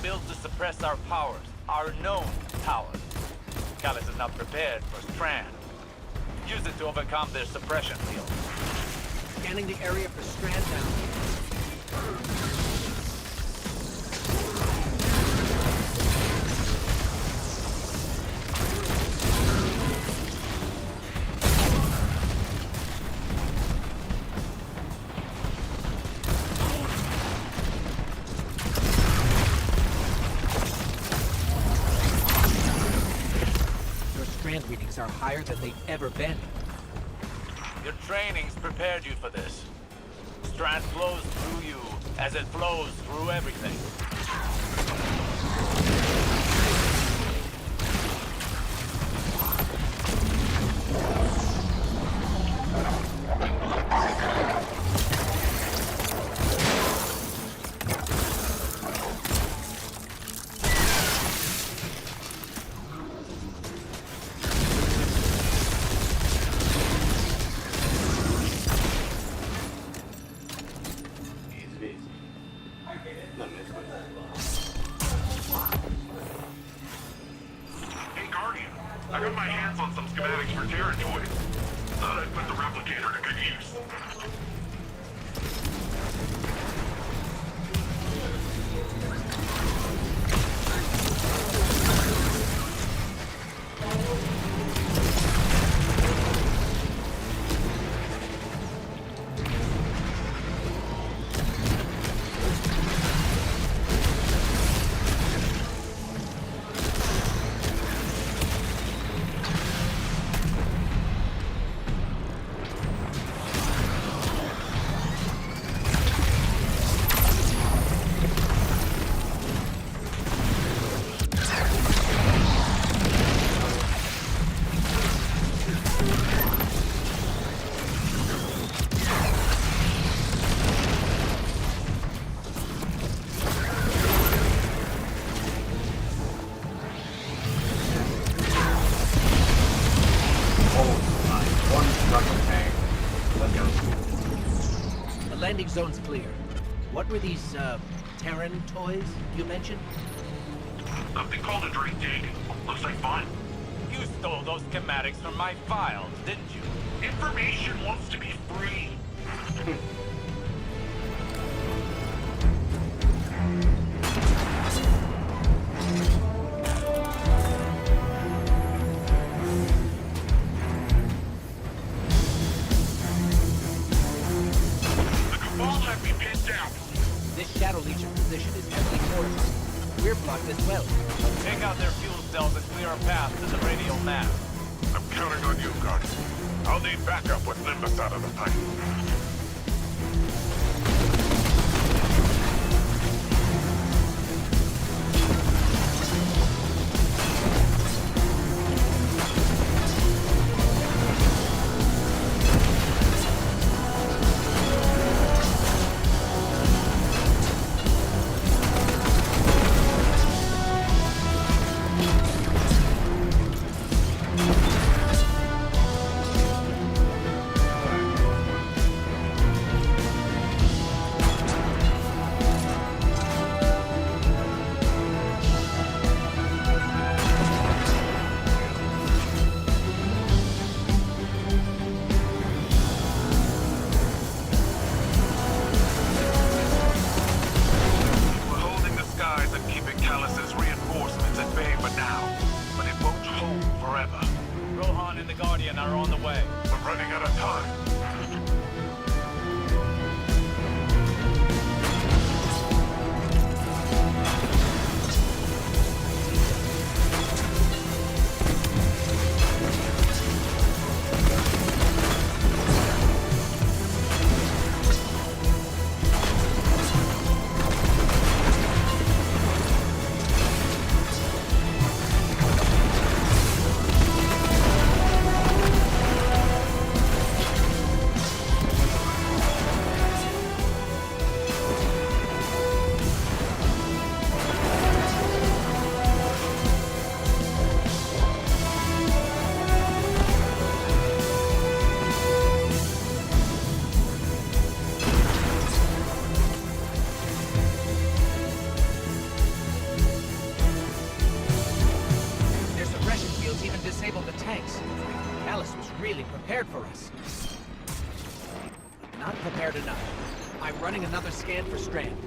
[SPEAKER 5] built to suppress our powers, our known powers. Callus is not prepared for Strand. Use it to overcome their suppression field.
[SPEAKER 6] Scanning the area for Strand now. Strand readings are higher than they've ever been.
[SPEAKER 5] Your training's prepared you for this. Strand flows through you as it flows through everything.
[SPEAKER 10] I got my hands on some schematics for territory. Thought I'd put the replicator to good use.
[SPEAKER 6] Landing zone's clear. What were these, Terran toys you mentioned?
[SPEAKER 10] Something called a drink dig. Looks like fun.
[SPEAKER 5] You stole those schematics from my files, didn't you?
[SPEAKER 10] Information wants to be free.
[SPEAKER 6] This Shadow Legion position is heavily fortified. We're blocked as well.
[SPEAKER 5] Take out their fuel cells and clear a path to the radial map.
[SPEAKER 10] I'm counting on you, Guardian. I'll need backup with Nimbus out of the pipe.
[SPEAKER 6] feeling prepared for us. Not prepared enough. I'm running another scan for Strand.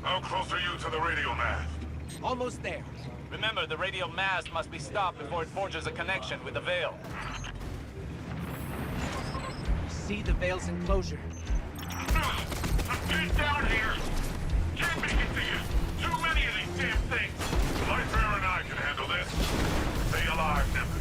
[SPEAKER 10] How close are you to the radio mast?
[SPEAKER 6] Almost there.
[SPEAKER 5] Remember, the radio mast must be stopped before it forges a connection with the Veil.
[SPEAKER 6] See the Veil's enclosure.
[SPEAKER 10] Get down here! Can't make it to you! Too many of these damn things! Lightfall and I can handle this. Stay alive, Nimbus.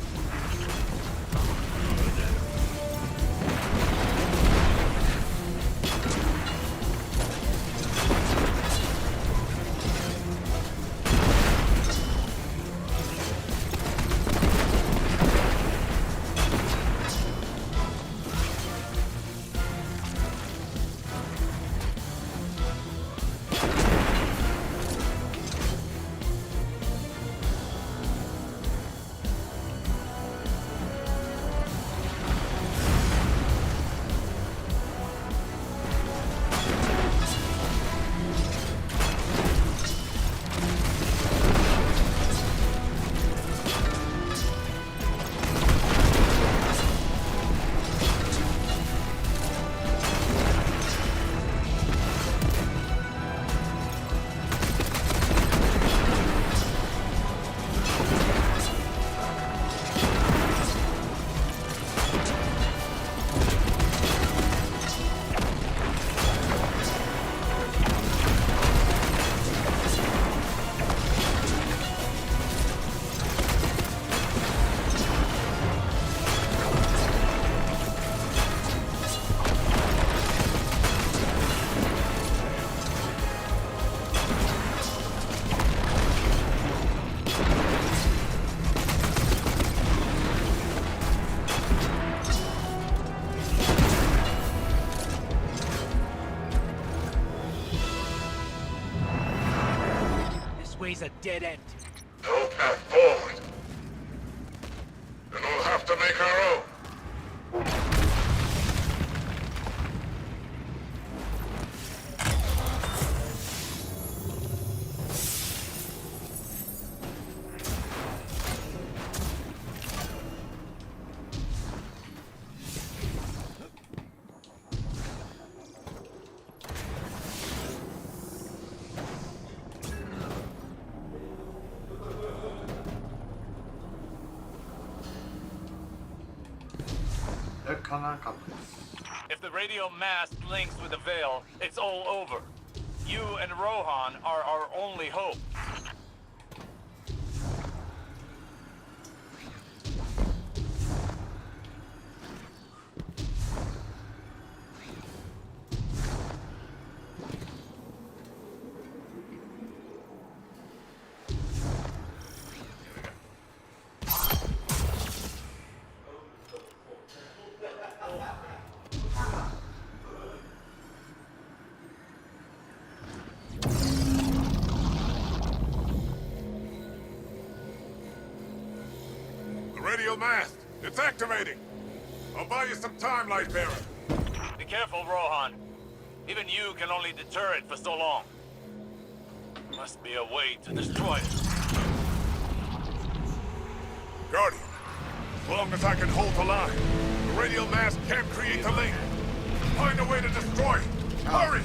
[SPEAKER 6] A dead end.
[SPEAKER 7] No path forward. Then we'll have to make our own.
[SPEAKER 5] If the radio mast links with the Veil, it's all over. You and Rohan are our only hope.
[SPEAKER 17] The radio mast! It's activating! I'll buy you some time, Lightbearer.
[SPEAKER 5] Be careful, Rohan. Even you can only deter it for so long. Must be a way to destroy it.
[SPEAKER 17] Guardian, as long as I can hold the line, the radial mast can't create the link. Find a way to destroy it. Hurry!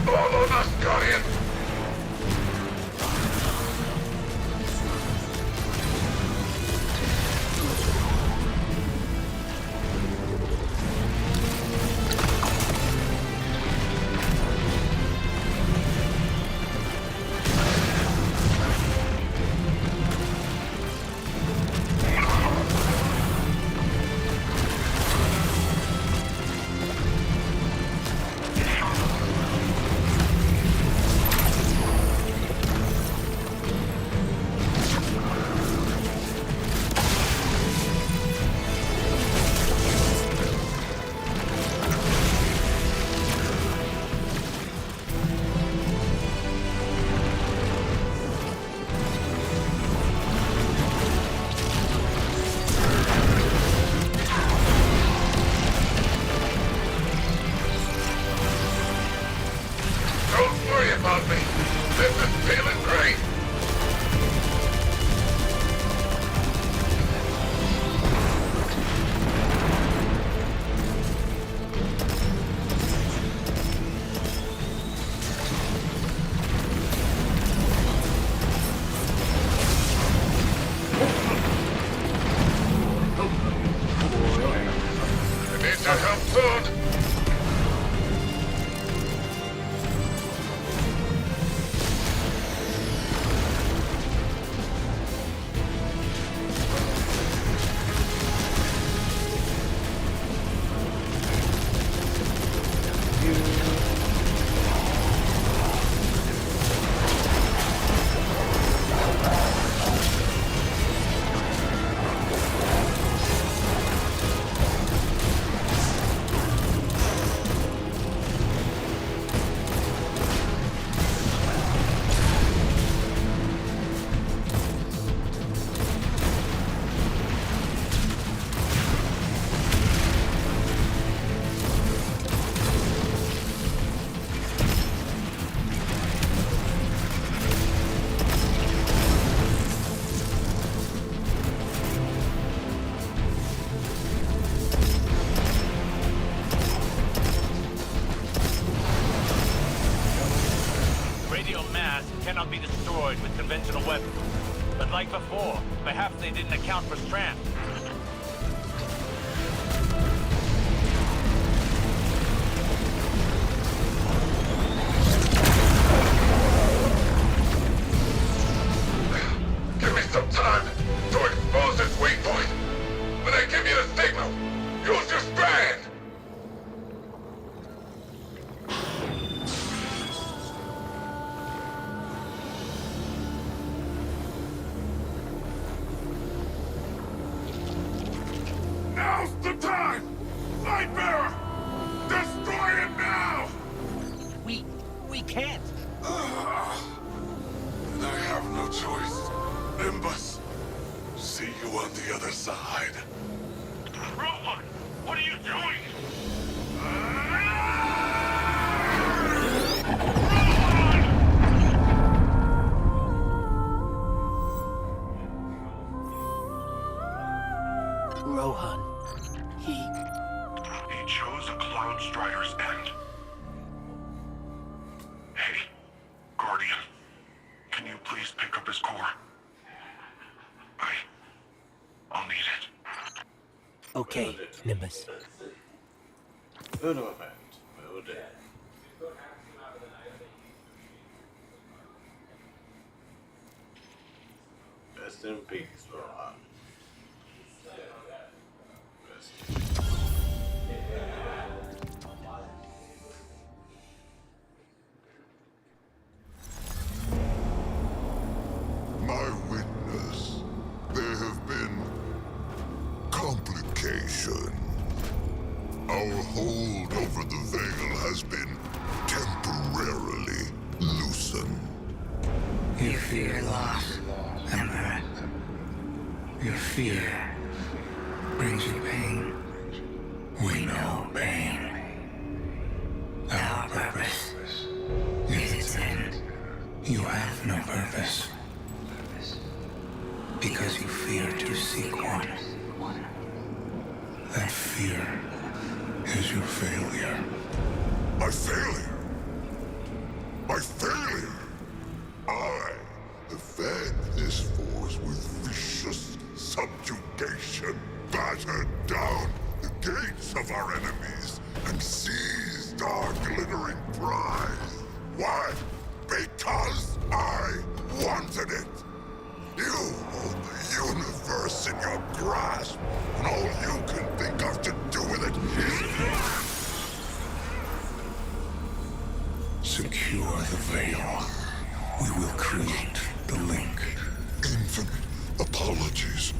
[SPEAKER 7] Follow us, Guardian! About me. This is feeling great. I need your help soon.
[SPEAKER 5] Cannot be destroyed with conventional weapons. But like before, perhaps they didn't account for Strand.
[SPEAKER 7] Give me some time to expose its weak point. When I give you the signal, use your Strand! on the other side.
[SPEAKER 17] Rohan! What are you doing?
[SPEAKER 6] Rohan. He
[SPEAKER 10] chose a Cloud Strider's end. Hey, Guardian. Can you please pick up his core? I'll need it.
[SPEAKER 6] Okay, Nimbus.
[SPEAKER 1] Good event. Well done. Rest in peace, Rohan.
[SPEAKER 7] My witness, there have been complications. Our hold over the Veil has been temporarily loosened.
[SPEAKER 9] You fear loss, Emperor. Your fear brings you pain. We know pain. Our purpose is its end. You have no purpose. Because you fear to seek one. That fear is your failure.
[SPEAKER 7] My failure? My failure? I have fed this force with vicious subjugation, battered down the gates of our enemies, and seized our glittering prize. Why? Because I wanted it. You hold the universe in your grasp, and all you can think of to do with it is...
[SPEAKER 9] Secure the Veil. We will create the link.
[SPEAKER 7] Infinite apologies.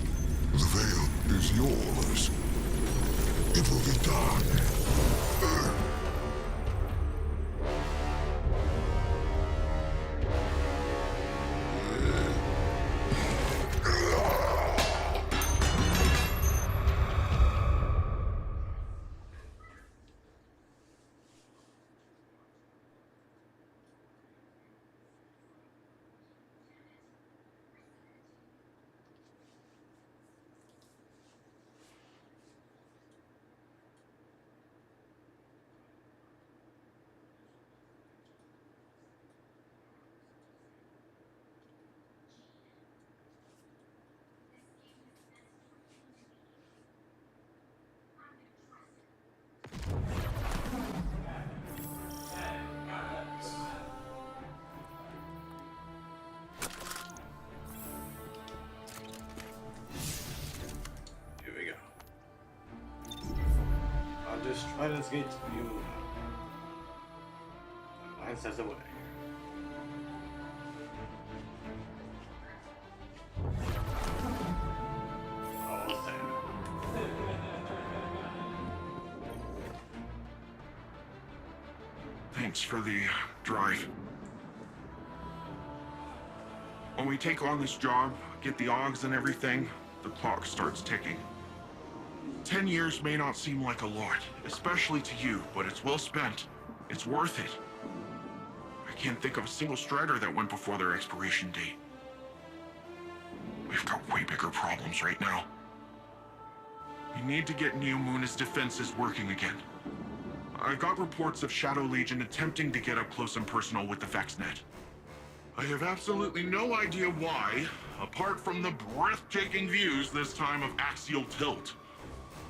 [SPEAKER 7] The Veil is yours. It will be done.
[SPEAKER 1] Strand's gate view. 9 steps away. Almost there.
[SPEAKER 10] Thanks for the drive. When we take on this job, get the Augs and everything, the clock starts ticking. 10 years may not seem like a lot, especially to you, but it's well spent. It's worth it. I can't think of a single Strider that went before their expiration date. We've got way bigger problems right now. We need to get Neo Muna's defenses working again. I got reports of Shadow Legion attempting to get up close and personal with the VexNet. I have absolutely no idea why, apart from the breathtaking views this time of axial tilt.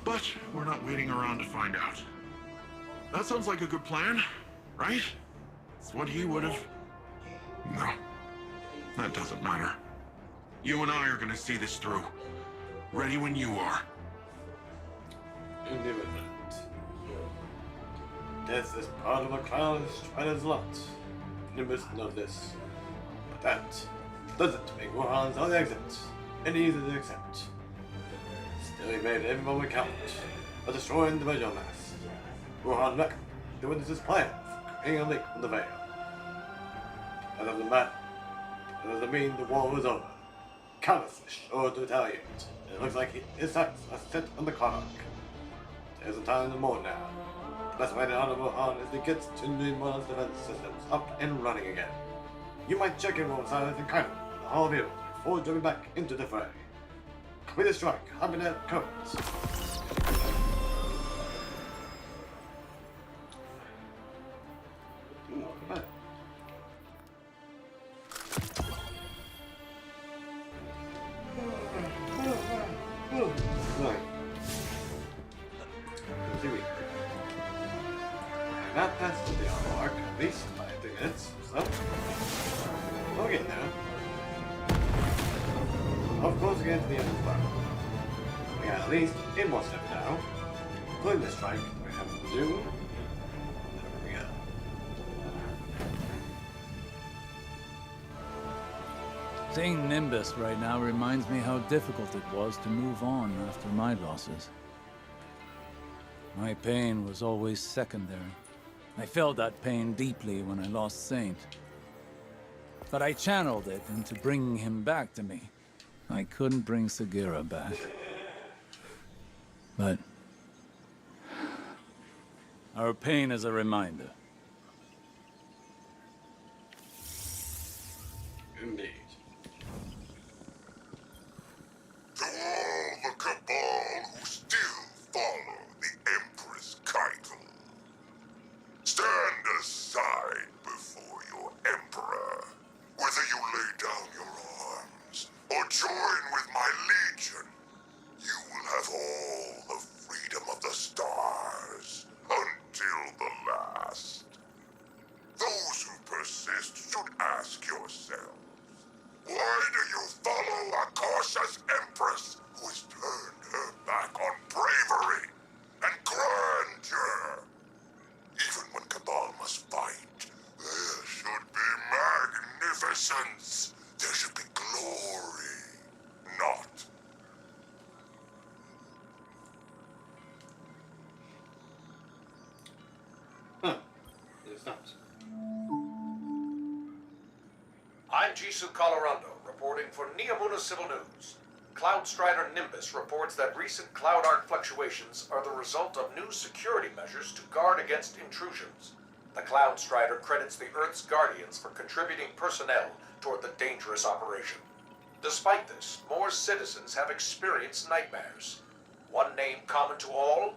[SPEAKER 10] But we're not waiting around to find out. That sounds like a good plan, right? It's what he would have... No, that doesn't matter. You and I are gonna see this through. Ready when you are.
[SPEAKER 1] Indifferent. Death is part of a clown Strider's lot. Nimbus knows this. But that doesn't make Rohan's only exit any easier to accept. Still, he made every moment count by destroying the visual mass. Rohan reckoned the witness's plan for creating a link with the Veil. That doesn't matter. That doesn't mean the war was over. Callus is sure to retaliate. It looks like his sights are set on the Karnak. There's a time no more now. The best way to honor Rohan is to get to Nimona's defense systems up and running again. You might check in on Silence and Kylo in the Hall of Heroes before jumping back into the fray. Complete the strike, Habinet codes. That passed the hour mark, at least by 3 minutes, so we'll get there. Of course, again to the end of the battle. We got at least 8 more steps now, including the strike we have to do. There we go.
[SPEAKER 8] Seeing Nimbus right now reminds me how difficult it was to move on after my losses. My pain was always secondary. I felt that pain deeply when I lost Saint. But I channeled it into bringing him back to me. I couldn't bring Sagira back. But our pain is a reminder.
[SPEAKER 1] Indeed.
[SPEAKER 7] To all the Cabal who still follow the Empress Keitel, stand aside before your Emperor. Whether you lay down your arms or join with my Legion, you will have all the freedom of the stars until the last. Those who persist should ask yourselves, why do you follow a cautious Empress who has turned her back on bravery and grandeur? Even when Cabal must fight, there should be magnificence. There should be glory, not.
[SPEAKER 1] Huh. It stops.
[SPEAKER 11] I'm Jisoo Colorado, reporting for Neomuna Civil News. Cloudstrider Nimbus reports that recent cloud arc fluctuations are the result of new security measures to guard against intrusions. The Cloudstrider credits the Earth's Guardians for contributing personnel toward the dangerous operation. Despite this, more citizens have experienced nightmares. One name common to all,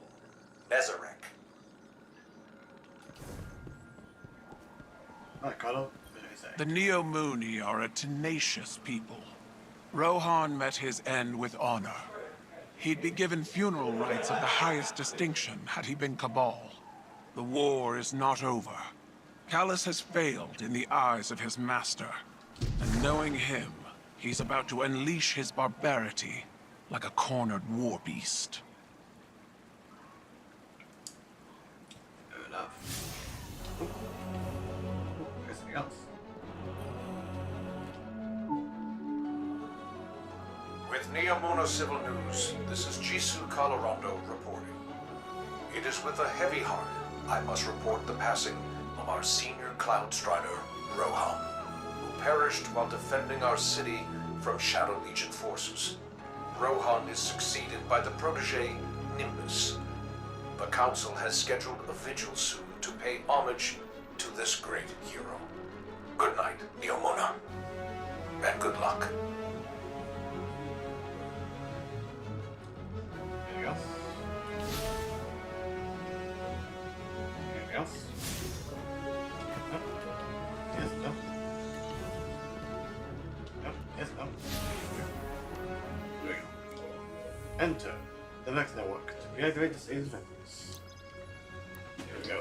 [SPEAKER 11] Nezarek.
[SPEAKER 1] Alright, Carlo, what did I say?
[SPEAKER 14] The Neomuni are a tenacious people. Rohan met his end with honor. He'd be given funeral rites of the highest distinction had he been Cabal. The war is not over. Callus has failed in the eyes of his master. And knowing him, he's about to unleash his barbarity like a cornered war beast.
[SPEAKER 1] Fair enough. Anything else?
[SPEAKER 11] With Neomuna Civil News, this is Jisoo Colorado reporting. It is with a heavy heart I must report the passing of our senior Cloudstrider, Rohan, who perished while defending our city from Shadow Legion forces. Rohan is succeeded by the protege, Nimbus. The Council has scheduled a vigil soon to pay homage to this great hero. Good night, Neomuna, and good luck.
[SPEAKER 1] Anything else? Anything else? No? Yes, no? No? Yes, no? There we go. Enter the Vex Network to reactivate the state's defenses. Here we go.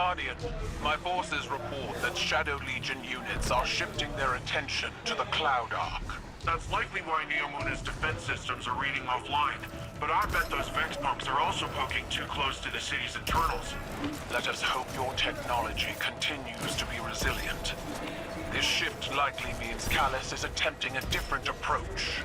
[SPEAKER 14] Guardian, my forces report that Shadow Legion units are shifting their attention to the Cloud Ark.
[SPEAKER 10] That's likely why Neomuna's defense systems are reading offline. But I bet those Vex punks are also poking too close to the city's internals.
[SPEAKER 14] Let us hope your technology continues to be resilient. This shift likely means Callus is attempting a different approach.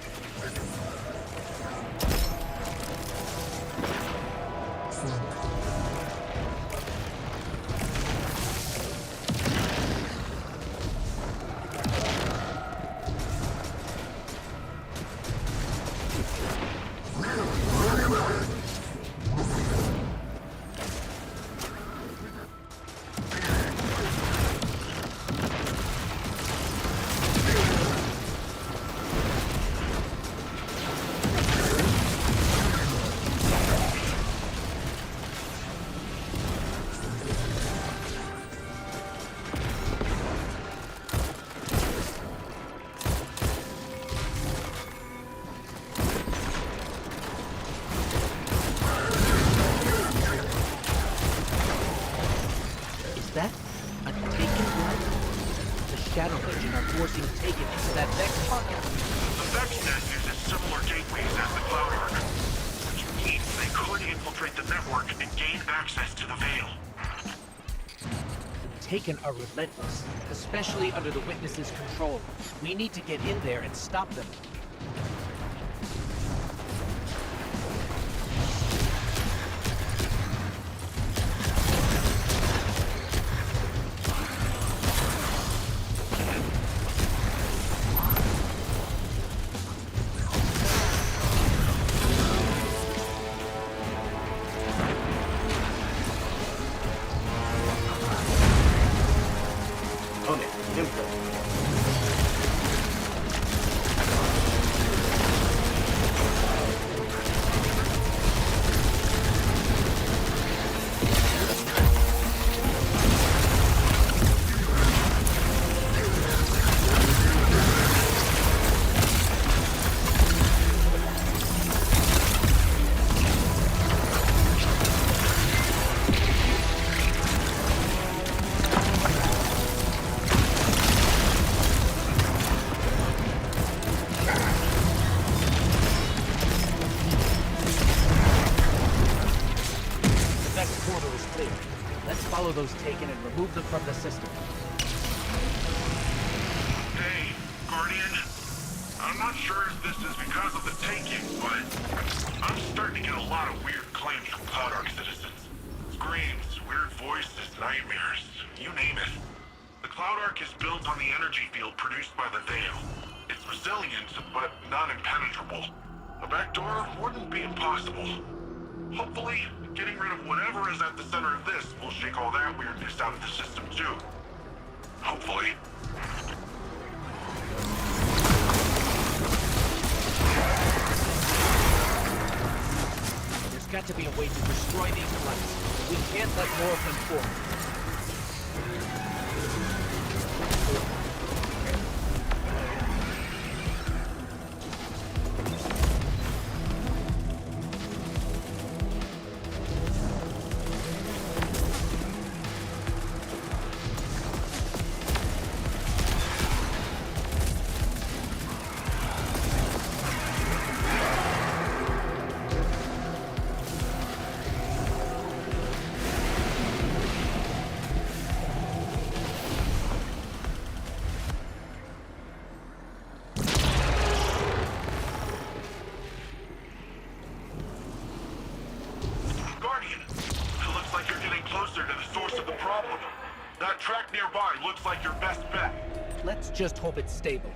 [SPEAKER 6] Shadow Legion are forcing Taken into that Vex pocket.
[SPEAKER 10] The Vex nest uses similar gateways as the Cloud Ark, which means they could infiltrate the network and gain access to the Veil.
[SPEAKER 6] Taken are relentless, especially under the Witness's control. We need to get in there and stop them. Those Taken and remove them from the system.
[SPEAKER 10] Hey, Guardian. I'm not sure if this is because of the Taken, but I'm starting to get a lot of weird claims from Cloud Ark citizens. Screams, weird voices, nightmares, you name it. The Cloud Ark is built on the energy field produced by the Veil. It's resilient, but not impenetrable. A backdoor wouldn't be impossible. Hopefully, getting rid of whatever is at the center of this will shake all that weirdness out of the system too. Hopefully.
[SPEAKER 6] There's got to be a way to destroy these lights. We can't let more of them form. Just hope it's stable.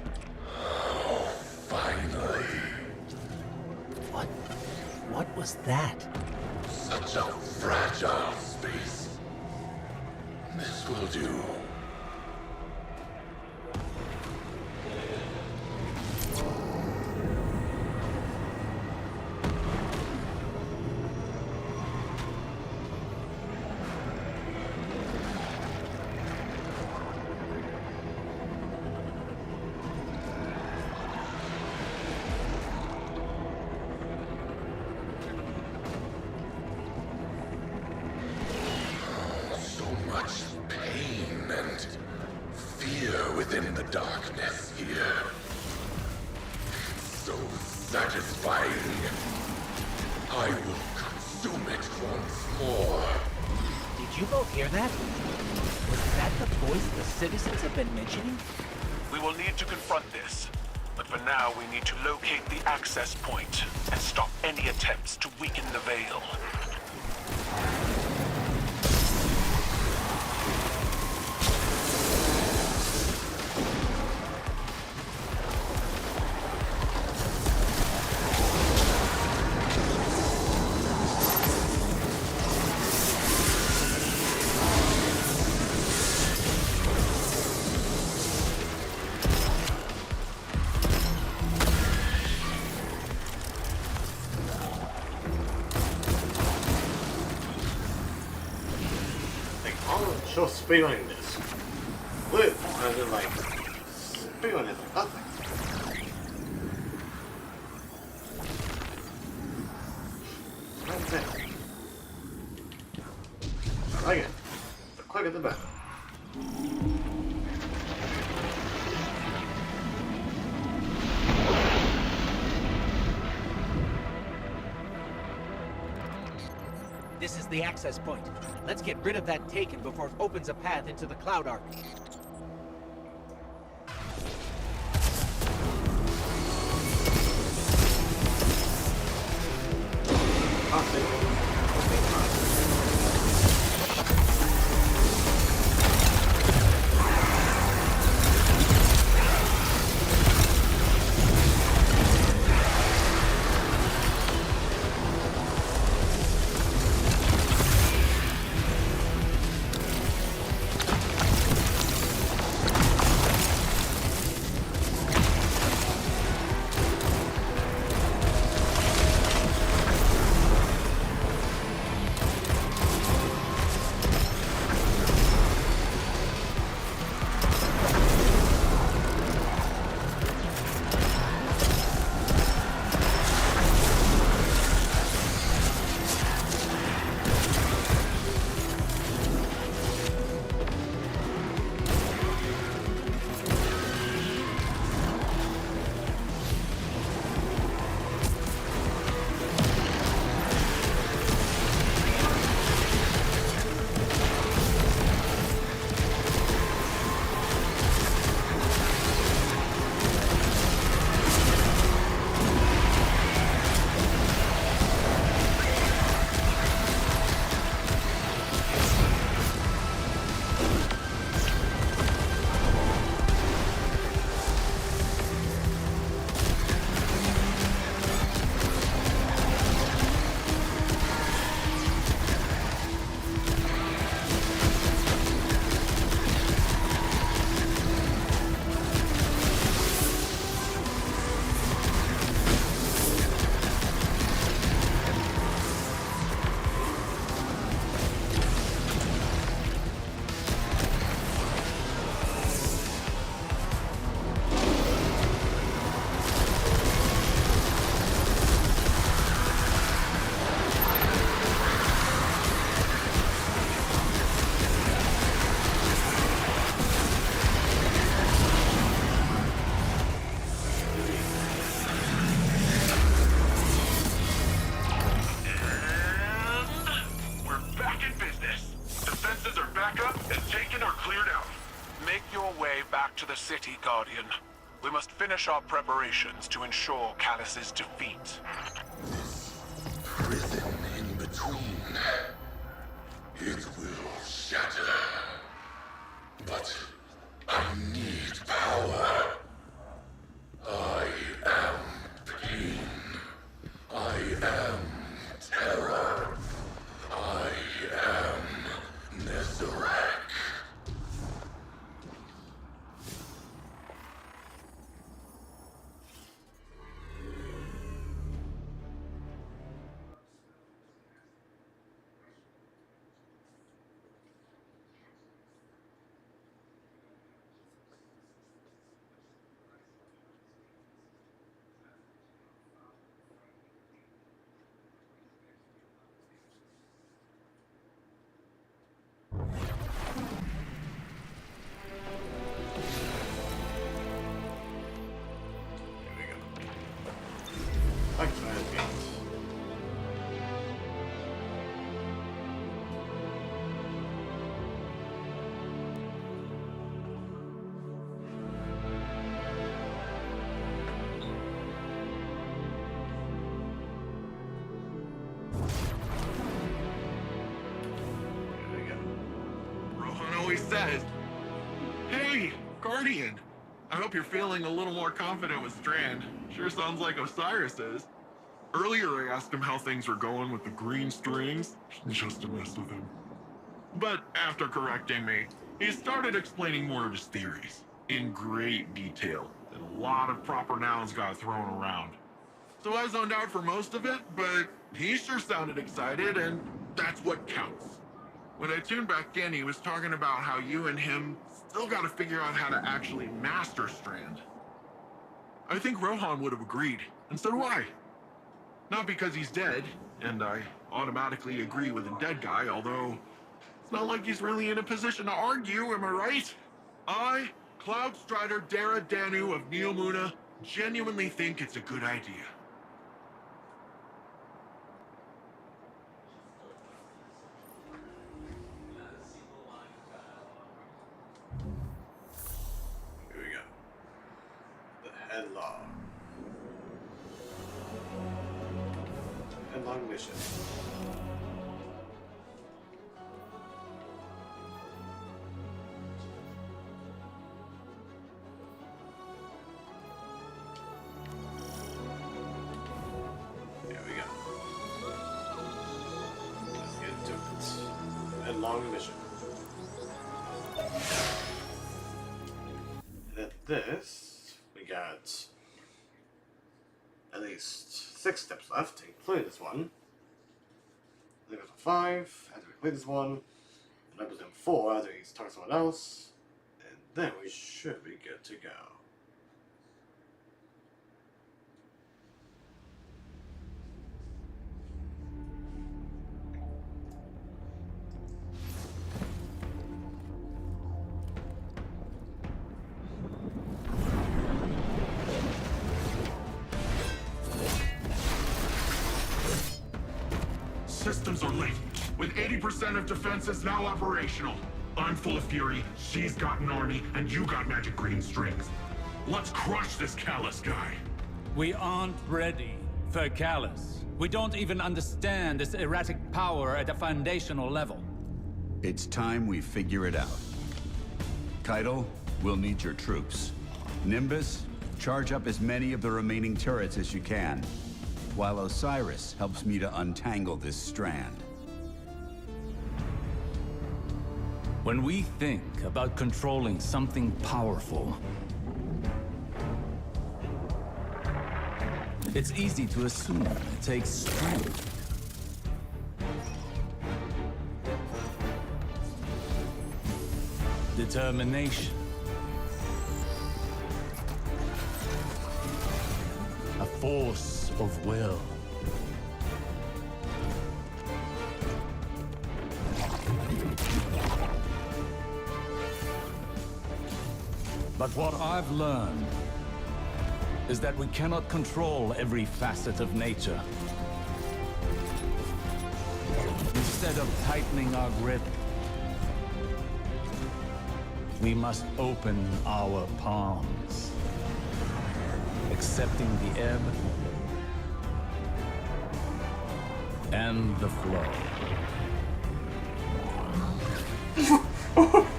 [SPEAKER 2] Finally.
[SPEAKER 6] What was that?
[SPEAKER 2] Such a fragile space. This will do.
[SPEAKER 17] here within the darkness here. So satisfying. I will consume it once more.
[SPEAKER 6] Did you both hear that? Was that the voice the citizens have been mentioning?
[SPEAKER 14] We will need to confront this. But for now, we need to locate the access point and stop any attempts to weaken the Veil.
[SPEAKER 1] Sure, speedrunning this. Look, I just like speedrunning this like nothing. That's it. I like it. The quicker the better.
[SPEAKER 6] This is the access point. Let's get rid of that Taken before it opens a path into the Cloud Arc.
[SPEAKER 14] To the city, Guardian. We must finish our preparations to ensure Callus's defeat.
[SPEAKER 17] Prison in between. It will shatter. But I need power. I am pain. I am terror. I am Nezarek.
[SPEAKER 10] says, "Hey, Guardian. I hope you're feeling a little more confident with Strand. Sure sounds like Osiris is." Earlier I asked him how things were going with the green strings, just to mess with him. But after correcting me, he started explaining more of his theories, in great detail, and a lot of proper nouns got thrown around. So I zoned out for most of it, but he sure sounded excited, and that's what counts. When I tuned back in, he was talking about how you and him still gotta figure out how to actually master Strand. I think Rohan would have agreed, and so do I. Not because he's dead, and I automatically agree with a dead guy, although it's not like he's really in a position to argue, am I right? I, Cloud Strider Dara Danu of Neomuna, genuinely think it's a good idea.
[SPEAKER 1] Here we go. The headlong. Headlong mission. Here we go. Let's get into it. Headlong mission. And at this, we got at least 6 steps left, including this one. I think that's 5 after we complete this one. And represent 4 after we talk to someone else. And then we should be good to go.
[SPEAKER 10] Systems are late, with 80% of defenses now operational. I'm full of fury, she's got an army, and you got magic green strings. Let's crush this Callus guy.
[SPEAKER 8] We aren't ready for Callus. We don't even understand this erratic power at a foundational level.
[SPEAKER 13] It's time we figure it out. Keitel, we'll need your troops. Nimbus, charge up as many of the remaining turrets as you can, while Osiris helps me to untangle this strand.
[SPEAKER 8] When we think about controlling something powerful, it's easy to assume it takes strength. Determination. A force of will. But what I've learned is that we cannot control every facet of nature. Instead of tightening our grip, we must open our palms, accepting the ebb and the flow.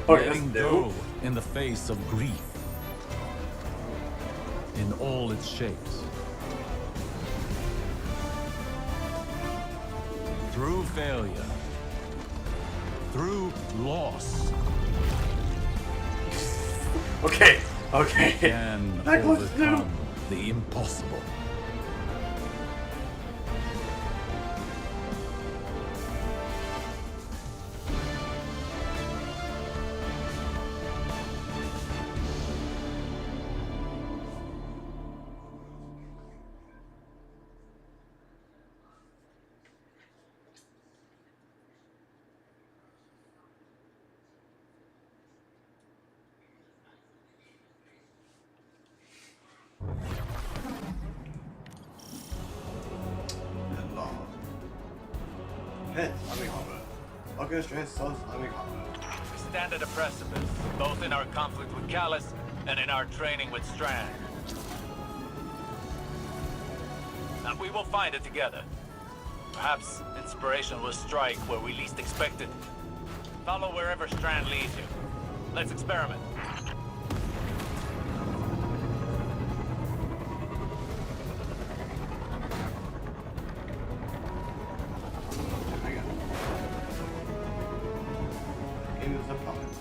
[SPEAKER 8] Letting go in the face of grief, in all its shapes. Through failure, through loss.
[SPEAKER 1] Okay.
[SPEAKER 8] We can overcome the impossible.
[SPEAKER 5] We stand at a precipice, both in our conflict with Callus and in our training with Strand. And we will find it together. Perhaps inspiration will strike where we least expect it. Follow wherever Strand leads you. Let's experiment.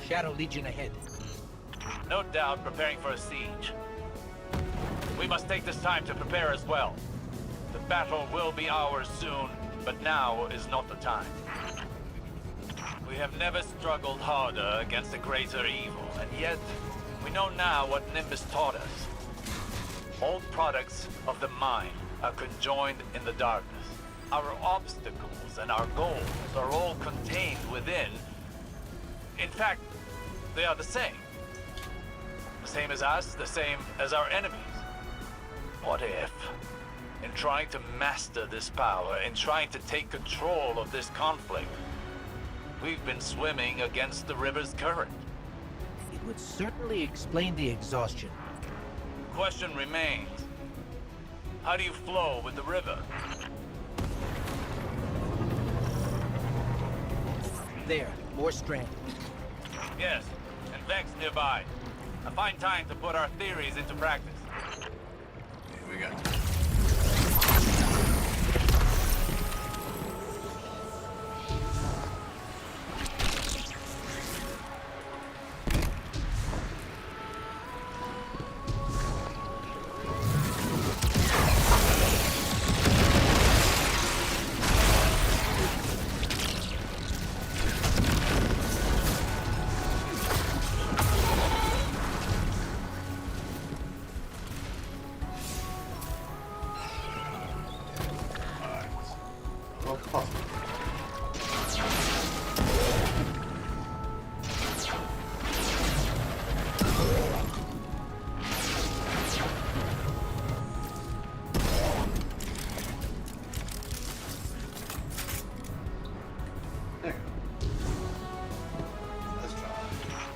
[SPEAKER 6] Shadow Legion ahead.
[SPEAKER 5] No doubt preparing for a siege. We must take this time to prepare as well. The battle will be ours soon, but now is not the time. We have never struggled harder against a greater evil, and yet we know now what Nimbus taught us. All products of the mind are conjoined in the darkness. Our obstacles and our goals are all contained within. In fact, they are the same. The same as us, the same as our enemies. What if, in trying to master this power, in trying to take control of this conflict, we've been swimming against the river's current?
[SPEAKER 6] It would certainly explain the exhaustion.
[SPEAKER 5] The question remains, how do you flow with the river?
[SPEAKER 6] There, more Strand.
[SPEAKER 5] Yes, and Vex nearby. A fine time to put our theories into practice.
[SPEAKER 1] Here we go.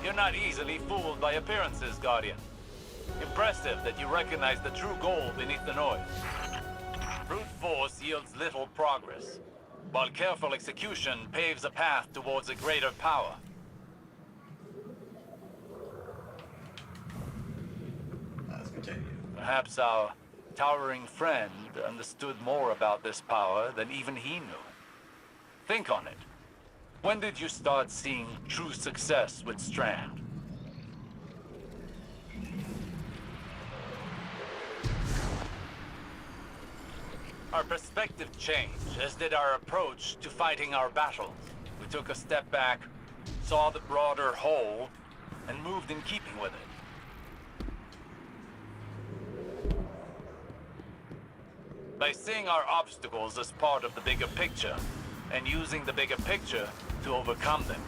[SPEAKER 5] You're not easily fooled by appearances, Guardian. Impressive that you recognize the true goal beneath the noise. Brute force yields little progress, while careful execution paves a path towards a greater power.
[SPEAKER 1] Let's continue.
[SPEAKER 5] Perhaps our towering friend understood more about this power than even he knew. Think on it. When did you start seeing true success with Strand? Our perspective changed, as did our approach to fighting our battles. We took a step back, saw the broader whole, and moved in keeping with it. By seeing our obstacles as part of the bigger picture, and using the bigger picture to overcome them.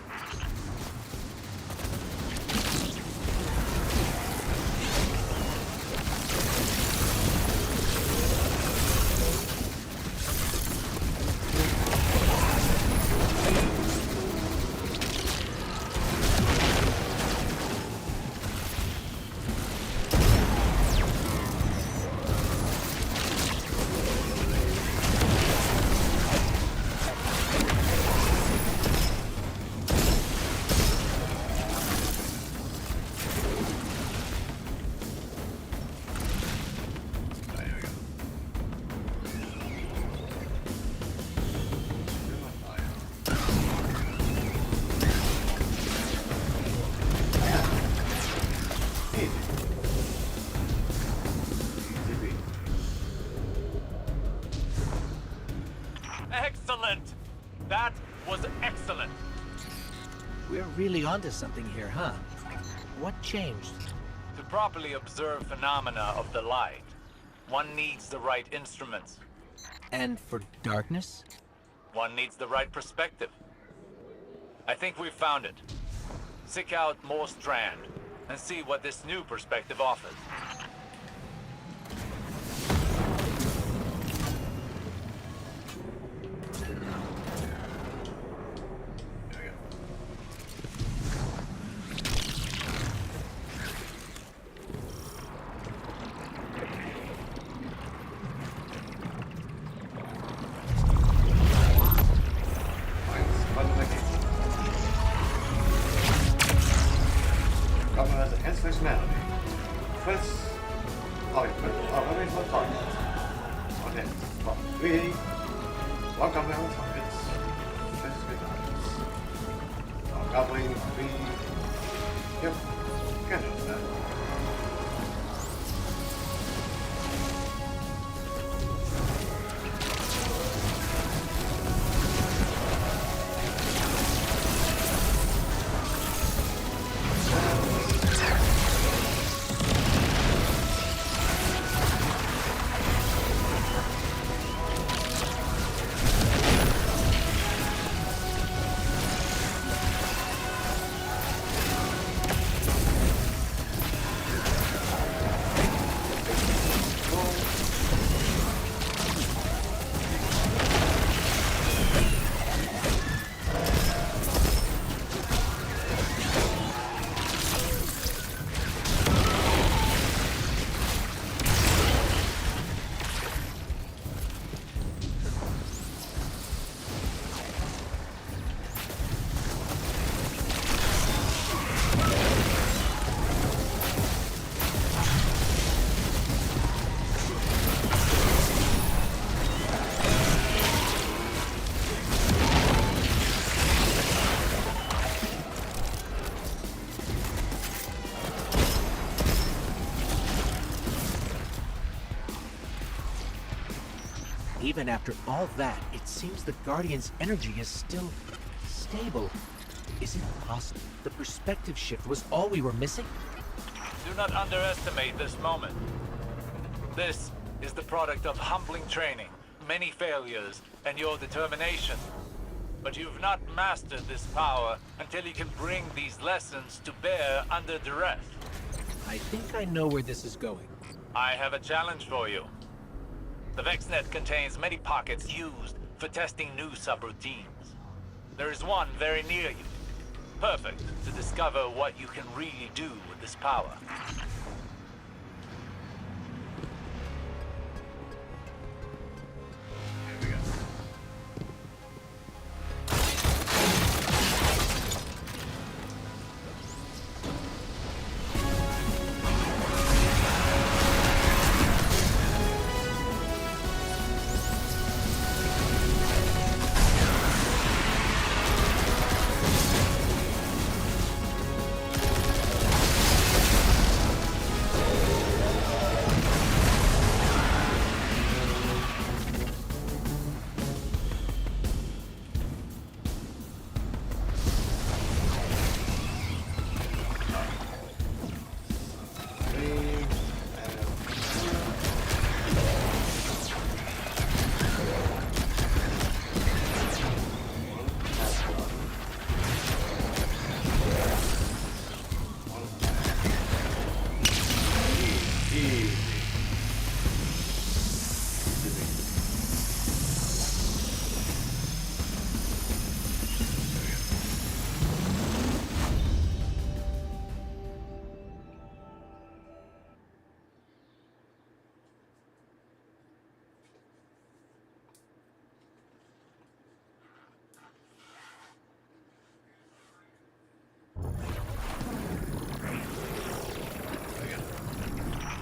[SPEAKER 5] Excellent! That was excellent!
[SPEAKER 6] We're really onto something here, huh? What changed?
[SPEAKER 5] To properly observe phenomena of the light, one needs the right instruments.
[SPEAKER 6] And for darkness?
[SPEAKER 5] One needs the right perspective. I think we've found it. Seek out more Strand, and see what this new perspective offers.
[SPEAKER 1] press. Oh, let me one target. One hit. Well, 3. One goblin on targets. This is good targets. One goblin, 3. Yep. Can't notice that.
[SPEAKER 6] Even after all that, it seems the Guardian's energy is still stable. Is it possible the perspective shift was all we were missing?
[SPEAKER 5] Do not underestimate this moment. This is the product of humbling training, many failures, and your determination. But you've not mastered this power until you can bring these lessons to bear under duress.
[SPEAKER 6] I think I know where this is going.
[SPEAKER 5] I have a challenge for you. The VexNet contains many pockets used for testing new subroutines. There is one very near you. Perfect to discover what you can really do with this power.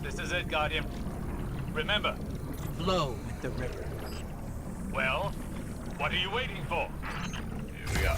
[SPEAKER 5] This is it, Guardian. Remember.
[SPEAKER 6] Flow with the river.
[SPEAKER 5] Well, what are you waiting for?
[SPEAKER 1] Here we go.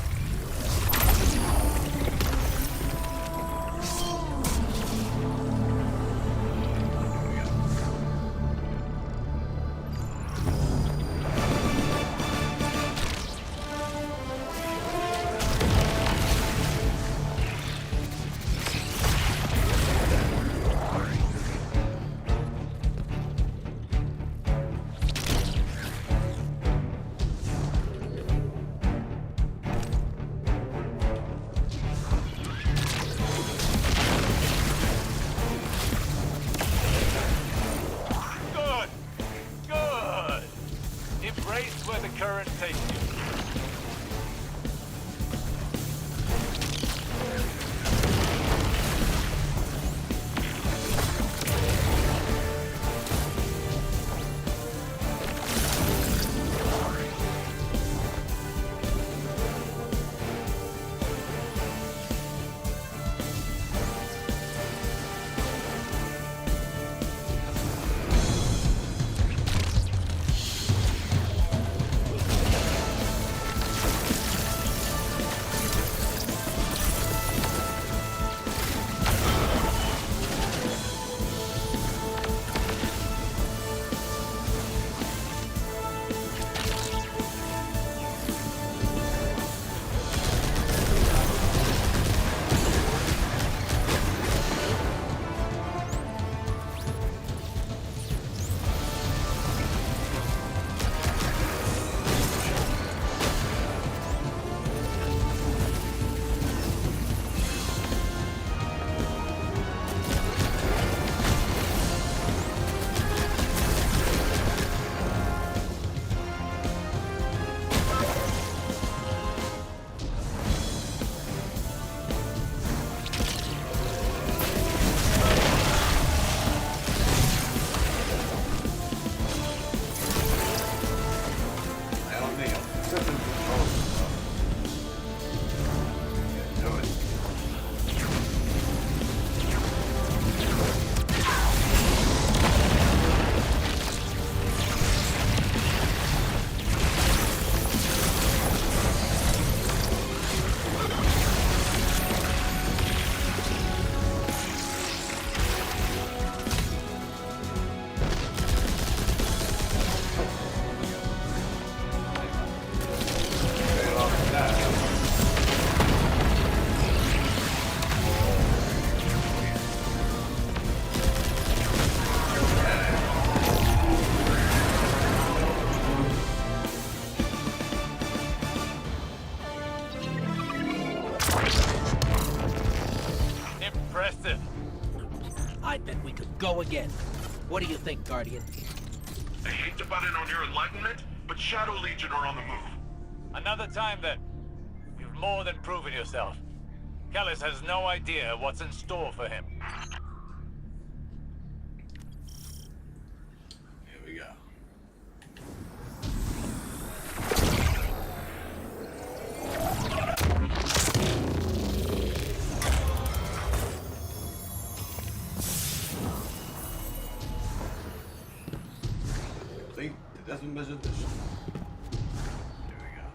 [SPEAKER 6] go again. What do you think, Guardian?
[SPEAKER 10] I hate to butt in on your enlightenment, but Shadow Legion are on the move.
[SPEAKER 5] Another time then. You've more than proven yourself. Callus has no idea what's in store for him.
[SPEAKER 1] Here we go. See? The Desmond Mission Edition. Here we go.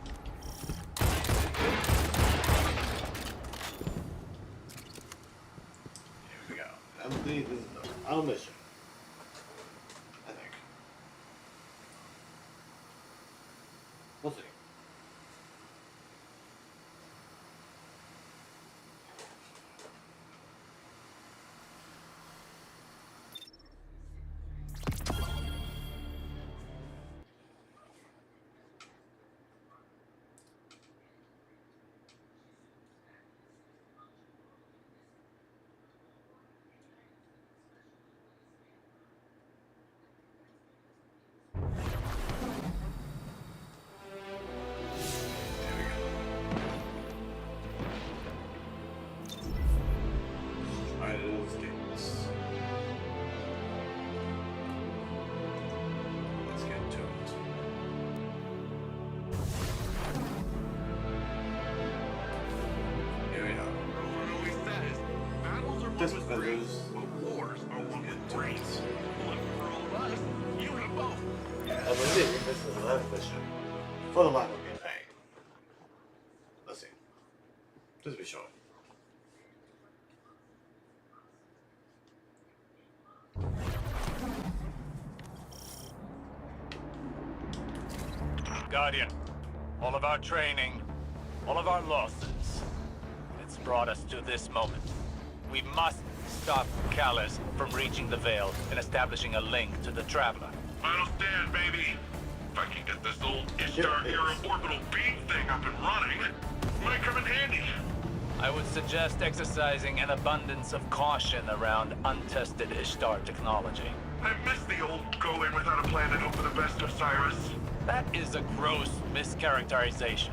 [SPEAKER 1] Here we go. I believe this is the final mission. I think. We'll see. Idle states. Let's get to it. Here we are.
[SPEAKER 10] always says, battles are
[SPEAKER 1] This
[SPEAKER 10] won with
[SPEAKER 1] feathers.
[SPEAKER 10] grace, but wars are won with grace. Lucky for all of us, you have both.
[SPEAKER 1] I believe this is the last mission for the Lightfall campaign. Let's see. Just to be sure.
[SPEAKER 5] Guardian, all of our training, all of our losses, it's brought us to this moment. We must stop Callus from reaching the Veil and establishing a link to the Traveler.
[SPEAKER 10] Final stand, baby. If I can get this little Ishtar-era orbital beam thing up and running, it might come in handy.
[SPEAKER 5] I would suggest exercising an abundance of caution around untested Ishtar technology.
[SPEAKER 10] I miss the old go in without a plan and hope for the best of Cyrus.
[SPEAKER 5] That is a gross mischaracterization.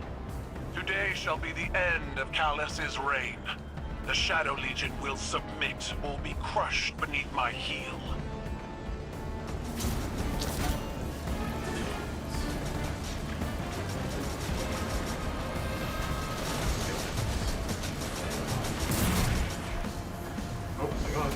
[SPEAKER 10] Today shall be the end of Callus's reign. The Shadow Legion will submit or be crushed beneath my heel.
[SPEAKER 1] Oh my god.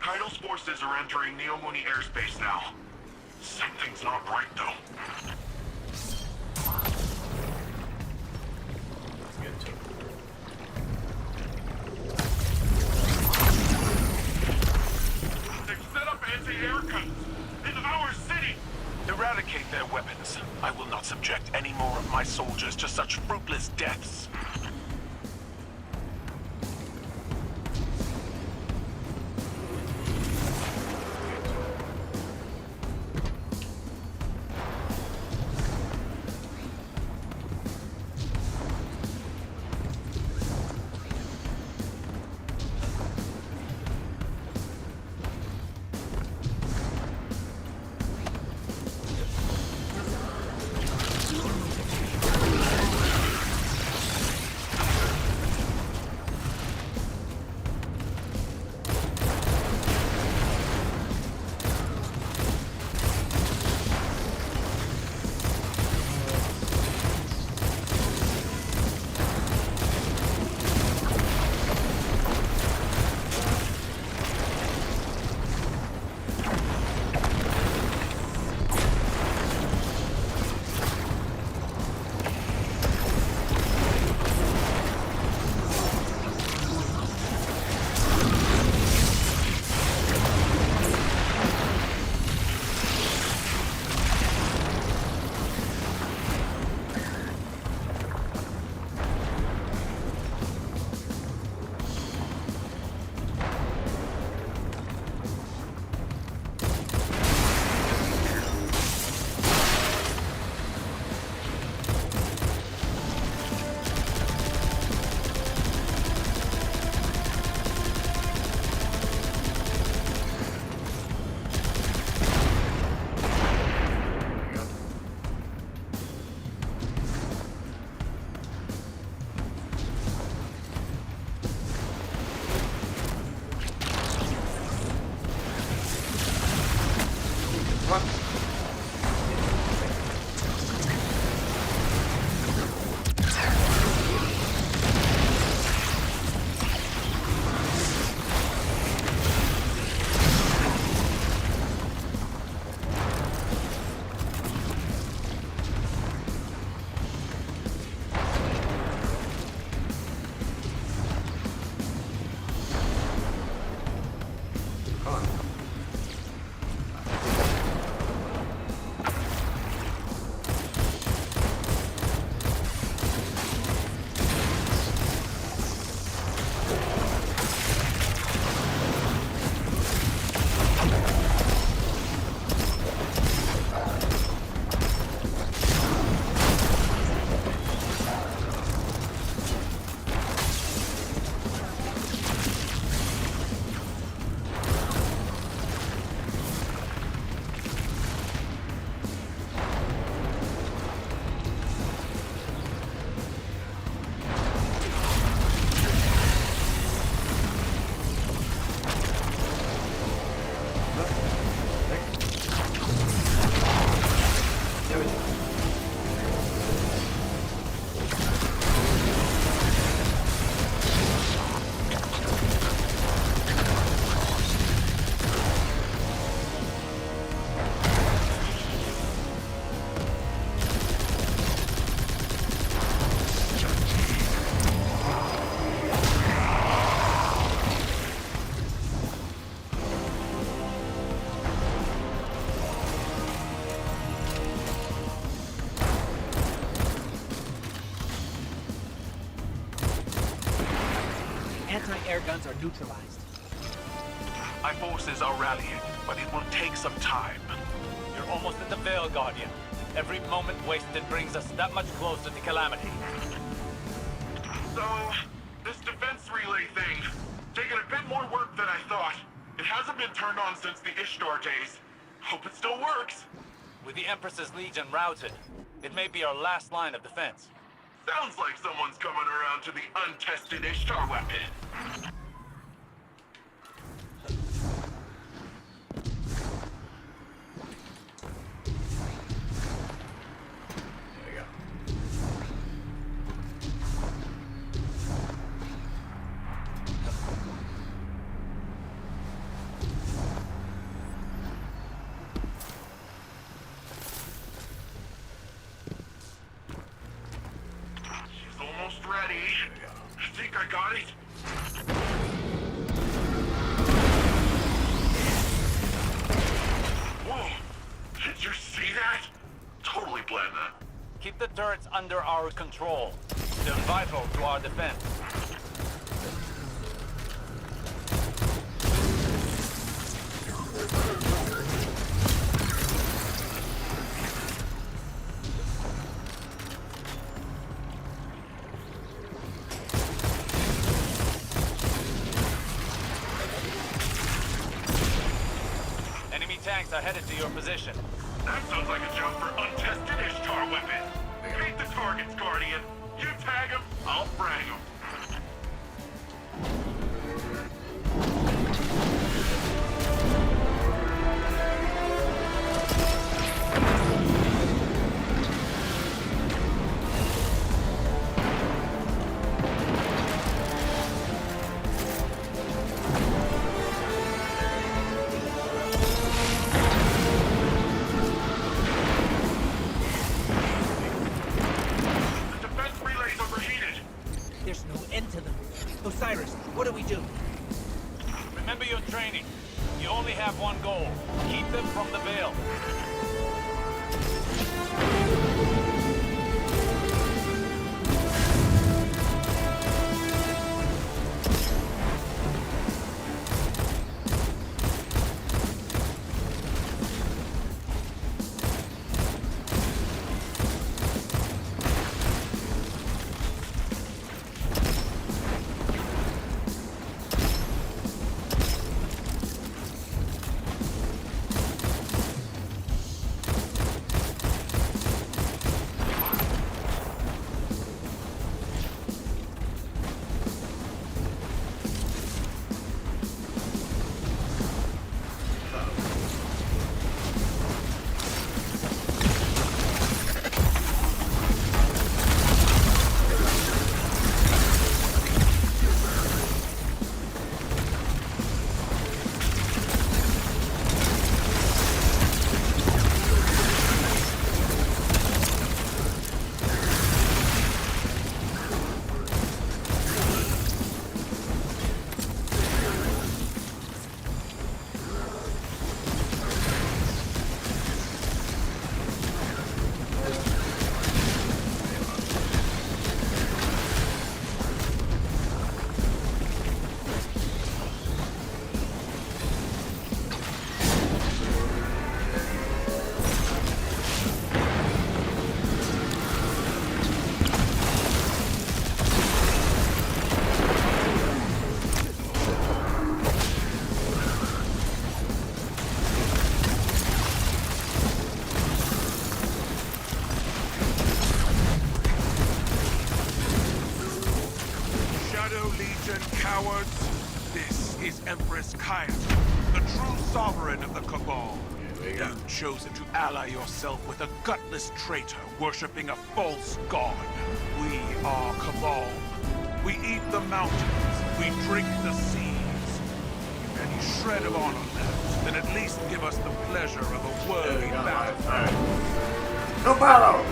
[SPEAKER 10] Kaido's forces are entering Neomuni airspace now. Something's not right, though.
[SPEAKER 1] Let's get to it.
[SPEAKER 10] They've set up anti-air guns in our city! Eradicate their weapons. I will not subject any more of my soldiers to such fruitless deaths.
[SPEAKER 6] air guns are neutralized.
[SPEAKER 14] My forces are rallying, but it will take some time.
[SPEAKER 5] You're almost at the Veil, Guardian. Every moment wasted brings us that much closer to Calamity.
[SPEAKER 10] So, this defense relay thing, taking a bit more work than I thought. It hasn't been turned on since the Ishtar days. Hope it still works.
[SPEAKER 5] With the Empress's Legion routed, it may be our last line of defense.
[SPEAKER 10] Sounds like someone's coming around to the untested Ishtar weapon. Almost ready. I think I got it. Whoa! Did you see that? Totally blend that.
[SPEAKER 5] Keep the turrets under our control. They're vital to our defense. Tanks are headed to your position.
[SPEAKER 10] That sounds like a job for untested Ishtar weapon. Beat the targets, Guardian. You tag them, I'll frag them.
[SPEAKER 6] Osiris, what do we do?
[SPEAKER 5] Remember your training. You only have one goal. Keep them from the Veil.
[SPEAKER 14] Empress Kaya, the true sovereign of the Cabal. You've chosen to ally yourself with a gutless traitor worshipping a false god. We are Cabal. We eat the mountains. We drink the seas. If any shred of honor left, then at least give us the pleasure of a worthy battle.
[SPEAKER 1] No battle!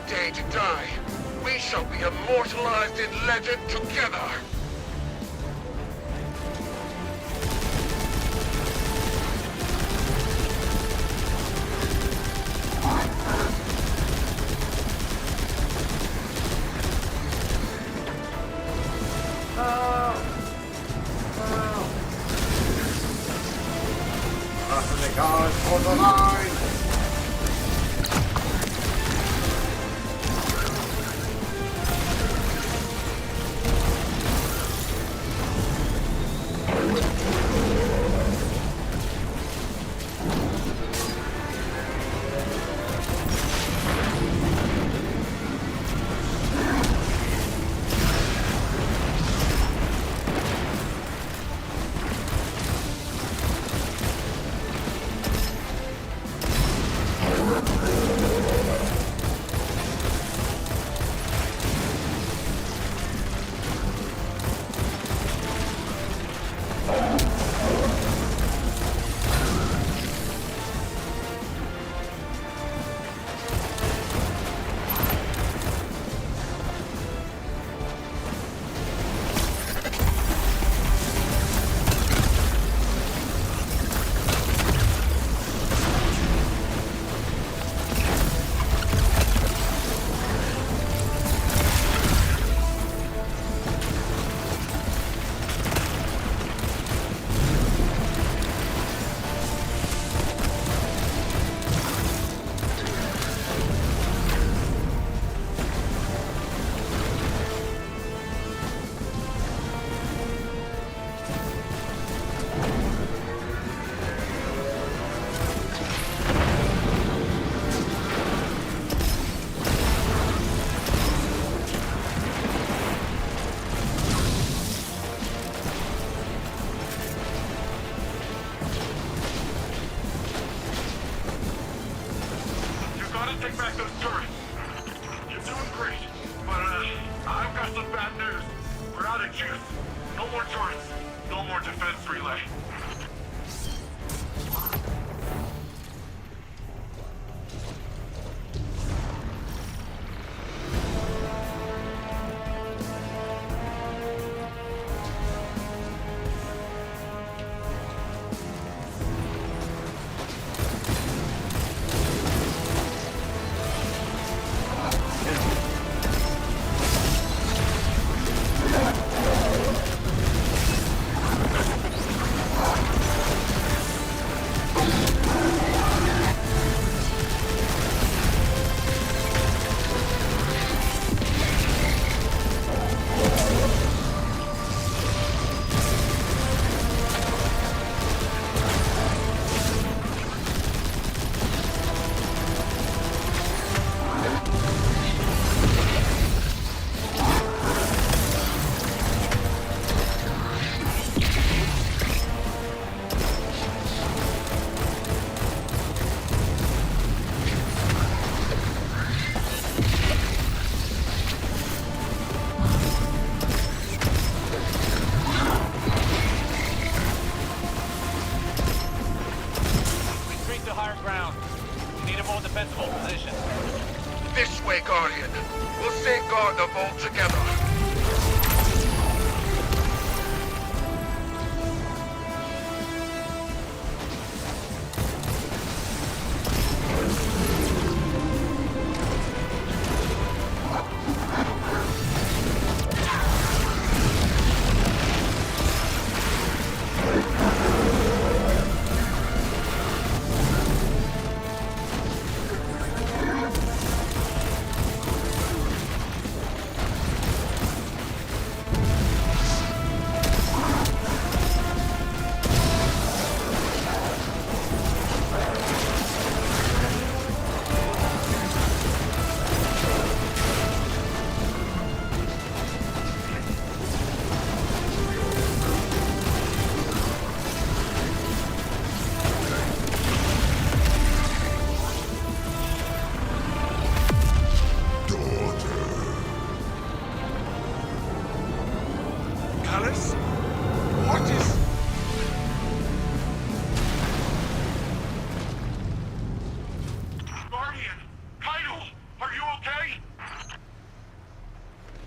[SPEAKER 17] day to die. We shall be immortalized in legend together.
[SPEAKER 1] After the guards for the line!
[SPEAKER 17] Take back those turrets. You're doing great, but I've got some bad news. We're out of juice. No more turrets. No more defense relay. This way, Guardian. We'll safeguard the vault together.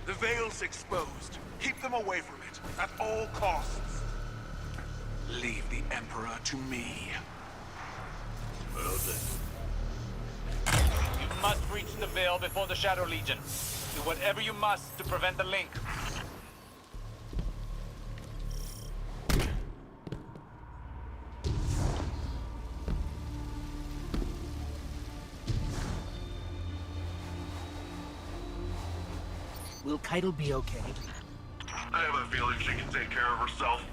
[SPEAKER 14] The Veil's exposed. Keep them away from it, at all costs. Leave the Emperor to me.
[SPEAKER 5] Well then. You must reach the Veil before the Shadow Legion. Do whatever you must to prevent the link.
[SPEAKER 6] Will Keitel be okay?
[SPEAKER 17] I have a feeling she can take care of herself.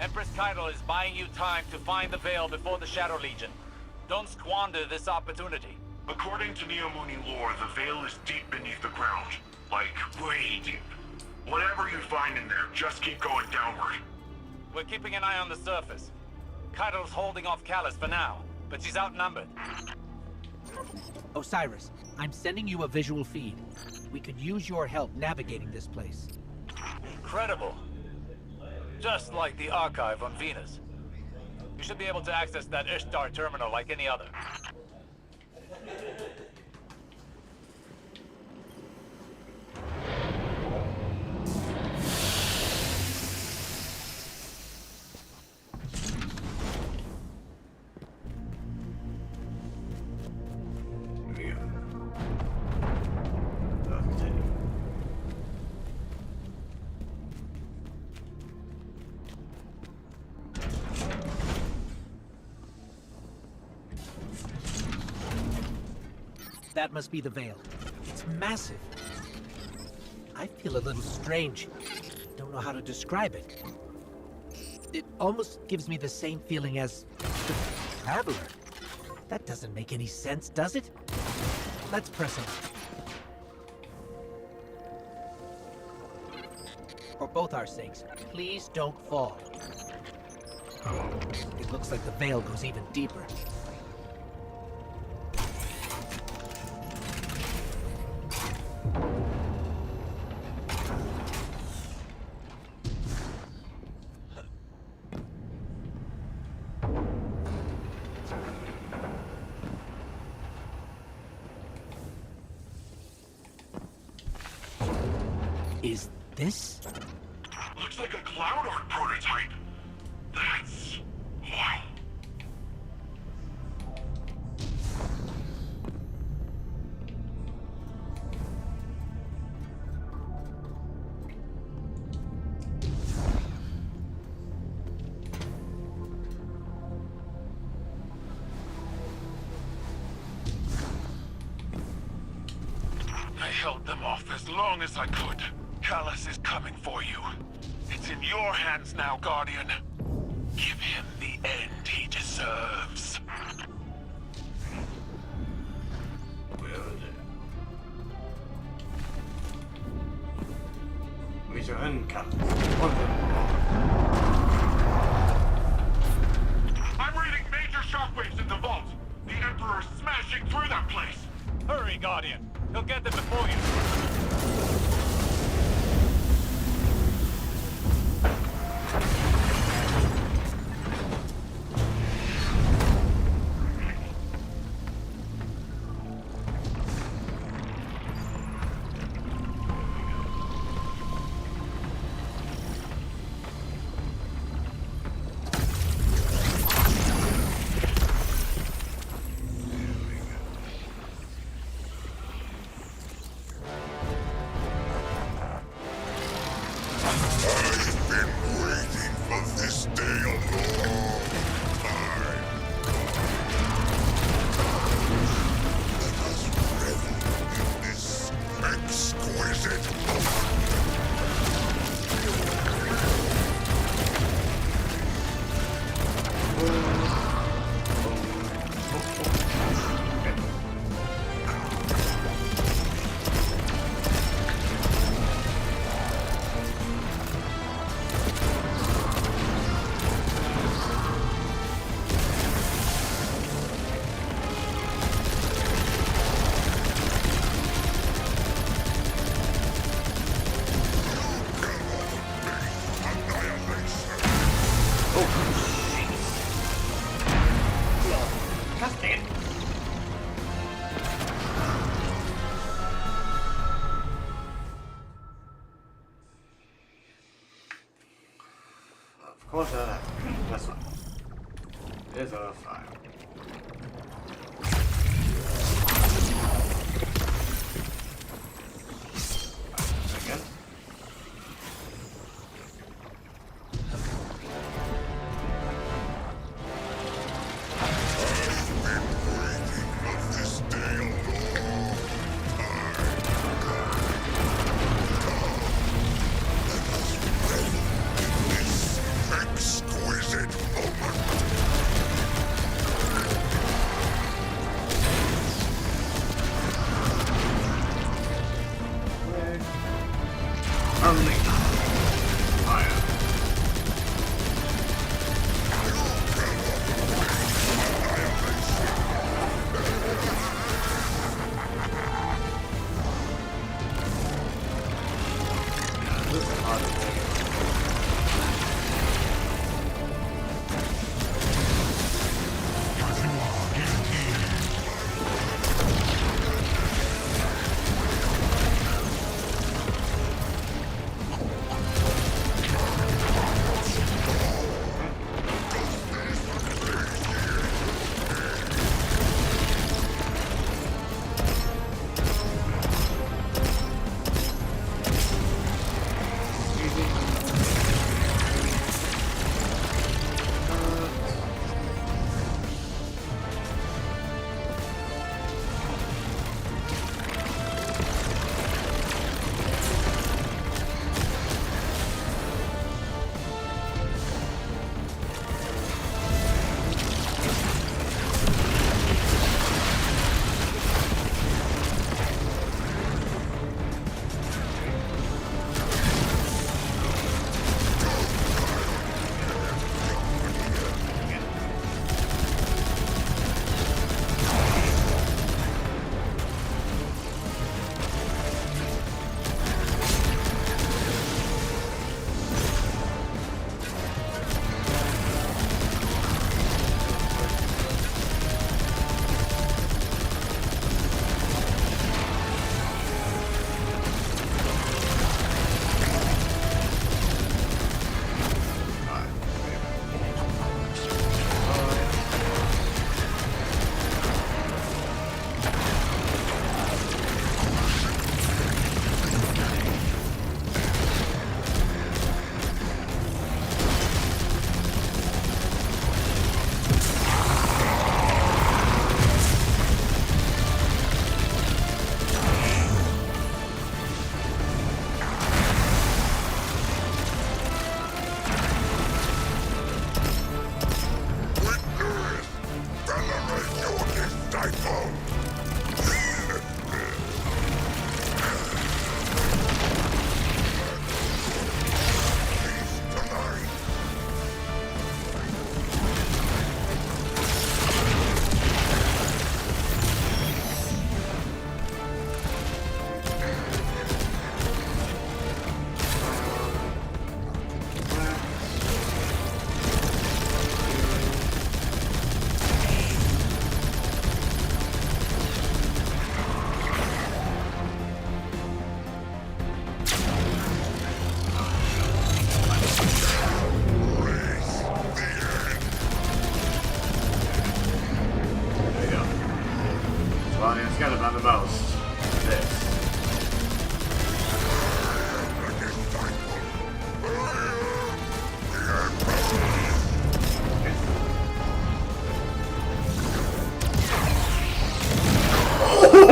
[SPEAKER 5] Empress Keitel is buying you time to find the Veil before the Shadow Legion. Don't squander this opportunity.
[SPEAKER 17] According to Neomuni lore, the Veil is deep beneath the ground. Like, way deep. Whatever you find in there, just keep going downward.
[SPEAKER 5] We're keeping an eye on the surface. Keitel's holding off Callus for now, but she's outnumbered.
[SPEAKER 6] Osiris, I'm sending you a visual feed. We could use your help navigating this place.
[SPEAKER 5] Incredible. Just like the archive on Venus. You should be able to access that Ishtar terminal like any other.
[SPEAKER 6] That must be the Veil. It's massive. I feel a little strange. Don't know how to describe it. It almost gives me the same feeling as the Traveler. That doesn't make any sense, does it? Let's press it. For both our sakes, please don't fall. It looks like the Veil goes even deeper. Is this?
[SPEAKER 17] Looks like a Cloud Art prototype. That's... wow.
[SPEAKER 14] I held them off as long as I could. Callus is coming for you. It's in your hands now, Guardian. Give him the end he deserves.
[SPEAKER 1] We shall end Callus. One of them.
[SPEAKER 17] I'm reading major shockwaves in the vault. The Emperor's smashing through that place.
[SPEAKER 5] Hurry, Guardian. He'll get them before you.
[SPEAKER 1] course that happened. That's fine. It is fine. Again.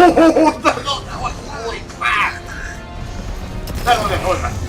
[SPEAKER 7] Exquisite moment.
[SPEAKER 1] Holy crap! That was it.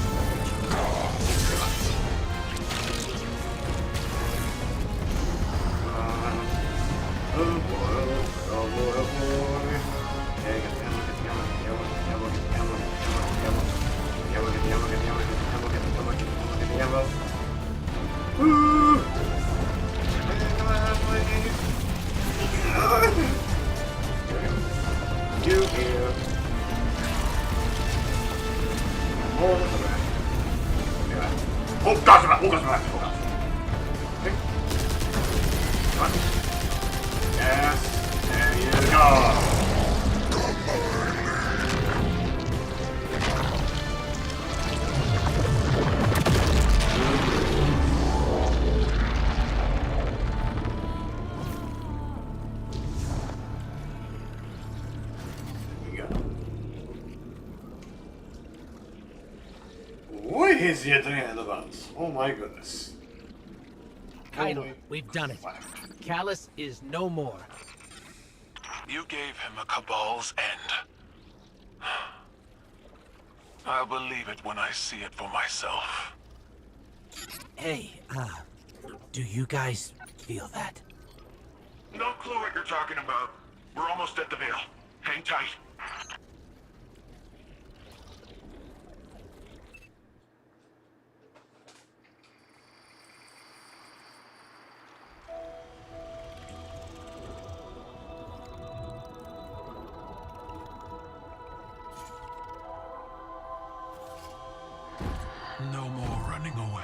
[SPEAKER 1] What is he doing about? Oh my goodness.
[SPEAKER 6] Kaido, we've done it. Callus is no more.
[SPEAKER 14] You gave him a Cabal's end. I'll believe it when I see it for myself.
[SPEAKER 6] Hey, do you guys feel that?
[SPEAKER 17] No clue what you're talking about. We're almost at the Veil. Hang tight.
[SPEAKER 14] No more running away.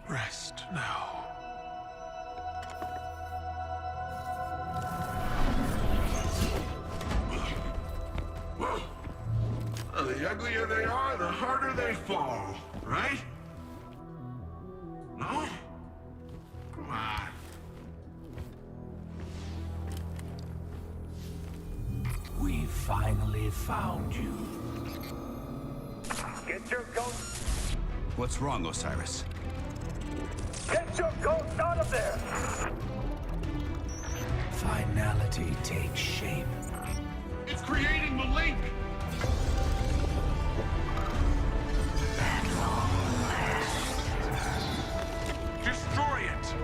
[SPEAKER 14] Rest now.
[SPEAKER 10] Well, the uglier they are, the harder they fall, right? No? Come on.
[SPEAKER 9] We finally found you.
[SPEAKER 17] Get your ghost!
[SPEAKER 13] What's wrong, Osiris?
[SPEAKER 17] Get your ghost out of there!
[SPEAKER 9] Finality takes shape.
[SPEAKER 10] It's creating the link!
[SPEAKER 9] At long last.
[SPEAKER 10] Destroy it!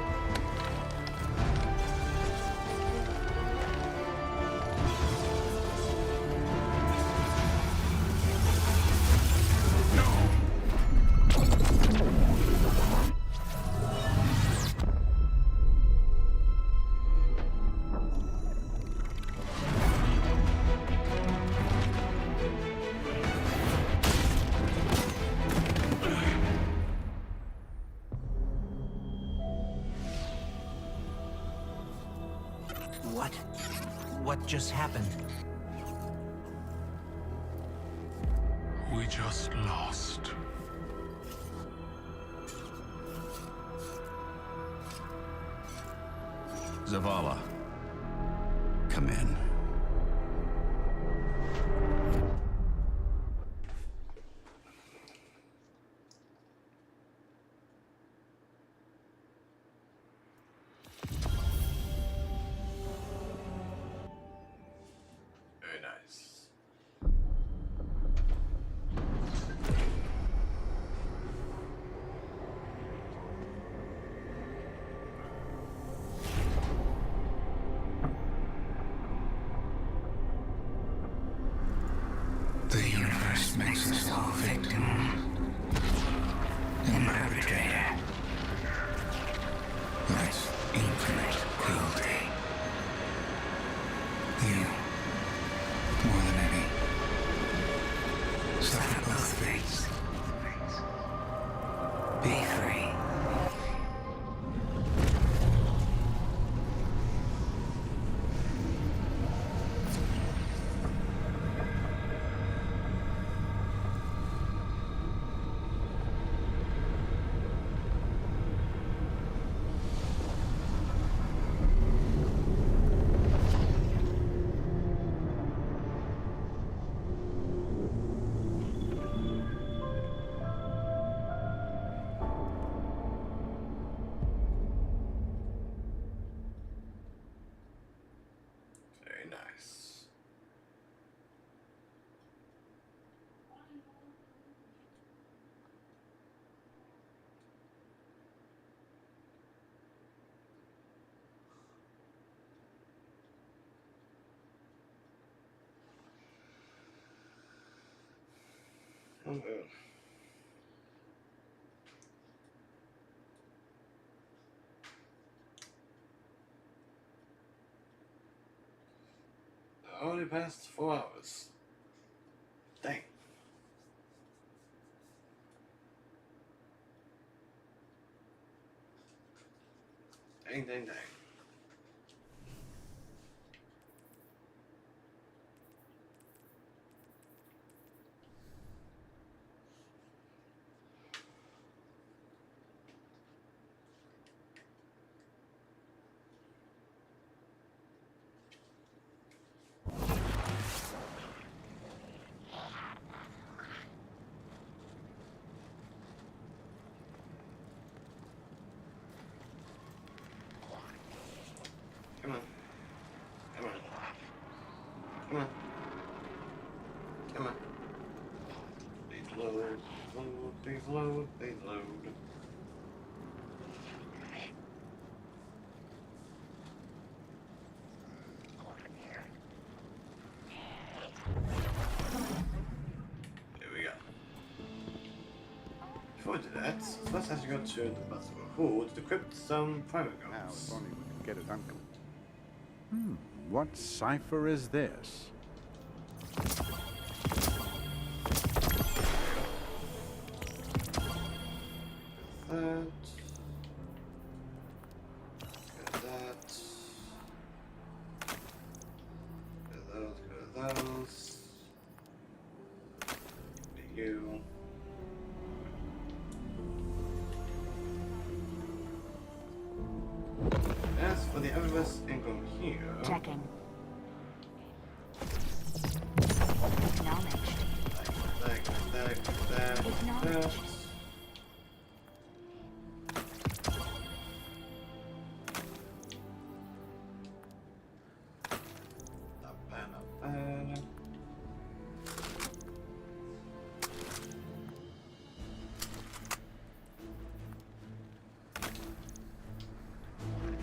[SPEAKER 6] What just happened?
[SPEAKER 14] We just lost.
[SPEAKER 13] Zavala, come in.
[SPEAKER 1] Very nice.
[SPEAKER 9] The universe makes us all victim and perpetrator. That's infinite cruelty. You, more than any, suffer both fates. Be free.
[SPEAKER 1] Very nice. Okay. Only passed 4 hours. Dang. Dang, dang, dang. Come on. Please load, please load, please load. There we go. Before we do that, first I have to go to the Festival of Food to decrypt some private goals.
[SPEAKER 18] Now, if only we could get it uncomfortable. What cipher is this?
[SPEAKER 1] That. Go to those. You. As for the Everest income here.
[SPEAKER 19] Checking.
[SPEAKER 1] Acknowledged.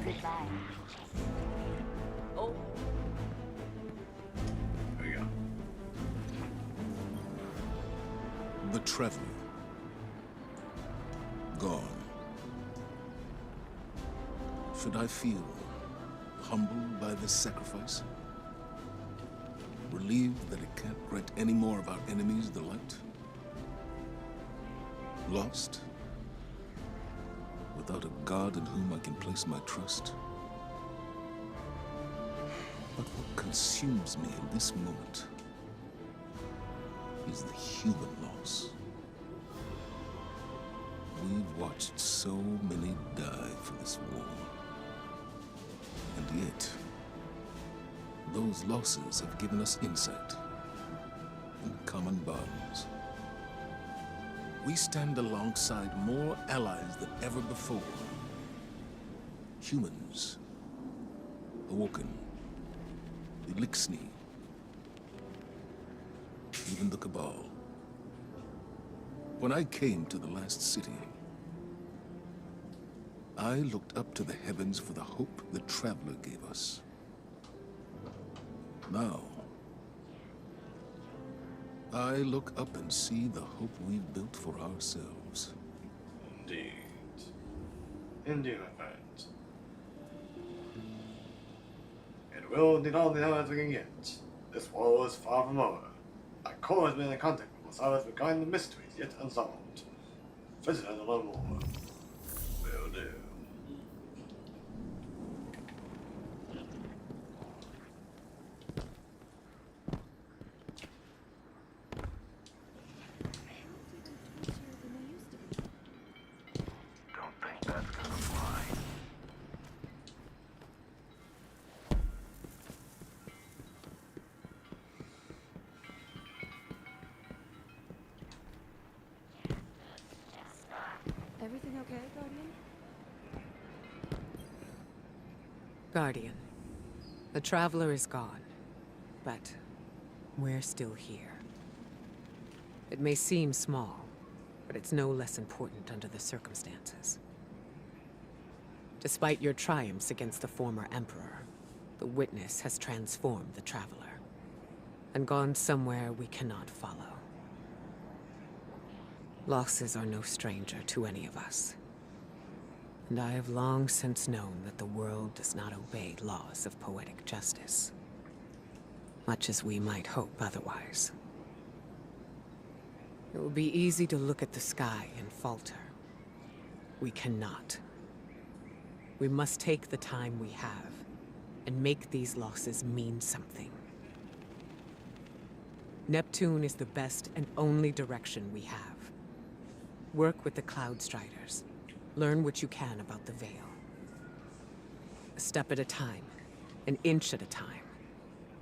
[SPEAKER 19] Goodbye.
[SPEAKER 4] Oh.
[SPEAKER 1] There we go.
[SPEAKER 2] The Traveler. Gone. Should I feel humbled by this sacrifice? Relieved that it can't grant any more of our enemies the light? Lost? Without a God in whom I can place my trust? But what consumes me in this moment is the human loss. We've watched so many die for this war. And yet, those losses have given us insight and common bonds. We stand alongside more allies than ever before. Humans, awoken, the Elixni, even the Cabal. When I came to the last city, I looked up to the heavens for the hope the Traveler gave us. Now, I look up and see the hope we've built for ourselves.
[SPEAKER 1] Indeed. Indeed, my friend. And we'll need all the allies we can get. This war is far from over. Our core has been in contact with Osiris regarding the mysteries yet unsolved. Visit us to learn more. Will do.
[SPEAKER 20] Everything okay, Guardian?
[SPEAKER 3] Guardian, the Traveler is gone, but we're still here. It may seem small, but it's no less important under the circumstances. Despite your triumphs against the former Emperor, the Witness has transformed the Traveler and gone somewhere we cannot follow. Losses are no stranger to any of us. And I have long since known that the world does not obey laws of poetic justice, much as we might hope otherwise. It would be easy to look at the sky and falter. We cannot. We must take the time we have and make these losses mean something. Neptune is the best and only direction we have. Work with the Cloud Striders. Learn what you can about the Veil. A step at a time, an inch at a time.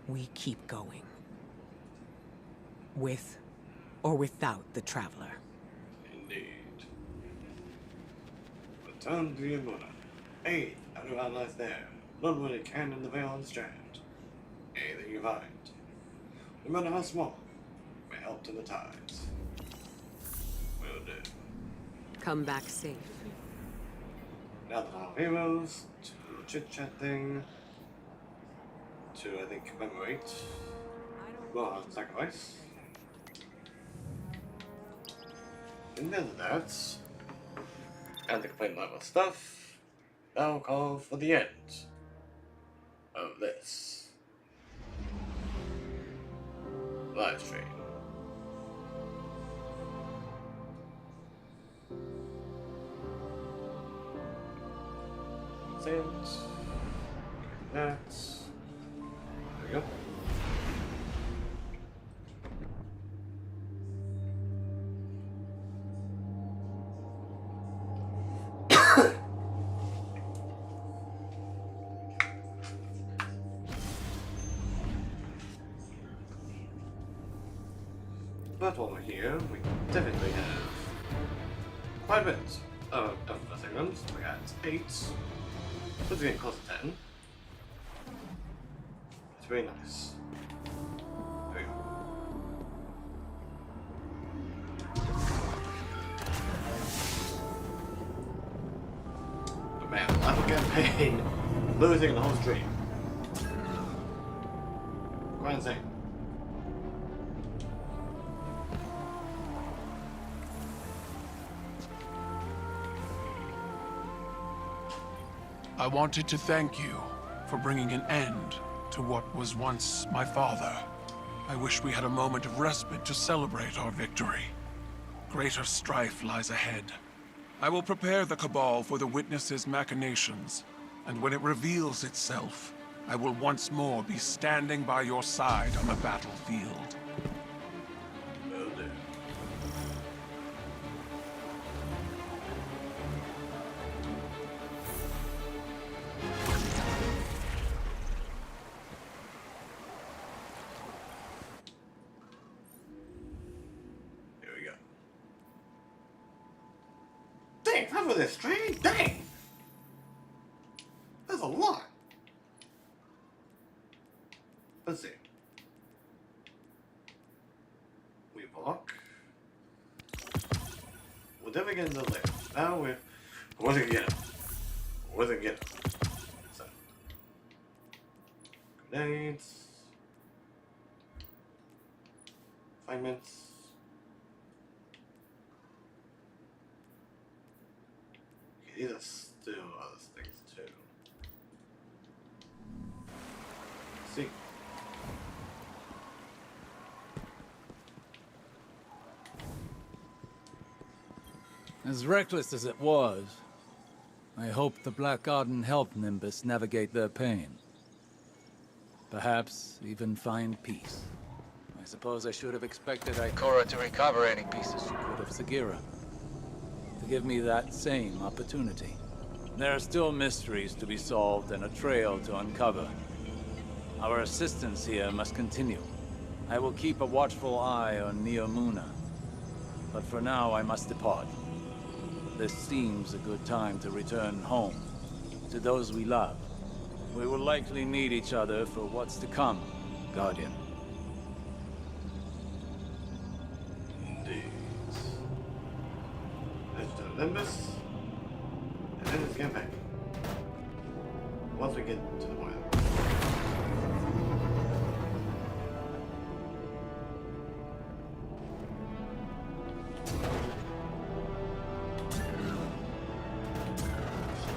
[SPEAKER 3] We keep going. With or without the Traveler.
[SPEAKER 1] Indeed. Return to your mother. Aid out of our lives there. Learn what it can in the Veil and Strand. Anything you find. No matter how small, help turn the tides. Will do.
[SPEAKER 3] Come back safe.
[SPEAKER 1] Now that our heroes, to the chit-chat thing, to, I think, commemorate Rohan's sacrifice. And then that, and to complain about more stuff, now call for the end of this live stream. Send that. There we go. But while we're here, we definitely have quite a bit of segments. We got 8. So it's getting close to 10. It's very nice. There we go. But man, Life campaign losing the whole stream. Quite insane.
[SPEAKER 14] I wanted to thank you for bringing an end to what was once my father. I wish we had a moment of respite to celebrate our victory. Greater strife lies ahead. I will prepare the Cabal for the Witness's machinations, and when it reveals itself, I will once more be standing by your side on the battlefield.
[SPEAKER 1] For this stream? Dang! That's a lot. Let's see. We walk. We'll definitely get into the later. Now we're... What's it get him? What's it get him? So. Grenades. Assignments. These are still other things too. Let's see.
[SPEAKER 8] As reckless as it was, I hope the Black Garden helped Nimbus navigate their pain. Perhaps even find peace. I suppose I should have expected Ikora to recover any pieces she could of Sagira. To give me that same opportunity. There are still mysteries to be solved and a trail to uncover. Our assistance here must continue. I will keep a watchful eye on Neomuna. But for now, I must depart. This seems a good time to return home, to those we love. We will likely need each other for what's to come, Guardian.
[SPEAKER 1] Nimbus, and then it's campaign. Once we get to the point.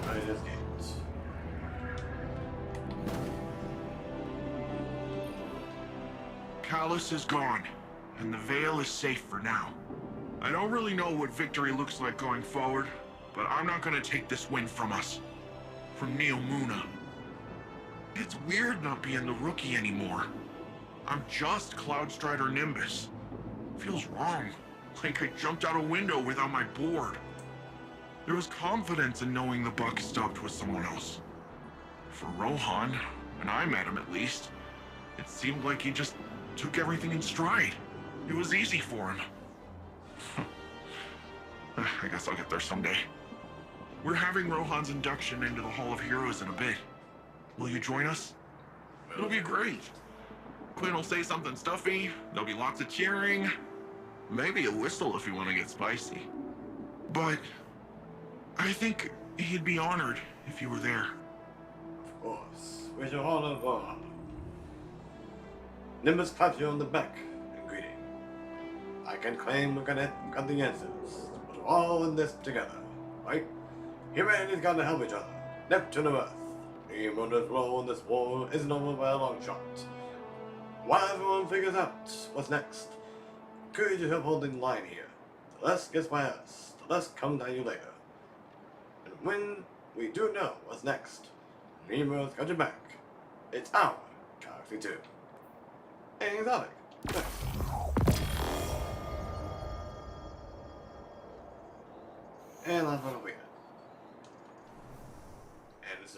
[SPEAKER 1] Right, this games.
[SPEAKER 10] Callus is gone, and the Veil is safe for now. I don't really know what victory looks like going forward, but I'm not gonna take this win from us. From Neomuna. It's weird not being the rookie anymore. I'm just Cloudstrider Nimbus. Feels wrong. Like I jumped out a window without my board. There was confidence in knowing the buck stopped with someone else. For Rohan, when I met him at least, it seemed like he just took everything in stride. It was easy for him. I guess I'll get there someday. We're having Rohan's induction into the Hall of Heroes in a bit. Will you join us? It'll be great. Quinn will say something stuffy, there'll be lots of cheering, maybe a whistle if you want to get spicy. But I think he'd be honored if you were there.
[SPEAKER 1] Of course, with your honor, Warlock. Nimbus claps you on the back in greeting. I can claim we got the answers, but we're all in this together, right? Humanity's got to help each other. Neptune and Earth. Humanity's role in this war isn't over by a long shot. While everyone figures out what's next, could you help holding the line here? The less gets by us, the less comes at you later. And when we do know what's next, Nemo's got your back. It's our Galaxy 2. And exotic. Nice. And last one over here. And it's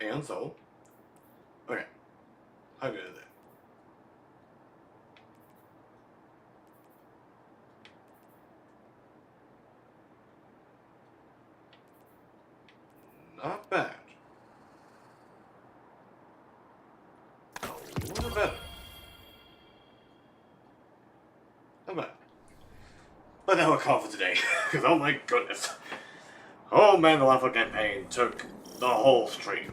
[SPEAKER 1] and so. Okay. How good is it? Not bad. A little better. Not bad. But now we're called for today, because oh my goodness. Oh man, the Lightfall campaign took the whole stream.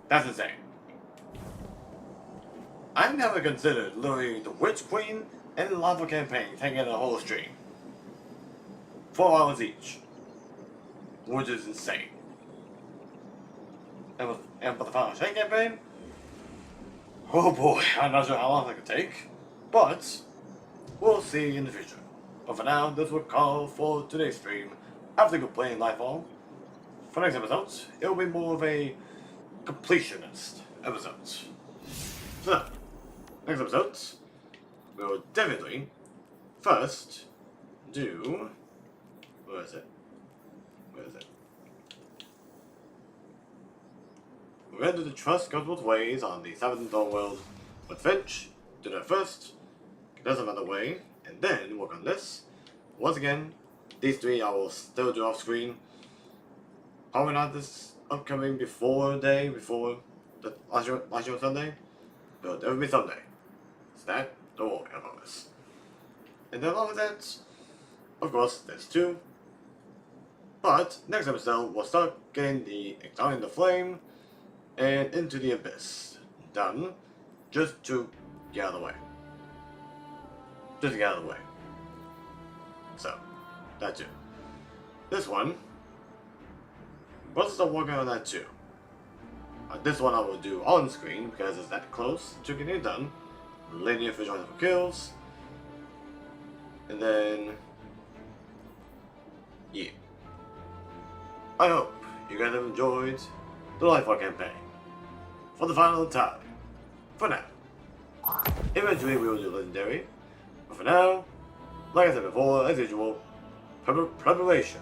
[SPEAKER 1] That's insane. I never considered literally the Witch Queen and the Lightfall campaign taking a whole stream. 4 hours each. Which is insane. And for the Final Shake campaign, oh boy, I'm not sure how long that could take, but we'll see in the future. But for now, this will call for today's stream. After playing Lightfall, for next episode, it will be more of a completionist episode. So, next episode, we'll definitely first do. Where is it? Where is it? We're going to do the Trust Goes Both Ways on the 7th Dawn World with Finch. Do that first, get us another way, and then work on this. Once again, these 3 I will still do off screen. Probably not this upcoming before the last show on Sunday, but there will be someday. So that, don't worry, I promise. And then along with that, of course, there's 2. But next episode, we'll start getting the Exalting the Flame and Into the Abyss done, just to get out of the way. Just to get out of the way. So, that too. This one, we'll start working on that too. This one I will do on screen because it's that close to getting it done. Linear for joins for kills. And then, yeah. I hope you guys have enjoyed the Lightfall campaign. For the final time. For now. Eventually we will do Legendary. But for now, like I said before, as usual, preparation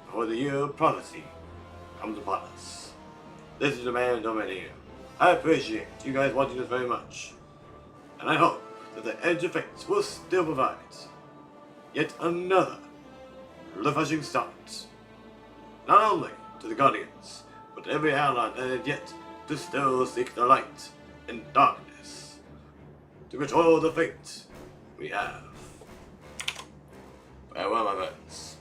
[SPEAKER 1] for the year of prophecy comes upon us. This is the man dominating. I appreciate you guys watching this very much. And I hope that the Edge of Fate will still provide yet another refreshing start. Not only to the Guardians, but to every ally that had yet to still seek the light in darkness. To control the fate we have. Farewell, my friends.